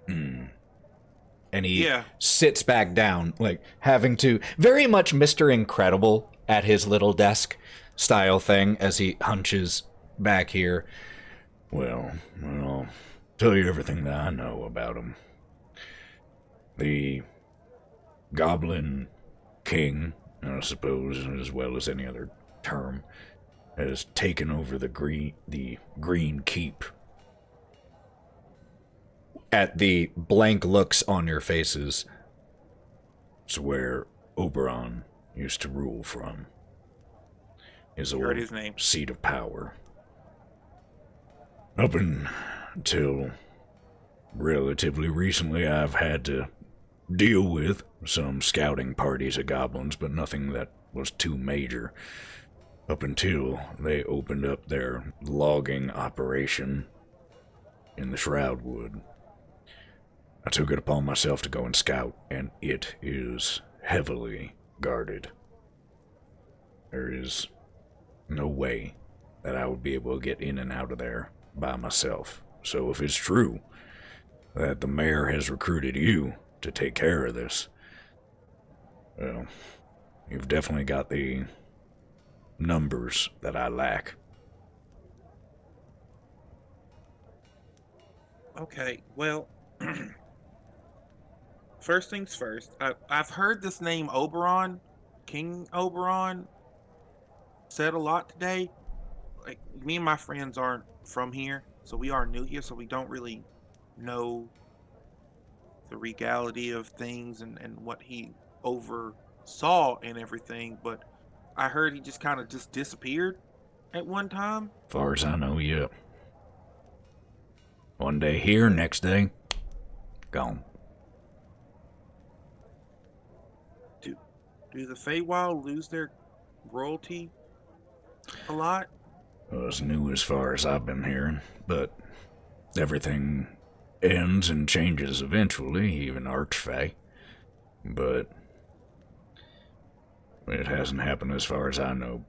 And he sits back down, like having to, very much Mr. Incredible at his little desk style thing as he hunches back here. Well, I'll tell you everything that I know about him. The Goblin King, I suppose, as well as any other term, has taken over the Green Keep. At the blank looks on your faces. It's where Oberon used to rule from. His old seat of power. Up until relatively recently, I've had to deal with some scouting parties of goblins, but nothing that was too major. Up until they opened up their logging operation in the Shroudwood. I took it upon myself to go and scout, and it is heavily guarded. There is no way that I would be able to get in and out of there by myself. So if it's true that the mayor has recruited you to take care of this, well, you've definitely got the numbers that I lack. Okay, well, first things first, I've heard this name Oberon, King Oberon, said a lot today. Like, me and my friends aren't from here, so we are new here, so we don't really know the regality of things and what he oversaw and everything, but I heard he just kind of just disappeared at one time. Far as I know, yeah. One day here, next day, gone. Do the Feywild lose their royalty a lot? Well, it's new as far as I've been hearing, but everything ends and changes eventually, even Archfey. But it hasn't happened as far as I know.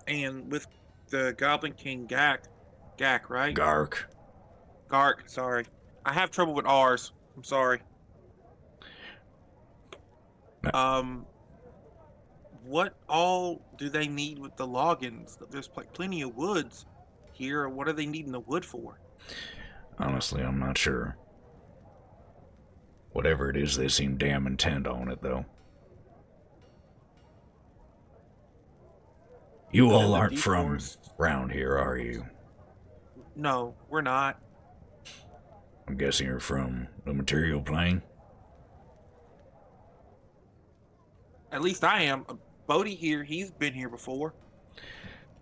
And with the Goblin King Gak, right? Gark. Gark, sorry. I have trouble with R's. I'm sorry. What all do they need with the logins? There's plenty of woods here. What are they needing the wood for? Honestly, I'm not sure. Whatever it is, they seem damn intent on it, though. You all aren't from round here, are you? No, we're not. I'm guessing you're from the material plane? At least I am. Bodie here, he's been here before.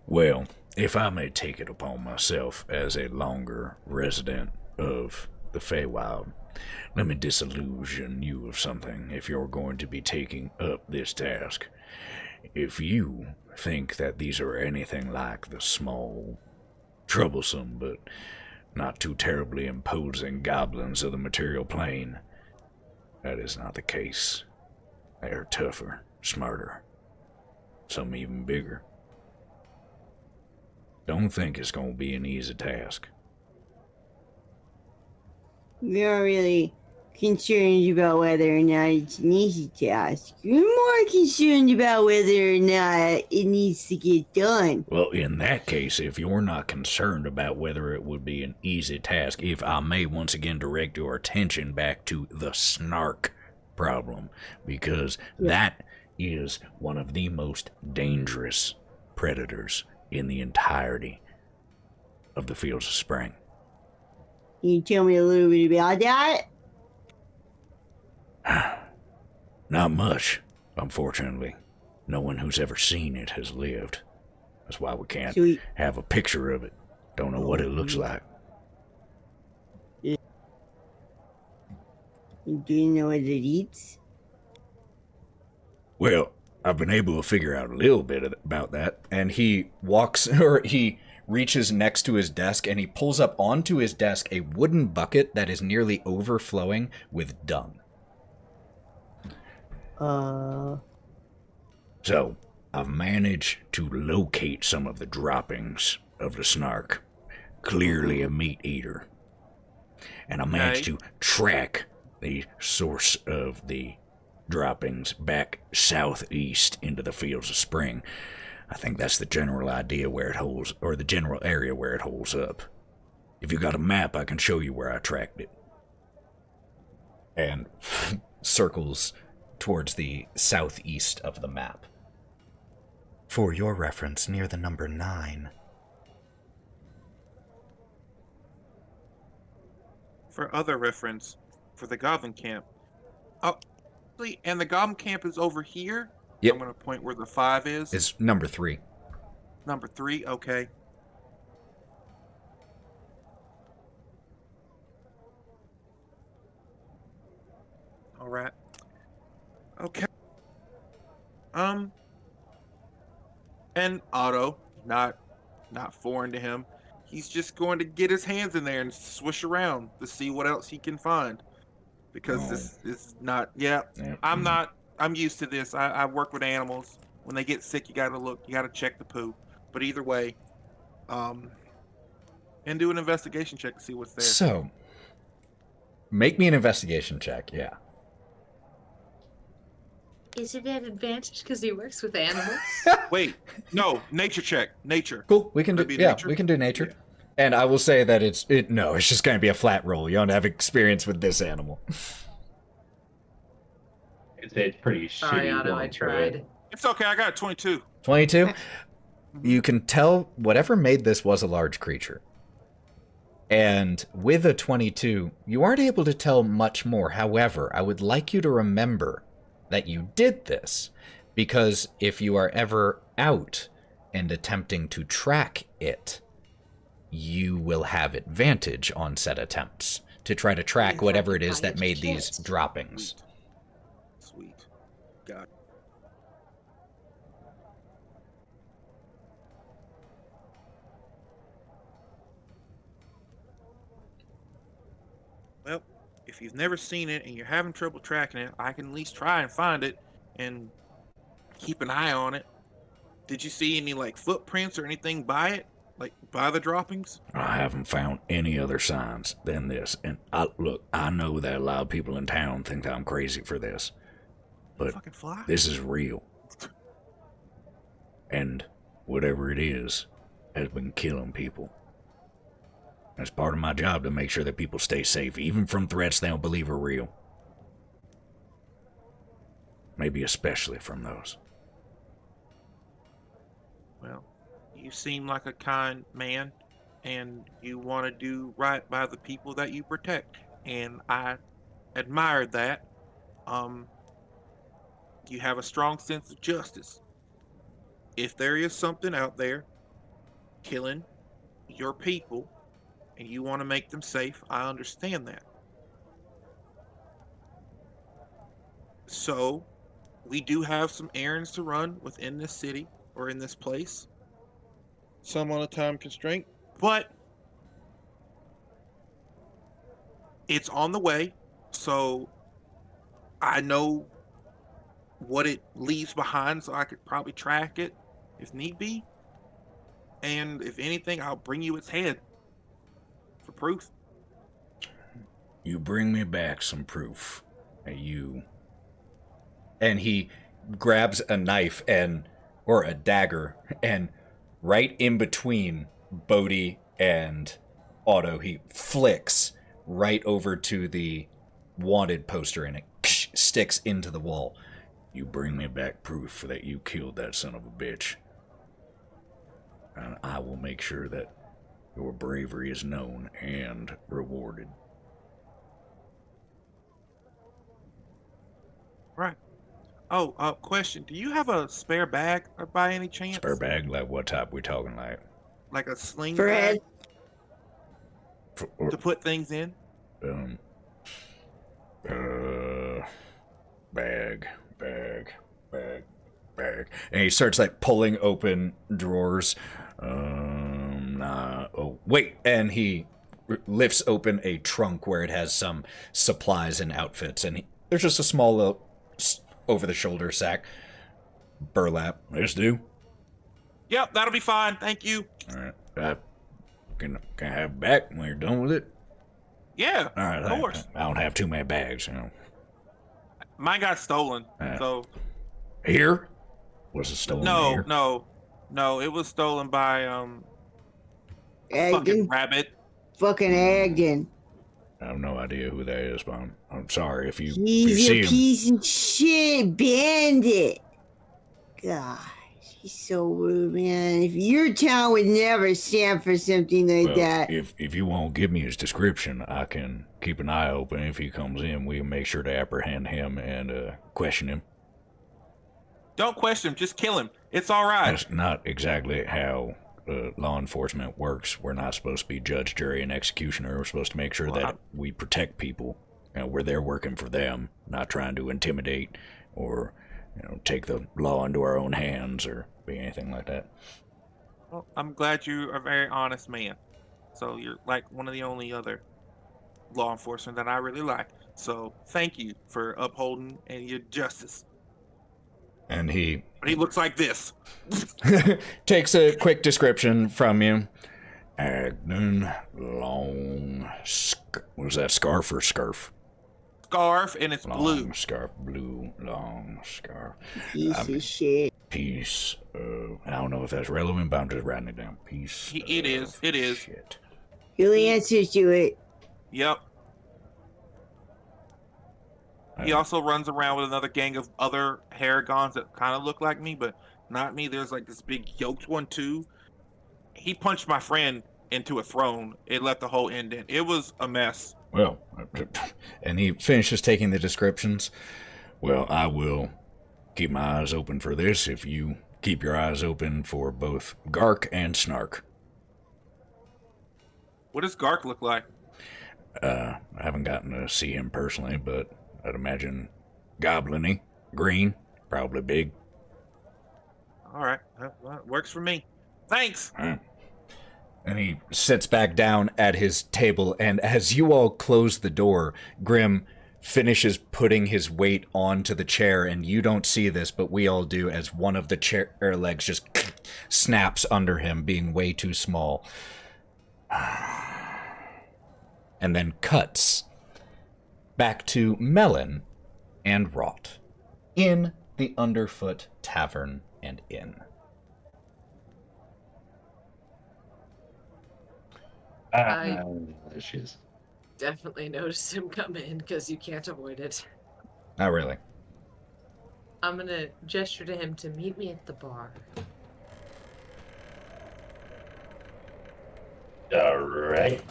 Well, if I may take it upon myself as a longer resident of the Feywild, let me disillusion you of something if you're going to be taking up this task. If you think that these are anything like the small, troublesome, but not too terribly imposing goblins of the material plane, that is not the case. They are tougher, smarter, some even bigger. Don't think it's going to be an easy task. We're not really concerned about whether or not it's an easy task. We're more concerned about whether or not it needs to get done. Well, in that case, if you're not concerned about whether it would be an easy task, if I may once again direct your attention back to the snark problem, because that is one of the most dangerous predators in the entirety of the Fields of Spring. Can you tell me a little bit about that? Not much, unfortunately. No one who's ever seen it has lived. That's why we can't have a picture of it. Don't know what it looks like. Do you know what it eats? Well, I've been able to figure out a little bit about that. And he walks, or he reaches next to his desk, and he pulls up onto his desk a wooden bucket that is nearly overflowing with dung. So, I've managed to locate some of the droppings of the snark. Clearly a meat eater. And I managed to track the source of the droppings back southeast into the Fields of Spring. I think that's the general idea where it holds, or the general area where it holds up. If you got a map, I can show you where I tracked it. And circles towards the southeast of the map. For your reference, near the number 9. For other reference, for the Goblin Camp. Oh, and the Goblin Camp is over here? Yep. I'm going to point where the 5 is. It's number 3. Number 3, okay. All right. Okay. And Otto, not foreign to him, he's just going to get his hands in there and swish around to see what else he can find. Because this is not, I'm used to this. I work with animals. When they get sick, you gotta check the poo. But either way, and do an investigation check to see what's there. So, make me an investigation check, yeah. Is it an advantage because he works with animals? Wait, no, nature check. Nature. Cool, we can do nature? we can do nature. Yeah. And I will say that it's just going to be a flat roll. You don't have experience with this animal. It's pretty Sorry, shitty. Otto, I tried. It's okay, I got a 22. 22? You can tell whatever made this was a large creature. And with a 22, you aren't able to tell much more. However, I would like you to remember that you did this, because if you are ever out and attempting to track it, you will have advantage on said attempts to try to track whatever it is that Exactly. made these droppings. Sweet. Got it. Well, if you've never seen it and you're having trouble tracking it, I can at least try and find it and keep an eye on it. Did you see any like footprints or anything by it? Like by the droppings? I haven't found any other signs than this. And I know that a lot of people in town think I'm crazy for this. But Fucking fly. this is real. And whatever it is has been killing people. It's part of my job to make sure that people stay safe, even from threats they don't believe are real. Maybe especially from those. Well, you seem like a kind man, and you want to do right by the people that you protect, and I admired that. You have a strong sense of justice. If there is something out there killing your people, and you want to make them safe, I understand that. So, we do have some errands to run within this city or in this place. Some on a time constraint, but it's on the way, so I know what it leaves behind, so I could probably track it if need be. And if anything, I'll bring you its head for proof. You bring me back some proof. And he grabs a knife or a dagger, and right in between Bodie and Otto, he flicks right over to the wanted poster, and it sticks into the wall. You bring me back proof that you killed that son of a bitch. And I will make sure that your bravery is known and rewarded. Right. Oh, question. Do you have a spare bag by any chance? Spare bag? Like what type we talking like? Like a sling For bag Ed. to put things in? Bag. And he starts like pulling open drawers. Wait. And he lifts open a trunk where it has some supplies and outfits. And there's just a small little over-the-shoulder sack. Burlap. This do? Yep, that'll be fine. Thank you. Alright. Can I have it back when you're done with it? Yeah, Alright, of course. I don't have too many bags, you know. Mine got stolen, so... Here? Was it stolen here? No, it was stolen by, fucking Agden. rabbit. Fucking Agden. I have no idea who that is, but I'm sorry if you He's see a him. piece of shit bandit. Gosh, he's so rude, man. If your town would never stand for something like Well, that. if you won't give me his description, I can keep an eye open. If he comes in, we can make sure to apprehend him and question him. Don't question him, just kill him. It's all right. That's not exactly how law enforcement works. We're not supposed to be judge, jury, and executioner. We're supposed to make sure that we protect people. You know, we're there working for them, not trying to intimidate or take the law into our own hands or be anything like that. Well, I'm glad you're a very honest man. So you're like one of the only other law enforcement that I really like. So thank you for upholding and your justice. And he But he looks like this. takes a quick description from you. Agden, long, was that scarf or scarf? Scarf, and it's Long blue. scarf, blue, long scarf. Piece of shit. Piece of, I don't know if that's relevant, but I'm just writing it down. Piece It is. It is. Shit. He'll answer to it. Yep. He also runs around with another gang of other Haragons that kind of look like me, but not me. There's like this big yoked one too. He punched my friend into a throne. It left the whole indent. It was a mess. Well, And he finishes taking the descriptions. well, I will keep my eyes open for this if you keep your eyes open for both Gark and Snark. What does Gark look like? I haven't gotten to see him personally, but I'd imagine goblin-y, green, probably big. All right, that works for me. Thanks. And he sits back down at his table, and as you all close the door, Grim finishes putting his weight onto the chair, and you don't see this, but we all do, as one of the chair legs just snaps under him, being way too small. And then cuts back to Melon and Wraught in the Underfoot Tavern and Inn. There she is. Definitely notice him come in because you can't avoid it. Not really. I'm gonna gesture to him to meet me at the bar. All right.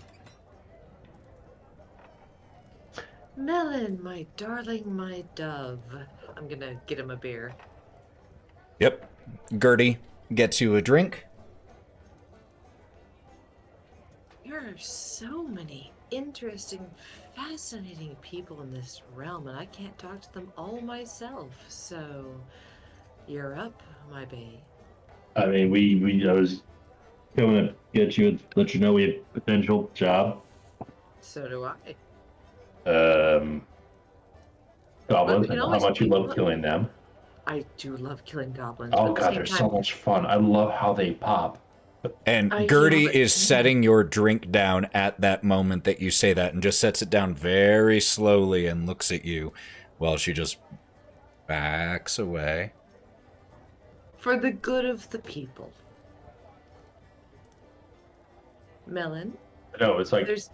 Melon, my darling, my dove. I'm gonna get him a beer. Yep. Gertie gets you a drink. There are so many interesting, fascinating people in this realm, and I can't talk to them all myself. So, you're up, my bae. I mean, I was going to let you know we have a potential job. So do I. Goblins, you and know, how much you people- love killing them. I do love killing goblins. Oh but at the god, same they're time, so much fun. I love how they pop. And I Gertie know, but- is setting your drink down at that moment that you say that, and just sets it down very slowly and looks at you while she just backs away. for the good of the people. Melon, No, it's like there's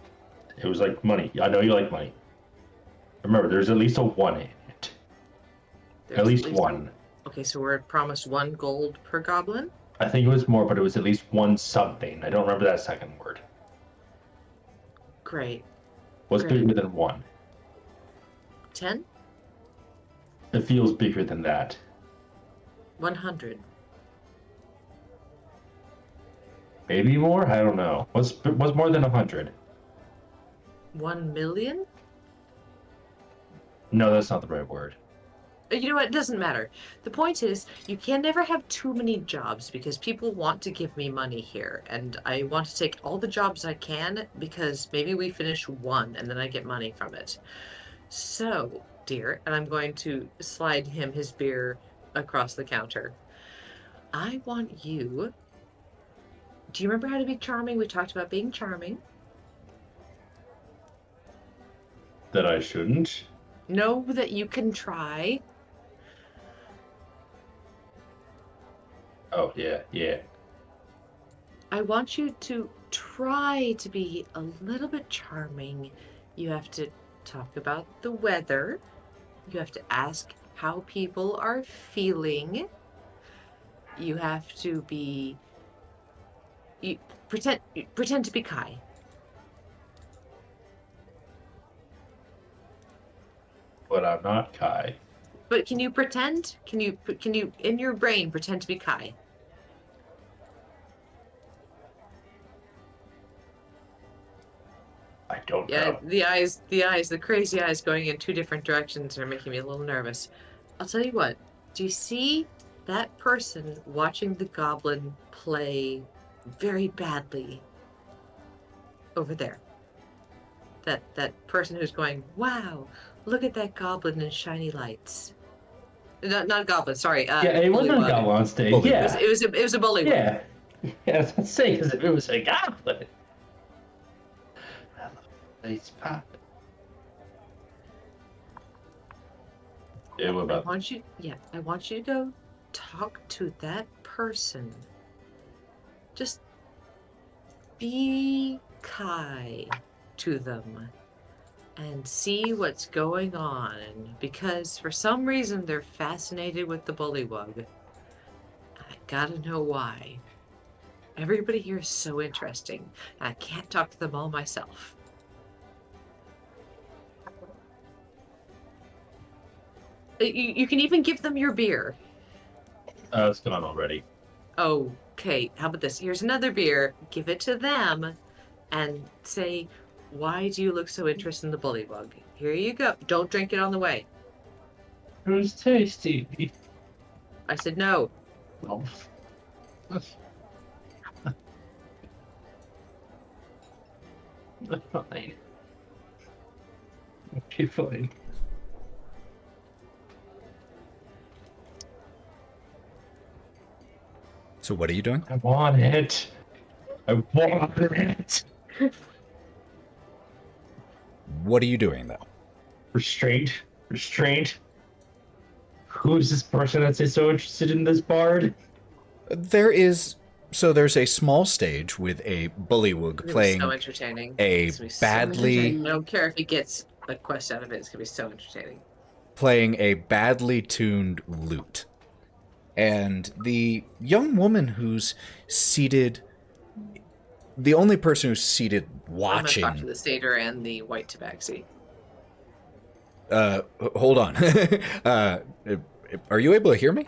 it was like money. I know you like money. Remember, there's at least a 1 in it. At least one. Okay, so we're promised 1 gold per goblin. I think it was more, but it was at least 1 something. I don't remember that second word. Great. What's Great. bigger than 1? 10? It feels bigger than that. 100. Maybe more? I don't know. What's more than 100? 1 million? No, that's not the right word. You know what? It doesn't matter. The point is, you can never have too many jobs because people want to give me money here, and I want to take all the jobs I can because maybe we finish 1 and then I get money from it. So, dear, and I'm going to slide him his beer across the counter. I want you. Do you remember how to be charming? We talked about being charming. That I shouldn't? Know that you can try. Oh, yeah. I want you to try to be a little bit charming. You have to talk about the weather. You have to ask how people are feeling. You have to be... pretend to be Kai. But I'm not Kai. But can you pretend? Can you in your brain pretend to be Kai? I don't Yeah, know. the crazy eyes going in 2 different directions are making me a little nervous. I'll tell you what. Do you see that person watching the goblin play very badly over there? That person who's going, wow, look at that goblin in shiny lights. Not goblin, sorry. Yeah, it wasn't a bullywug. goblin on stage. Bullywug. Yeah. It was a bullywug. Yeah. Yeah, I was going to say, because if it was a goblin. It's pop. Yeah, what I about? want you to go talk to that person. Just be kind to them and see what's going on, because for some reason they're fascinated with the bullywug. I gotta know why. Everybody here is so interesting. I can't talk to them all myself. You can even give them your beer. It's gone already. Okay, how about this? Here's another beer. Give it to them and say, Why do you look so interested in the bullywug? Here you go. Don't drink it on the way. It was tasty. I said no. Well, fine. Okay, fine. So what are you doing? I want it. I want it. What are you doing, though? Restraint. Restraint. Who's this person that's so interested in this bard? There's a small stage with a bullywug playing so entertaining. a It's gonna be so badly entertaining. I don't care if he gets a quest out of it. It's gonna be so entertaining. tuned lute. And the young woman who's seated, the only person who's seated watching. I'm gonna talk to the satyr and the white tabaxi. Hold on. Are you able to hear me?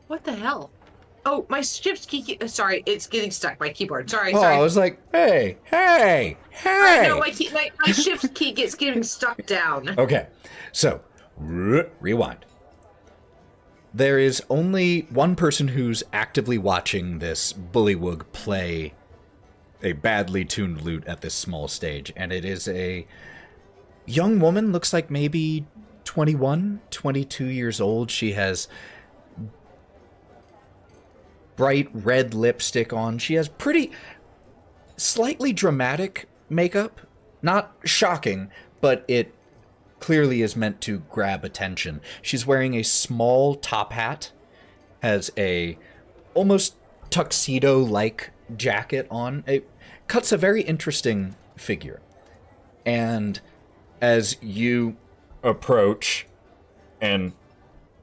What the hell? Oh, my shift key. Sorry, it's getting stuck. My keyboard. Sorry. Oh, I was like, hey. No, my shift key gets getting stuck down. Okay, so rewind. There is only one person who's actively watching this bullywug play a badly tuned lute at this small stage, and it is a young woman, looks like maybe 21, 22 years old. She has bright red lipstick on. She has pretty slightly dramatic makeup. Not shocking, but it clearly is meant to grab attention. She's wearing a small top hat, has a almost tuxedo-like jacket on. It cuts a very interesting figure. And as you approach and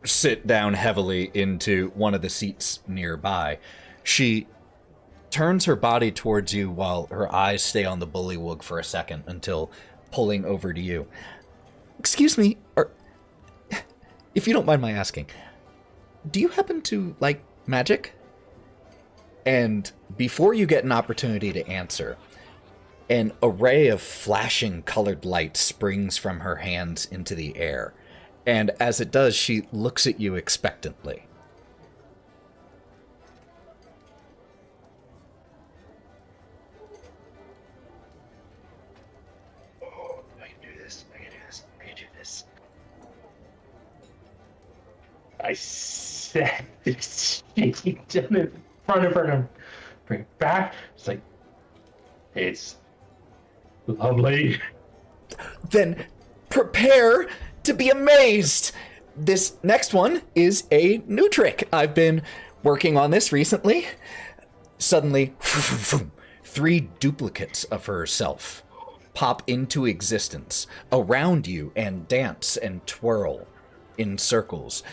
sit down heavily into one of the seats nearby, she turns her body towards you while her eyes stay on the bullywug for a second until pulling over to you. Excuse me, or if you don't mind my asking, do you happen to like magic? And before you get an opportunity to answer, an array of flashing colored light springs from her hands into the air. And as it does, she looks at you expectantly. Oh, I can do this. I can do this. I said this shit down in front of her and bring it back. It's like, it's lovely. Then prepare to be amazed. This next one is a new trick. I've been working on this recently. Suddenly, 3 duplicates of herself pop into existence around you and dance and twirl in circles,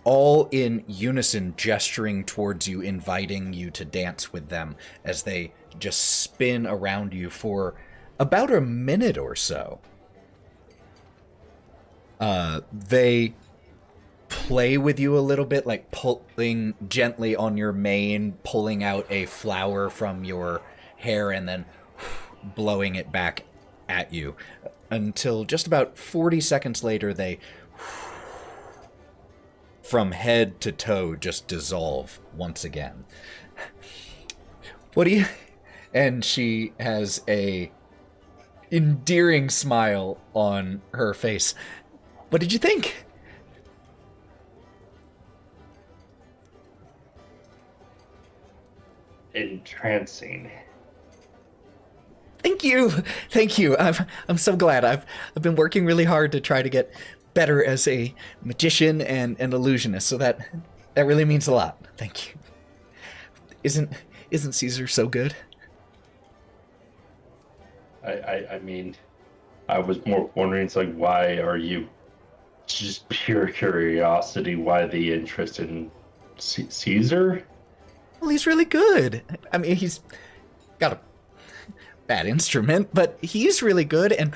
all in unison, gesturing towards you, inviting you to dance with them as they just spin around you for about a minute or so. They play with you a little bit, like pulling gently on your mane, pulling out a flower from your hair, and then blowing it back at you. Until just about 40 seconds later, they, from head to toe, just dissolve once again. What do you... And she has a endearing smile on her face. What did you think? Entrancing. Thank you. I'm so glad. I've been working really hard to try to get better as a magician and an illusionist, so that really means a lot. Thank you. Isn't Caesar so good? I mean, I was more wondering, it's like, why are you, just pure curiosity, why the interest in Caesar? Well, he's really good. I mean, he's got a bad instrument, but he's really good, and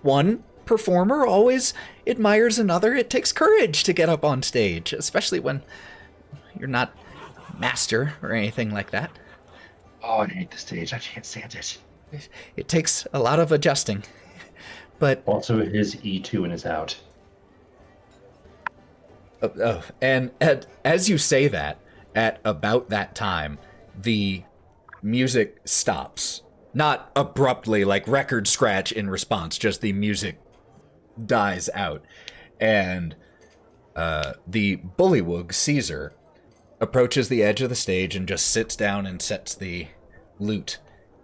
one performer always admires another. It takes courage to get up on stage, especially when you're not master or anything like that. Oh, I hate the stage. I can't stand it. It takes a lot of adjusting. But Also, his E2 is out. and as you say that, at about that time, the music stops. Not abruptly, like record scratch in response, just the music dies out. And the bullywug, Caesar, approaches the edge of the stage and just sits down and sets the lute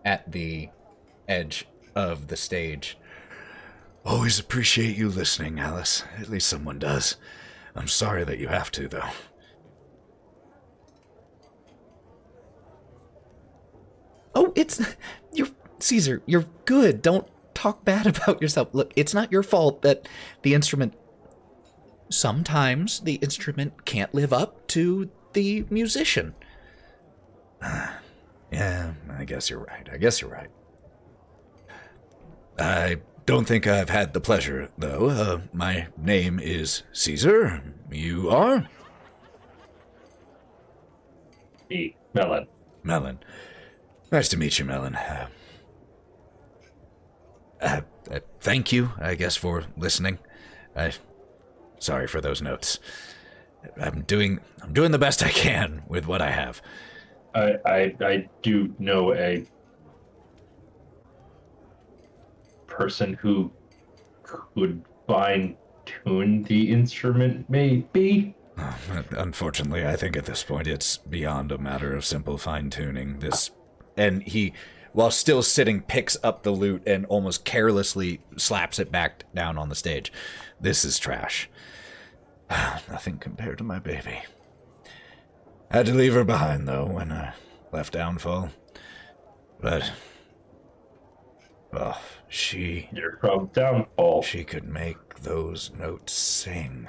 at the edge of the stage. Always appreciate you listening, Alice. At least someone does. I'm sorry that you have to, though. Oh, you're Caesar, you're good. Don't talk bad about yourself. Look, it's not your fault that sometimes the instrument can't live up to the musician. Yeah, I guess you're right. I don't think I've had the pleasure, though. My name is Caesar. You are? Me, Melon. Melon. Nice to meet you, Melon. Thank you, I guess, for listening. Sorry for those notes. I'm doing the best I can with what I have. I do know a person who could fine-tune the instrument, maybe? Unfortunately, I think at this point it's beyond a matter of simple fine-tuning. And he, while still sitting, picks up the lute and almost carelessly slaps it back down on the stage. This is trash. Nothing compared to my baby. Had to leave her behind, though, when I left Downfall. But, well, You're from Downfall. She could make those notes sing.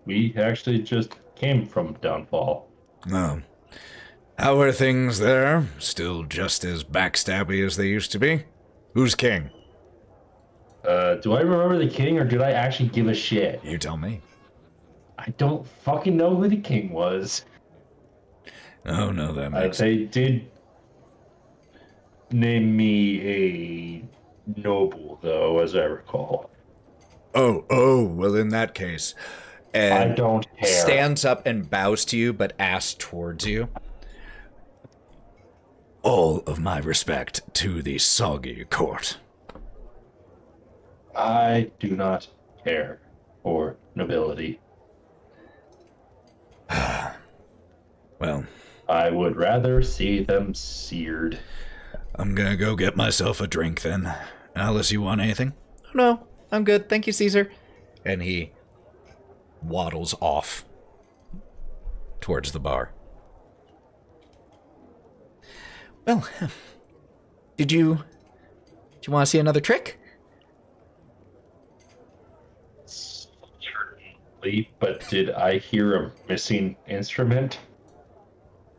We actually just came from Downfall. No. How are things there? Still just as backstabby as they used to be? Who's king? Do I remember the king, or did I actually give a shit? You tell me. I don't fucking know who the king was. Oh, no, that makes They did name me a noble, though, as I recall. Oh, well, in that case. And I don't care. Stands up and bows to you, but asks towards you. All of my respect to the soggy court. I do not care for nobility. Well, I would rather see them seared. I'm gonna go get myself a drink then. Alice, you want anything? No, I'm good. Thank you, Caesar. And he waddles off towards the bar. Well, did you want to see another trick? Certainly, but did I hear a missing instrument?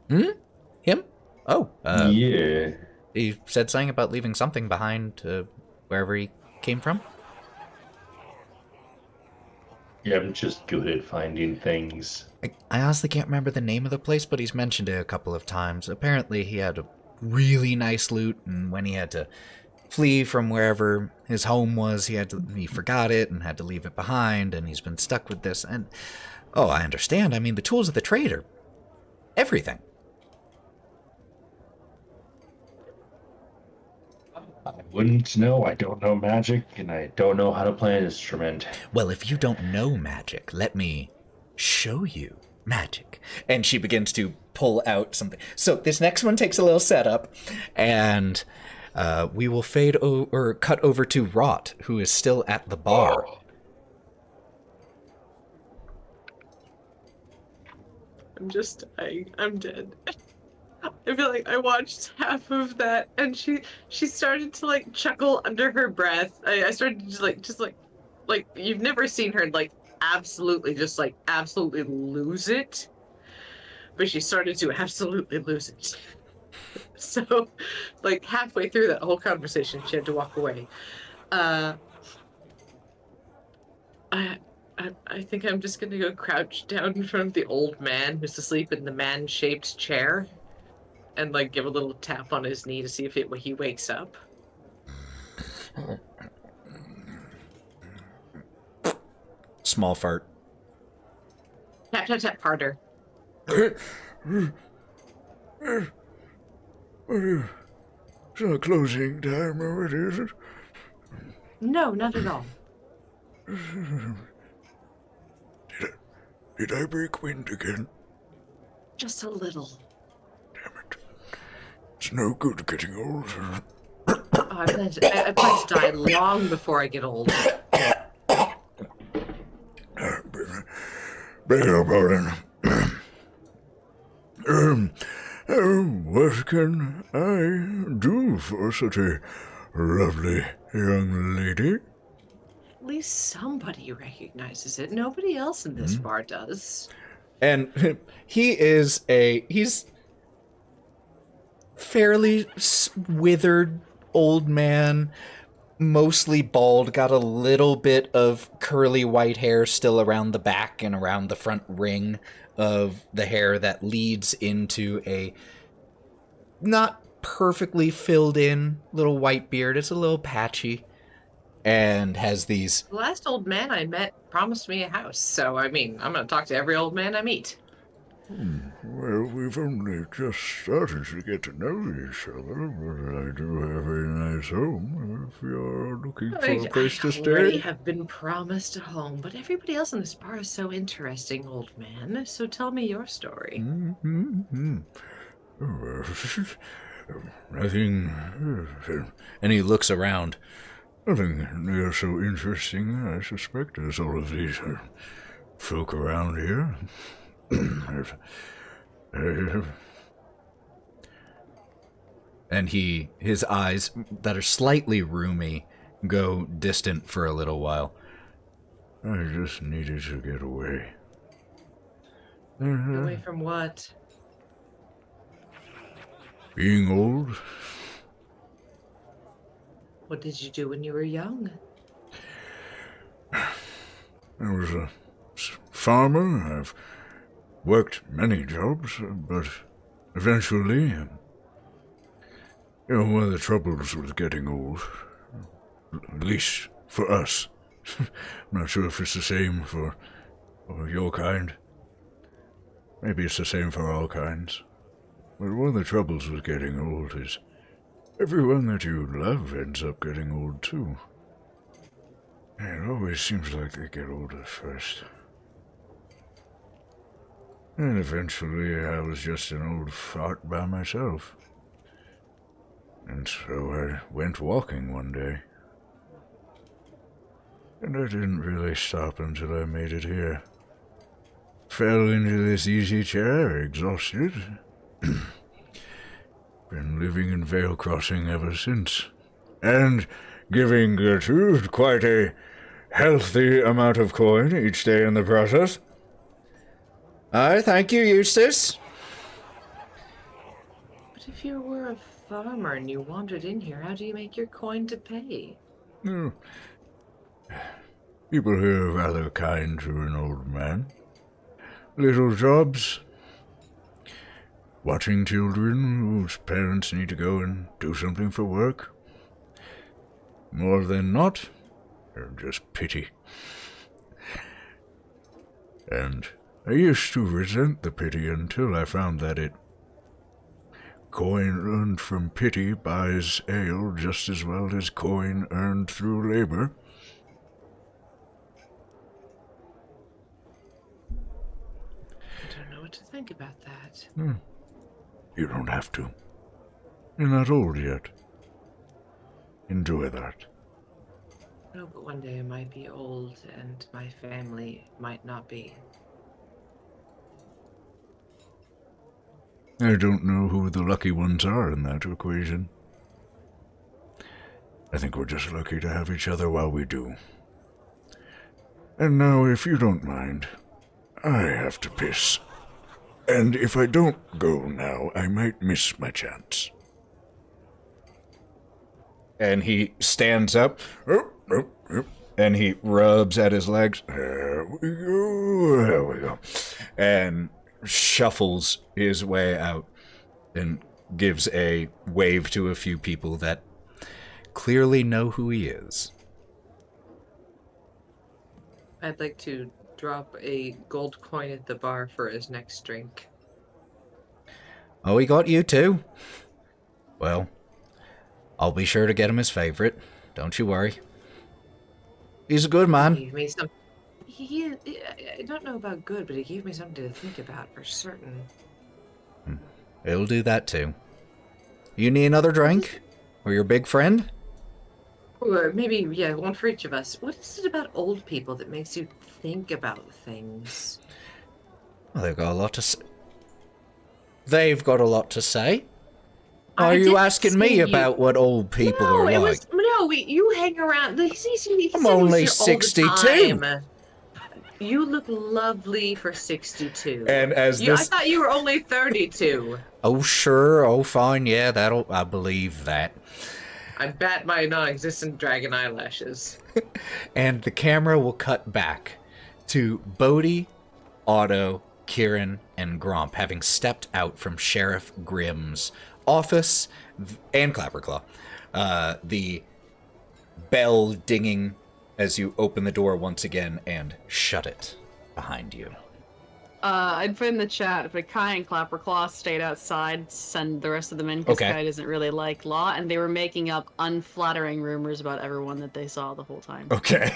Him? Oh, yeah. He said something about leaving something behind wherever he came from. Yeah, I'm just good at finding things. I honestly can't remember the name of the place, but he's mentioned it a couple of times. Apparently, he had a really nice loot, and when he had to flee from wherever his home was, he forgot it and had to leave it behind, and he's been stuck with this. And oh, I understand. I mean, the tools of the trade are everything. I wouldn't know. I don't know magic, and I don't know how to play an instrument. Well, if you don't know magic, let me show you magic. And she begins to pull out something. So this next one takes a little setup, and we will cut over to Wraught, who is still at the bar. I'm just dying. I'm dead. I feel like I watched half of that, and she started to like chuckle under her breath. I started to just like you've never seen her like absolutely lose it, but she started to absolutely lose it. So, like halfway through that whole conversation, she had to walk away. I think I'm just gonna go crouch down in front of the old man who's asleep in the man-shaped chair. and like give a little tap on his knee to see if he wakes up. Small fart. Tap tap tap harder. It's not closing time already, is it? No, not at all. Did I break wind again? Just a little. Damn it. It's no good getting old. Oh, I plan to die long before I get old. Beg your pardon. What can I do for such a lovely young lady? At least somebody recognizes it. Nobody else in this bar does. And he's fairly withered old man, mostly bald, got a little bit of curly white hair still around the back and around the front ring of the hair that leads into a not perfectly filled in little white beard. It's a little patchy and has these... The last old man I met promised me a house, so I mean, I'm gonna talk to every old man I meet. Well, we've only just started to get to know each other, but I do have a nice home if you're looking for a place to I already stay. have been promised a home, but everybody else in this bar is so interesting, old man. So tell me your story. Nothing. And he looks around. Nothing near so interesting, I suspect, as all of these folk around here. And his eyes that are slightly roomy go distant for a little while. I just needed to get away. Away from what? Being old. What did you do when you were young? I was a farmer. I've worked many jobs, but eventually, one of the troubles was getting old. At least for us. I'm not sure if it's the same for your kind. Maybe it's the same for all kinds. But one of the troubles with getting old is everyone that you love ends up getting old too. And it always seems like they get old at first. And eventually I was just an old fart by myself. And so I went walking one day. And I didn't really stop until I made it here. Fell into this easy chair, exhausted. Been living in Vale Crossing ever since. And giving Gertrude quite a healthy amount of coin each day in the process. Thank you, Eustace. But if you were a farmer and you wandered in here, how do you make your coin to pay? People here are rather kind to an old man. Little jobs. Watching children whose parents need to go and do something for work. More than not, they're just pity. And I used to resent the pity until I found that coin earned from pity buys ale just as well as coin earned through labor. I don't know what to think about that. You don't have to. You're not old yet. Enjoy that. No, but one day I might be old and my family might not be. I don't know who the lucky ones are in that equation. I think we're just lucky to have each other while we do. And now, if you don't mind, I have to piss. And if I don't go now, I might miss my chance. And he stands up. And he rubs at his legs. There we go. There we go. And shuffles his way out and gives a wave to a few people that clearly know who he is. I'd like to drop a gold coin at the bar for his next drink. Oh, he got you too? Well, I'll be sure to get him his favorite. Don't you worry. He's a good He man. gave me some. I don't know about good, but he gave me something to think about for certain. He'll do that too. You need another drink? Or your big friend? Or maybe, yeah, one for each of us. What is it about old people that makes you think about things? Well, they've got a lot to say. They've got a lot to say. Are you didn't asking say me you- about what old people No, are it like? was you hang around. He said he I'm was only here all the 62. time. You look lovely for 62. And as I this... thought you were only 32. Oh, sure. Oh, fine. Yeah, I believe that. I bat my non-existent dragon eyelashes. And the camera will cut back to Bodie, Otto, Kieren, and Gromp having stepped out from Sheriff Grimm's office and Clapperclaw. The bell dinging as you open the door once again and shut it behind you. I'd put in the chat if Kai and Clapperclaw stayed outside, send the rest of them in because Okay. Kai doesn't really like law, and they were making up unflattering rumors about everyone that they saw the whole time. Okay.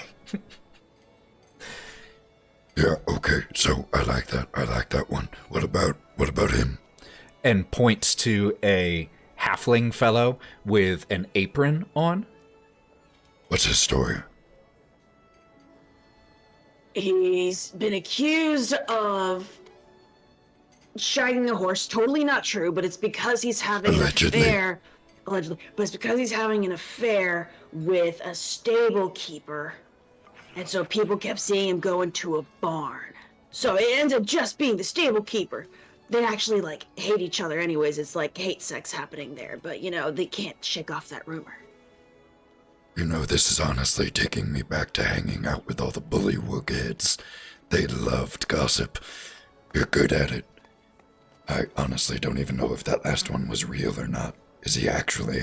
Yeah, okay, so I like that one. What about him? And points to a halfling fellow with an apron on. What's his story? He's been accused of shagging a horse. Totally not true, but it's because he's having Allegedly. an affair. Allegedly. But it's because he's having an affair with a stable keeper. And so people kept seeing him go into a barn. So it ends up just being the stable keeper. They actually, hate each other anyways. It's hate sex happening there. But, they can't shake off that rumor. You know, this is honestly taking me back to hanging out with all the bullywug heads. They loved gossip. You're good at it. I honestly don't even know if that last one was real or not. Is he actually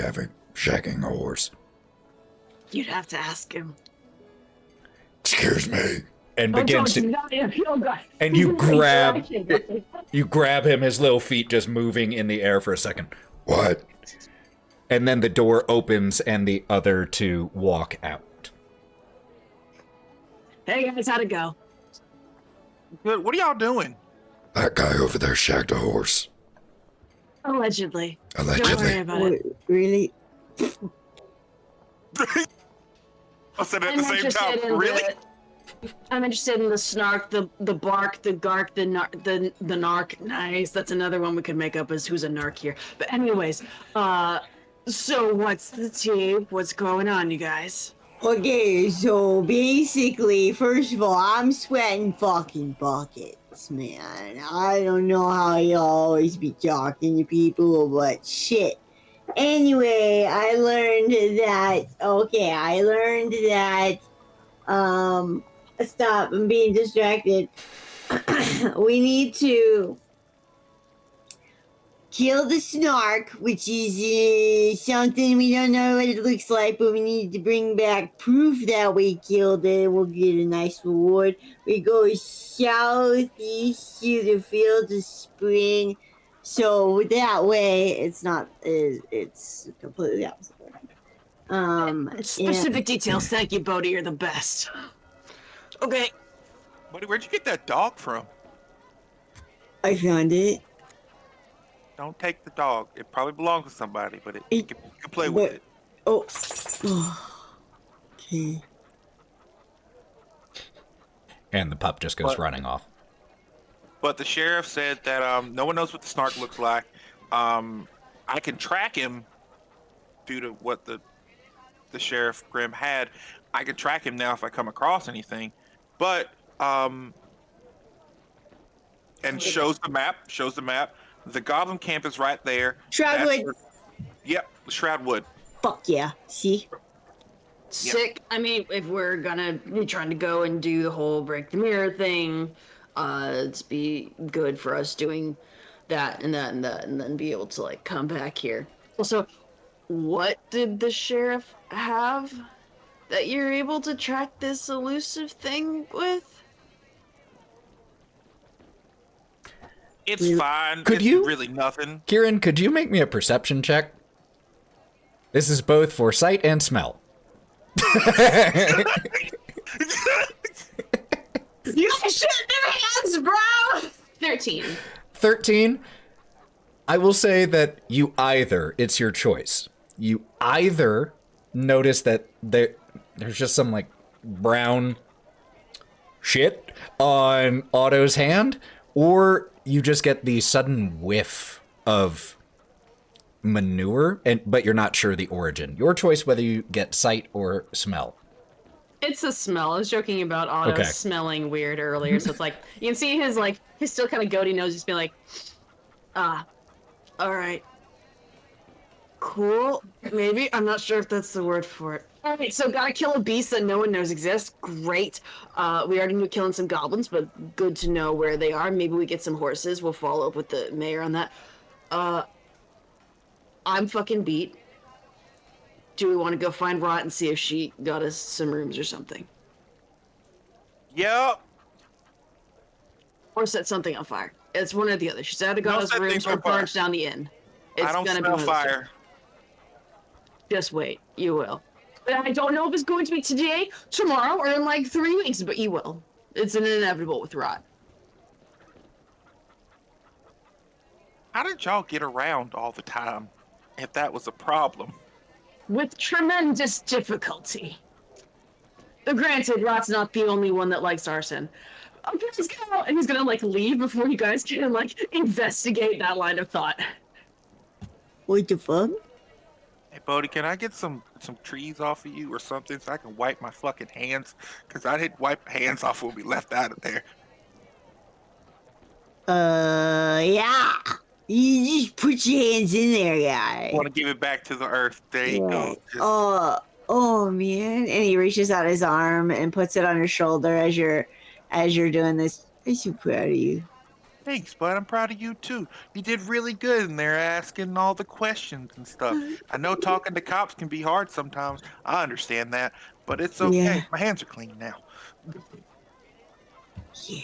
shagging a horse? You'd have to ask him. Excuse me. And begins to... And you grab him, his little feet just moving in the air for a second. What? And then the door opens and the other two walk out. Hey guys, how'd it go? Good. What are y'all doing? That guy over there shagged a horse. Allegedly. Don't worry Allegedly. about it. Really? I said at I'm the same interested time. in Really? I'm interested in the snark, the bark, the gark, the narc. Nice. That's another one we could make up as who's a narc here. But anyways, so what's the tea? What's going on, you guys? Okay, so basically, first of all, I'm sweating fucking buckets, man. I don't know how you always be talking to people, but shit. Anyway, I learned that, stop, I'm being distracted. We need to kill the snark, which is something we don't know what it looks like, but we need to bring back proof that we killed it. We'll get a nice reward. We go southeast to the field of spring, so that way it's completely opposite. Specific details. Thank you, Bodie. You're the best. Okay. Buddy, where'd you get that dog from? I found it. Don't take the dog. It probably belongs to somebody, but you can play with it. Oh. Okay. And the pup just goes running off. But the sheriff said that no one knows what the snark looks like. I can track him due to what the Sheriff Grimm had. I can track him now if I come across anything. But and shows the map. The goblin camp is right there. Shroudwood. Yep, Shroudwood. Fuck yeah. See? Sick. I mean, if we're gonna be trying to go and do the whole break the mirror thing, it's be good for us doing that and that and that, and then be able to like come back here. Also, what did the sheriff have that you're able to track this elusive thing with? It's fine. Could it's you- really nothing. Kieren, could you make me a perception check? This is both for sight and smell. You got shit in your hands, bro! 13. 13. I will say that it's your choice. You either notice that there's just some like brown shit on Otto's hand, or you just get the sudden whiff of manure, but you're not sure the origin. Your choice whether you get sight or smell. It's a smell. I was joking about Otto smelling weird earlier, so it's like you can see his still kind of goaty nose just being like, Alright. Cool. Maybe. I'm not sure if that's the word for it. Alright, so gotta kill a beast that no one knows exists. Great. We already knew killing some goblins, but good to know where they are. Maybe we get some horses. We'll follow up with the mayor on that. I'm fucking beat. Do we want to go find Wraught and see if she got us some rooms or something? Yep. Or set something on fire. It's one or the other. She's either got Don't us set rooms things or on fire. burnt down the inn. It's I don't gonna be smell one of those two. fire. Just wait. You will. But I don't know if it's going to be today, tomorrow, or in like 3 weeks, but you will. It's an inevitable with Wraught. How did y'all get around all the time? If that was a problem. With tremendous difficulty. Granted, Wraught's not the only one that likes arson. Okay, let's go! And he's gonna like leave before you guys can like investigate that line of thought. What the fuck? Hey, Bodie, can I get some trees off of you or something so I can wipe my fucking hands? Because I didn't wipe hands off when we left out of there. Yeah. You just put your hands in there, guy. I want to give it back to the earth. There you go. Just- Oh man. And he reaches out his arm and puts it on your shoulder as you're doing this. I'm so proud of you. Thanks, bud. I'm proud of you too. You did really good in there asking all the questions and stuff. I know talking to cops can be hard sometimes. I understand that, but it's okay. Yeah. My hands are clean now. Yeah.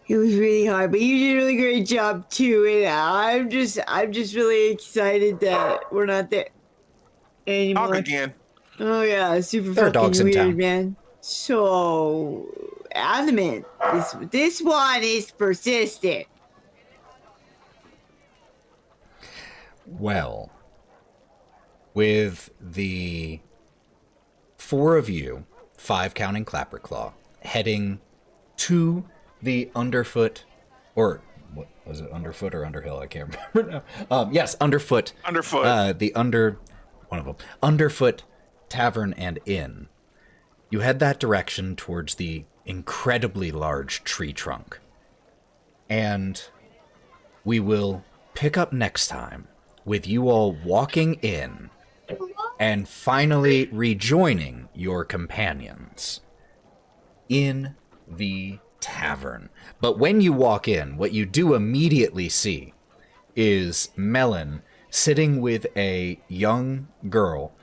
It was really hard, but you did a really great job too. And I'm just really excited that we're not there anymore. Talk again. Oh yeah, super There are fucking dogs in weird, town. man. So adamant. This one is persistent. Well, with the 4 of you, 5 counting Clapperclaw, heading to the Underfoot, or what was it, Underfoot or Underhill? I can't remember now. Yes, Underfoot. Underfoot. One of them. Underfoot Tavern and Inn. You head that direction towards the incredibly large tree trunk. And we will pick up next time with you all walking in and finally rejoining your companions in the tavern. But when you walk in, what you do immediately see is Melon sitting with a young girl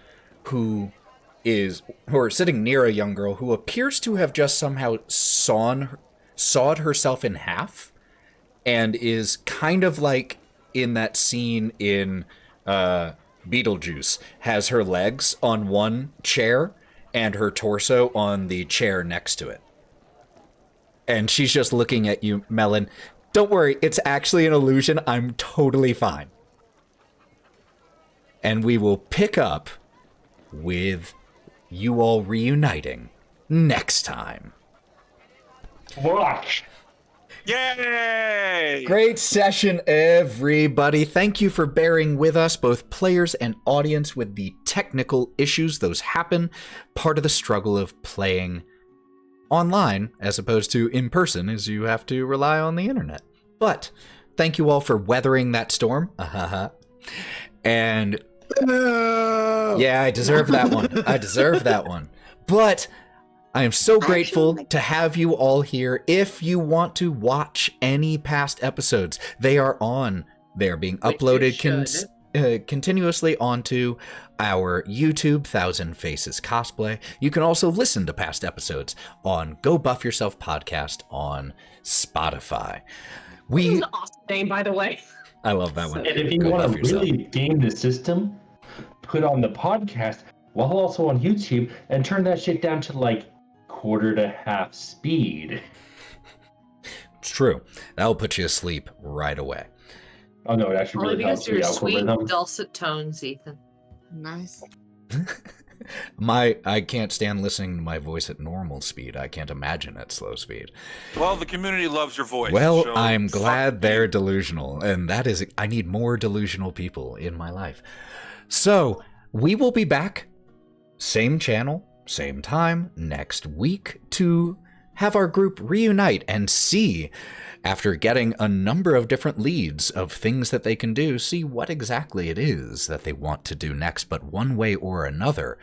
sitting near a young girl who appears to have just somehow sawed herself in half and is kind of like in that scene in Beetlejuice, has her legs on one chair and her torso on the chair next to it. And she's just looking at you, Melon. Don't worry, it's actually an illusion. I'm totally fine. And we will pick up with you all reuniting next time. Watch. Yay! Great session, everybody. Thank you for bearing with us, both players and audience, with the technical issues. Those happen. Part of the struggle of playing online as opposed to in person is you have to rely on the internet. But thank you all for weathering that storm. And yeah, I deserve that one. I deserve that one. But I am so I grateful actually- to have you all here. If you want to watch any past episodes, they are on. They are being Which you uploaded should. continuously onto our YouTube, Thousand Faces Cosplay. You can also listen to past episodes on Go Buff Yourself podcast on Spotify. This is an awesome name, by the way. I love that one. And if you Go want Buff to Yourself. really game the system, put on the podcast while also on YouTube and turn that shit down to like quarter to half speed. It's true. That'll put you asleep right away. Oh no, it actually Only really because helps your the sweet, algorithm. dulcet tones, Ethan. Nice. I can't stand listening to my voice at normal speed. I can't imagine at slow speed. Well, the community loves your voice. Well, so I'm fuck glad you. they're delusional, and that is, I need more delusional people in my life. So, we will be back, same channel, same time, next week, to have our group reunite and see, after getting a number of different leads of things that they can do, see what exactly it is that they want to do next. But one way or another,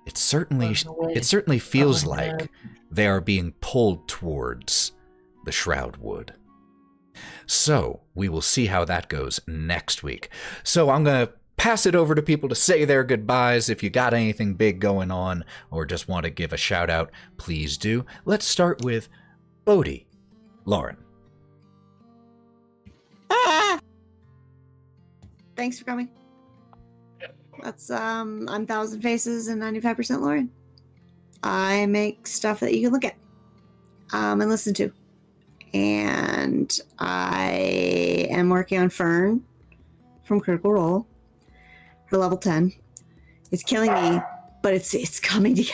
it certainly feels like they are being pulled towards the Shroud Wood. So we will see how that goes next week. So I'm going to pass it over to people to say their goodbyes. If you got anything big going on or just want to give a shout out, please do. Let's start with Bodie. Lauren. Thanks for coming. That's I'm Thousand Faces and 95% Lauren. I make stuff that you can look at and listen to. And I am working on Fern from Critical Role for level 10. It's killing me, but it's coming together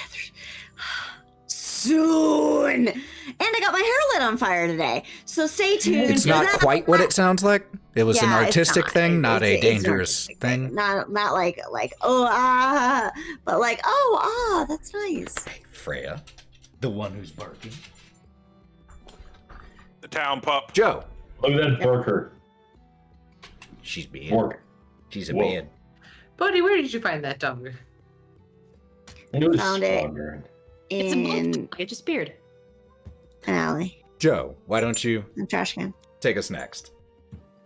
soon. And I got my hair lit on fire today. So stay tuned. It's for not that. quite what it sounds like. It was an Yeah, it's artistic not. thing, not a It's an dangerous artistic thing. Not like oh ah, but like oh ah, that's nice. Freya, the one who's barking. The town pup. Joe. Look at that Barker. She's bad. Bork. She's a Whoa. bad. Bodie, where did you find that dog? It was Found it. stronger. It's a In book. It just beard. an alley, Joe, why don't you a trash can, take us next?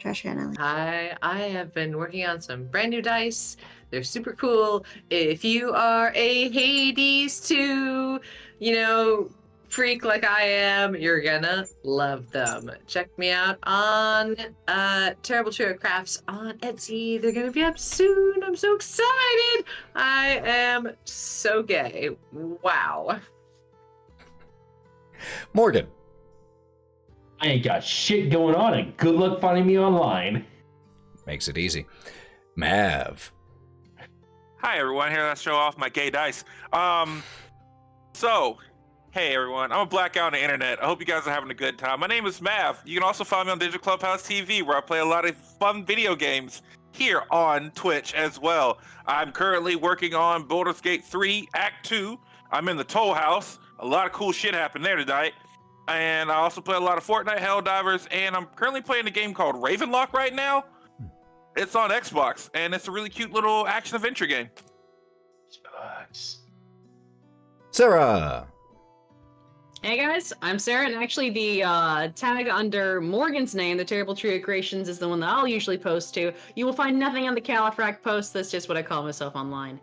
alley. I have been working on some brand new dice. They're super cool. If you are a Hades 2, freak like I am, you're gonna love them. Check me out on Terrible Trio Crafts on Etsy. They're gonna be up soon. I'm so excited. I am so gay. Wow. Morgan. I ain't got shit going on, and good luck finding me online. Makes it easy. Mav. Hi everyone, here to show off my gay dice. So, hey everyone, I'm a blackout on the internet. I hope you guys are having a good time. My name is Mav. You can also find me on Digital Clubhouse TV, where I play a lot of fun video games here on Twitch as well. I'm currently working on Baldur's Gate 3 Act 2. I'm in the Toll House. A lot of cool shit happened there tonight. And I also play a lot of Fortnite Helldivers, and I'm currently playing a game called Ravenlock right now. It's on Xbox, and it's a really cute little action-adventure game. Sarah. Hey guys, I'm Sarah, and actually the tag under Morgan's name, the Terrible Trio Creations, is the one that I'll usually post to. You will find nothing on the Califrac post. That's just what I call myself online.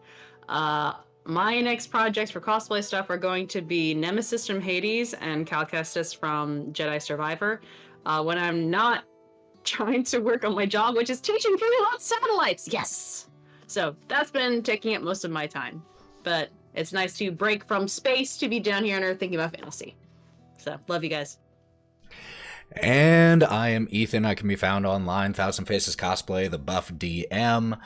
My next projects for cosplay stuff are going to be Nemesis from Hades and Cal Kestis from Jedi Survivor. When I'm not trying to work on my job, which is teaching people about satellites. Yes! So that's been taking up most of my time. But it's nice to break from space to be down here on Earth thinking about fantasy. So, love you guys. And I am Ethan. I can be found online, Thousand Faces Cosplay, the Buff DM.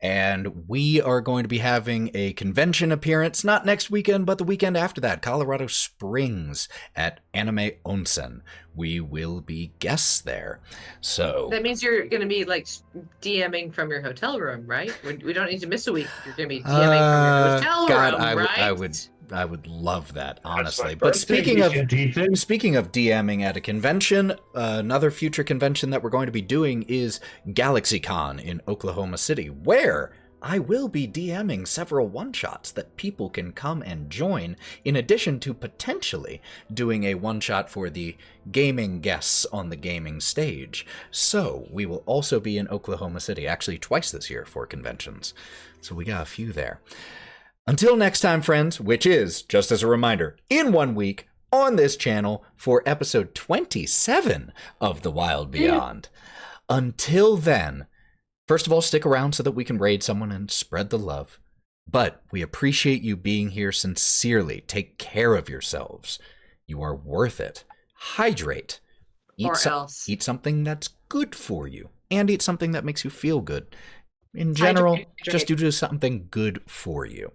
And we are going to be having a convention appearance, not next weekend, but the weekend after that, Colorado Springs at Anime Onsen. We will be guests there. So That means you're going to be like DMing from your hotel room, right? We don't need to miss a week. You're going to be DMing from your hotel God, room, right? I would love that, honestly. my But birthday speaking of DMing at a convention, another future convention that we're going to be doing is GalaxyCon in Oklahoma City, where I will be DMing several one-shots that people can come and join, in addition to potentially doing a one-shot for the gaming guests on the gaming stage. So we will also be in Oklahoma City, actually twice this year for conventions. So we got a few there. Until next time, friends, which is, just as a reminder, in 1 week on this channel for episode 27 of The Wylde Beyond. Until then, first of all, stick around so that we can raid someone and spread the love. But we appreciate you being here sincerely. Take care of yourselves. You are worth it. Hydrate. Eat something that's good for you. And eat something that makes you feel good. In general, just do something good for you.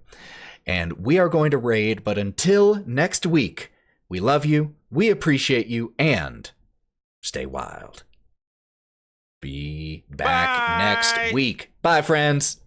And we are going to raid, but until next week, we love you, we appreciate you, and stay wild. Be back next week. Bye, friends.